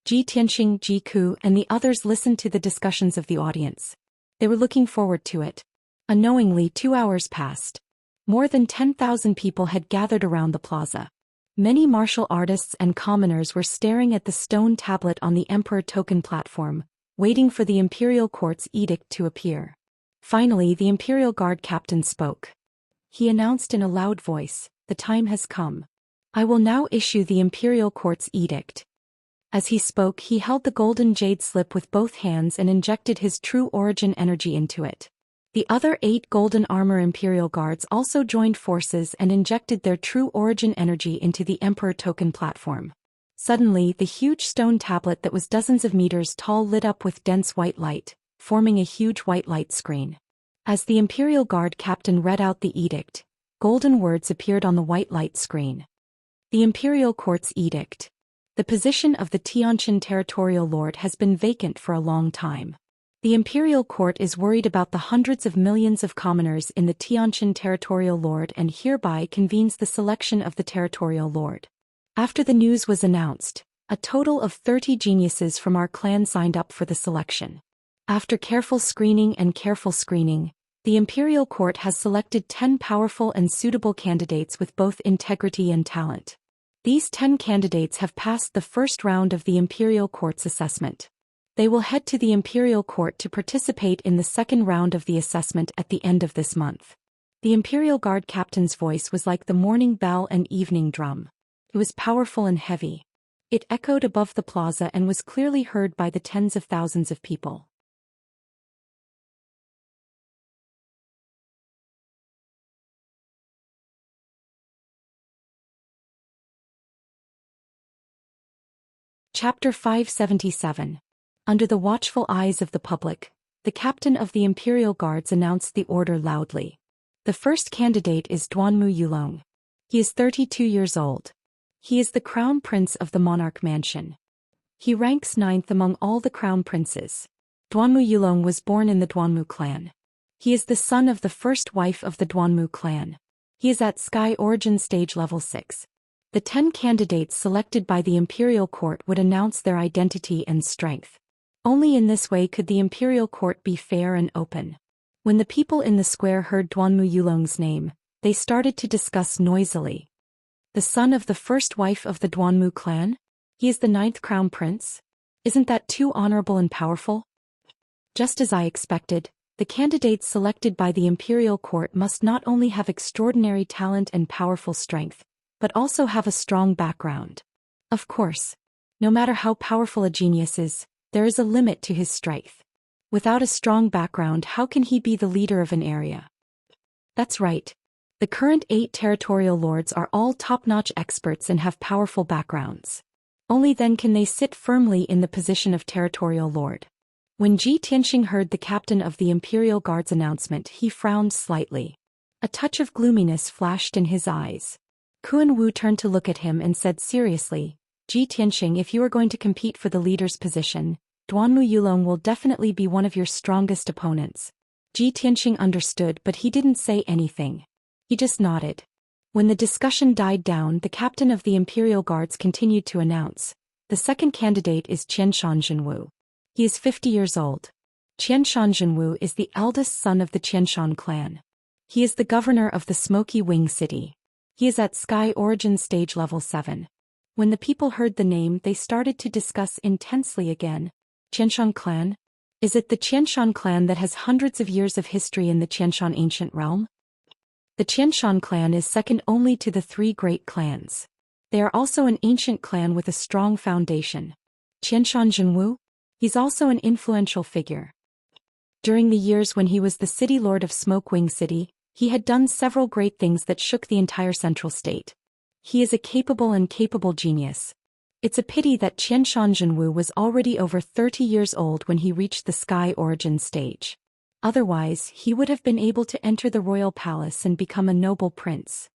Ji Tianxing, Ji Ku, and the others listened to the discussions of the audience. They were looking forward to it. Unknowingly, 2 hours passed. More than 10,000 people had gathered around the plaza. Many martial artists and commoners were staring at the stone tablet on the Emperor Token platform, waiting for the imperial court's edict to appear. Finally, the imperial guard captain spoke. He announced in a loud voice, "The time has come. I will now issue the imperial court's edict." As he spoke, he held the golden jade slip with both hands and injected his true origin energy into it. The other 8 golden armor imperial guards also joined forces and injected their true origin energy into the Emperor Token platform. Suddenly, the huge stone tablet that was dozens of meters tall lit up with dense white light, forming a huge white light screen. As the imperial guard captain read out the edict, golden words appeared on the white light screen. The imperial court's edict. The position of the Xianxia territorial lord has been vacant for a long time. The imperial court is worried about the hundreds of millions of commoners in the Xianxia territorial lord and hereby convenes the selection of the territorial lord. After the news was announced, a total of 30 geniuses from our clan signed up for the selection. After careful screening, the imperial court has selected 10 powerful and suitable candidates with both integrity and talent. These 10 candidates have passed the first round of the imperial court's assessment. They will head to the imperial court to participate in the second round of the assessment at the end of this month. The imperial guard captain's voice was like the morning bell and evening drum. It was powerful and heavy. It echoed above the plaza and was clearly heard by the tens of thousands of people. Chapter 577. Under the watchful eyes of the public, the captain of the Imperial Guards announced the order loudly. The first candidate is Duanmu Yulong. He is 32 years old. He is the crown prince of the monarch mansion. He ranks 9th among all the crown princes. Duanmu Yulong was born in the Duanmu clan. He is the son of the first wife of the Duanmu clan. He is at Sky Origin Stage Level 6. The 10 candidates selected by the Imperial Court would announce their identity and strength. Only in this way could the Imperial Court be fair and open. When the people in the square heard Duanmu Yulong's name, they started to discuss noisily. The son of the first wife of the Duanmu clan? He is the 9th crown prince? Isn't that too honorable and powerful? Just as I expected, the candidates selected by the imperial court must not only have extraordinary talent and powerful strength, but also have a strong background. Of course, no matter how powerful a genius is, there is a limit to his strength. Without a strong background, how can he be the leader of an area? That's right. The current 8 territorial lords are all top-notch experts and have powerful backgrounds. Only then can they sit firmly in the position of territorial lord. When Ji Tianxing heard the captain of the Imperial Guard's announcement, he frowned slightly. A touch of gloominess flashed in his eyes. Kuan Wu turned to look at him and said seriously, Ji Tianxing, if you are going to compete for the leader's position, Duanmu Yulong will definitely be one of your strongest opponents. Ji Tianxing understood, but he didn't say anything. He just nodded. When the discussion died down, the captain of the Imperial Guards continued to announce, the second candidate is Qianshan Zhenwu. He is 50 years old. Qianshan Zhenwu is the eldest son of the Qianshan clan. He is the governor of the Smoky Wing City. He is at Sky Origin Stage Level 7. When the people heard the name, they started to discuss intensely again. Qianshan clan? Is it the Qianshan clan that has hundreds of years of history in the Qianshan ancient realm? The Qianshan clan is second only to the 3 great clans. They are also an ancient clan with a strong foundation. Qianshan Zhenwu? He's also an influential figure. During the years when he was the city lord of Smoke Wing City, he had done several great things that shook the entire central state. He is a capable genius. It's a pity that Qianshan Zhenwu was already over 30 years old when he reached the Sky Origin stage. Otherwise, he would have been able to enter the royal palace and become a noble prince.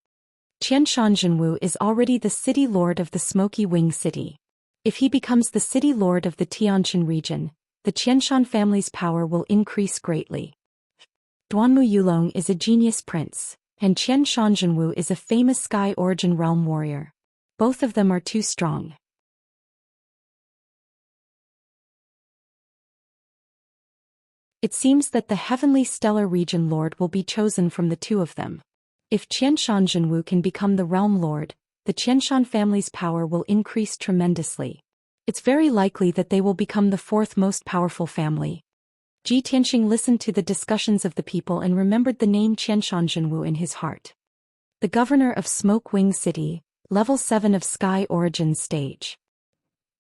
Qianshan Zhenwu is already the city lord of the Smoky Wing City. If he becomes the city lord of the Tianshan region, the Qianshan family's power will increase greatly. Duanmu Yulong is a genius prince, and Qianshan Zhenwu is a famous Sky Origin realm warrior. Both of them are too strong. It seems that the Heavenly Stellar Region Lord will be chosen from the 2 of them. If Qianshan Zhenwu can become the realm lord, the Qianshan family's power will increase tremendously. It's very likely that they will become the 4th most powerful family. Ji Tianxing listened to the discussions of the people and remembered the name Qianshan Zhenwu in his heart. The governor of Smoke Wing City, level 7 of Sky Origin stage.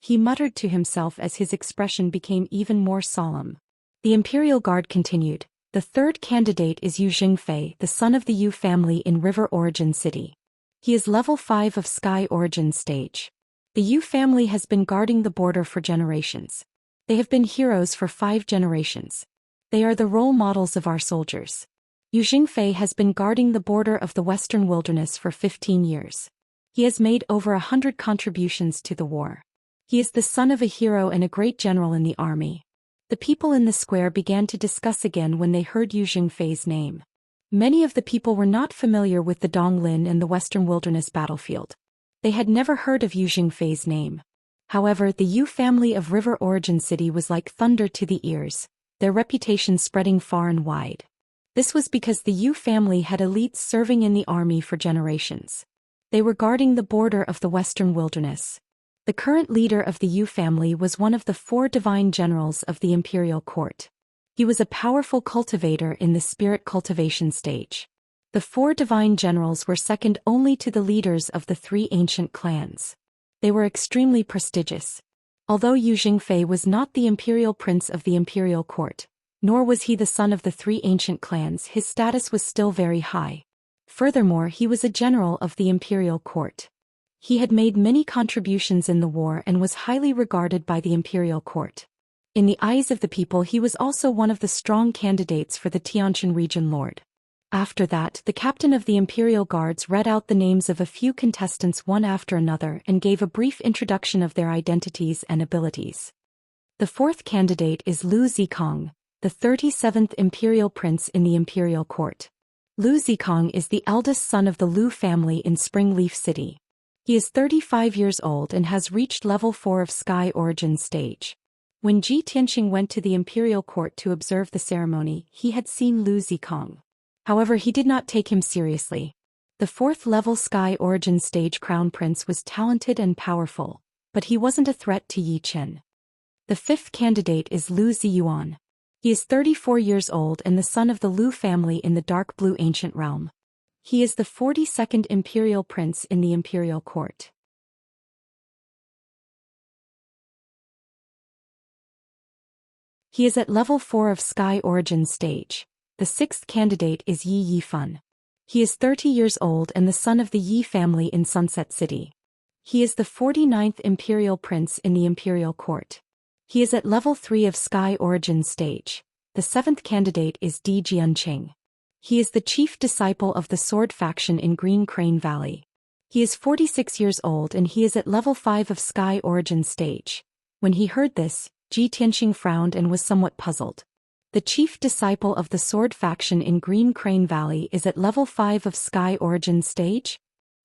He muttered to himself as his expression became even more solemn. The Imperial Guard continued, the 3rd candidate is Yu Jingfei, the son of the Yu family in River Origin City. He is level 5 of Sky Origin stage. The Yu family has been guarding the border for generations. They have been heroes for 5 generations. They are the role models of our soldiers. Yu Jingfei has been guarding the border of the Western Wilderness for 15 years. He has made over 100 contributions to the war. He is the son of a hero and a great general in the army. The people in the square began to discuss again when they heard Yu Jingfei's name. Many of the people were not familiar with the Donglin and the Western Wilderness battlefield. They had never heard of Yu Jingfei's name. However, the Yu family of River Origin City was like thunder to the ears, their reputation spreading far and wide. This was because the Yu family had elites serving in the army for generations. They were guarding the border of the Western Wilderness. The current leader of the Yu family was one of the 4 divine generals of the imperial court. He was a powerful cultivator in the spirit cultivation stage. The 4 divine generals were second only to the leaders of the 3 ancient clans. They were extremely prestigious. Although Yu Jingfei was not the imperial prince of the imperial court, nor was he the son of the 3 ancient clans, his status was still very high. Furthermore, he was a general of the imperial court. He had made many contributions in the war and was highly regarded by the imperial court. In the eyes of the people, he was also one of the strong candidates for the Tianshan region lord. After that, the captain of the Imperial Guards read out the names of a few contestants one after another and gave a brief introduction of their identities and abilities. The 4th candidate is Lu Zikong, the 37th Imperial Prince in the Imperial Court. Lu Zikong is the eldest son of the Lu family in Springleaf City. He is 35 years old and has reached level 4 of Sky Origin stage. When Ji Tianxing went to the imperial court to observe the ceremony, he had seen Lu Zikong. However, he did not take him seriously. The 4th-level Sky Origin Stage Crown Prince was talented and powerful, but he wasn't a threat to Yi Chen. The 5th candidate is Lu Ziyuan. He is 34 years old and the son of the Lu family in the Dark Blue Ancient Realm. He is the 42nd Imperial Prince in the Imperial Court. He is at level 4 of Sky Origin Stage. The 6th candidate is Yi Yifan. He is 30 years old and the son of the Yi family in Sunset City. He is the 49th Imperial Prince in the Imperial Court. He is at level 3 of Sky Origin Stage. The 7th candidate is Di Jianqing. He is the chief disciple of the Sword faction in Green Crane Valley. He is 46 years old and he is at level 5 of Sky Origin Stage. When he heard this, Ji Tianxing frowned and was somewhat puzzled. The chief disciple of the Sword faction in Green Crane Valley is at level 5 of Sky Origin Stage?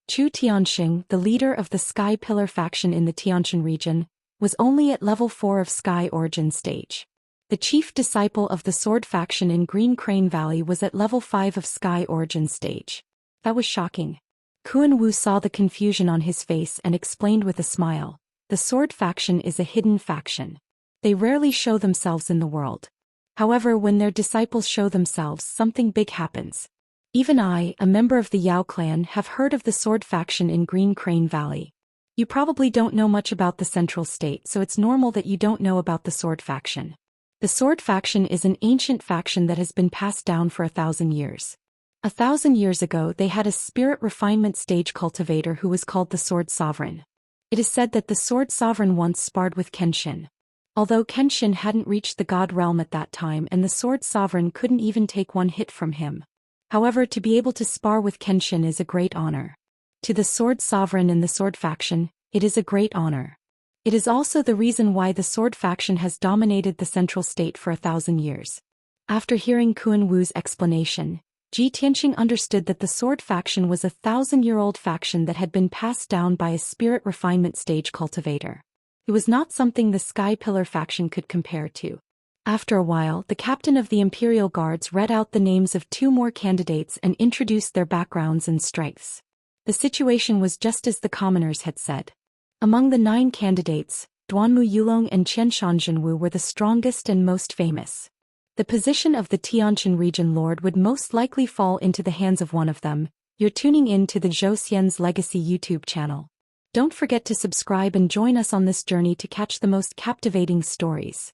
Chu Tianxing, the leader of the Sky Pillar faction in the Tianshan region, was only at level 4 of Sky Origin Stage. The chief disciple of the Sword faction in Green Crane Valley was at level 5 of Sky Origin Stage. That was shocking. Kuan Wu saw the confusion on his face and explained with a smile. The Sword faction is a hidden faction. They rarely show themselves in the world. However, when their disciples show themselves, something big happens. Even I, a member of the Yao clan, have heard of the Sword faction in Green Crane Valley. You probably don't know much about the Central State, so it's normal that you don't know about the Sword faction. The Sword faction is an ancient faction that has been passed down for 1,000 years. 1,000 years ago, they had a spirit refinement stage cultivator who was called the Sword Sovereign. It is said that the Sword Sovereign once sparred with Kenshin. Although Kenshin hadn't reached the God realm at that time and the Sword Sovereign couldn't even take one hit from him. However, to be able to spar with Kenshin is a great honor. To the Sword Sovereign and the Sword faction, it is a great honor. It is also the reason why the Sword faction has dominated the Central State for 1,000 years. After hearing Kuan Wu's explanation, Ji Tianxing understood that the Sword faction was a 1,000-year-old faction that had been passed down by a spirit refinement stage cultivator. It was not something the Sky Pillar faction could compare to. After a while, the captain of the Imperial Guards read out the names of 2 more candidates and introduced their backgrounds and strengths. The situation was just as the commoners had said. Among the 9 candidates, Duanmu Yulong and Qian Shanzhenwu were the strongest and most famous. The position of the Tianshan region lord would most likely fall into the hands of one of them. You're tuning in to the Zhou Xian's Legacy YouTube channel. Don't forget to subscribe and join us on this journey to catch the most captivating stories.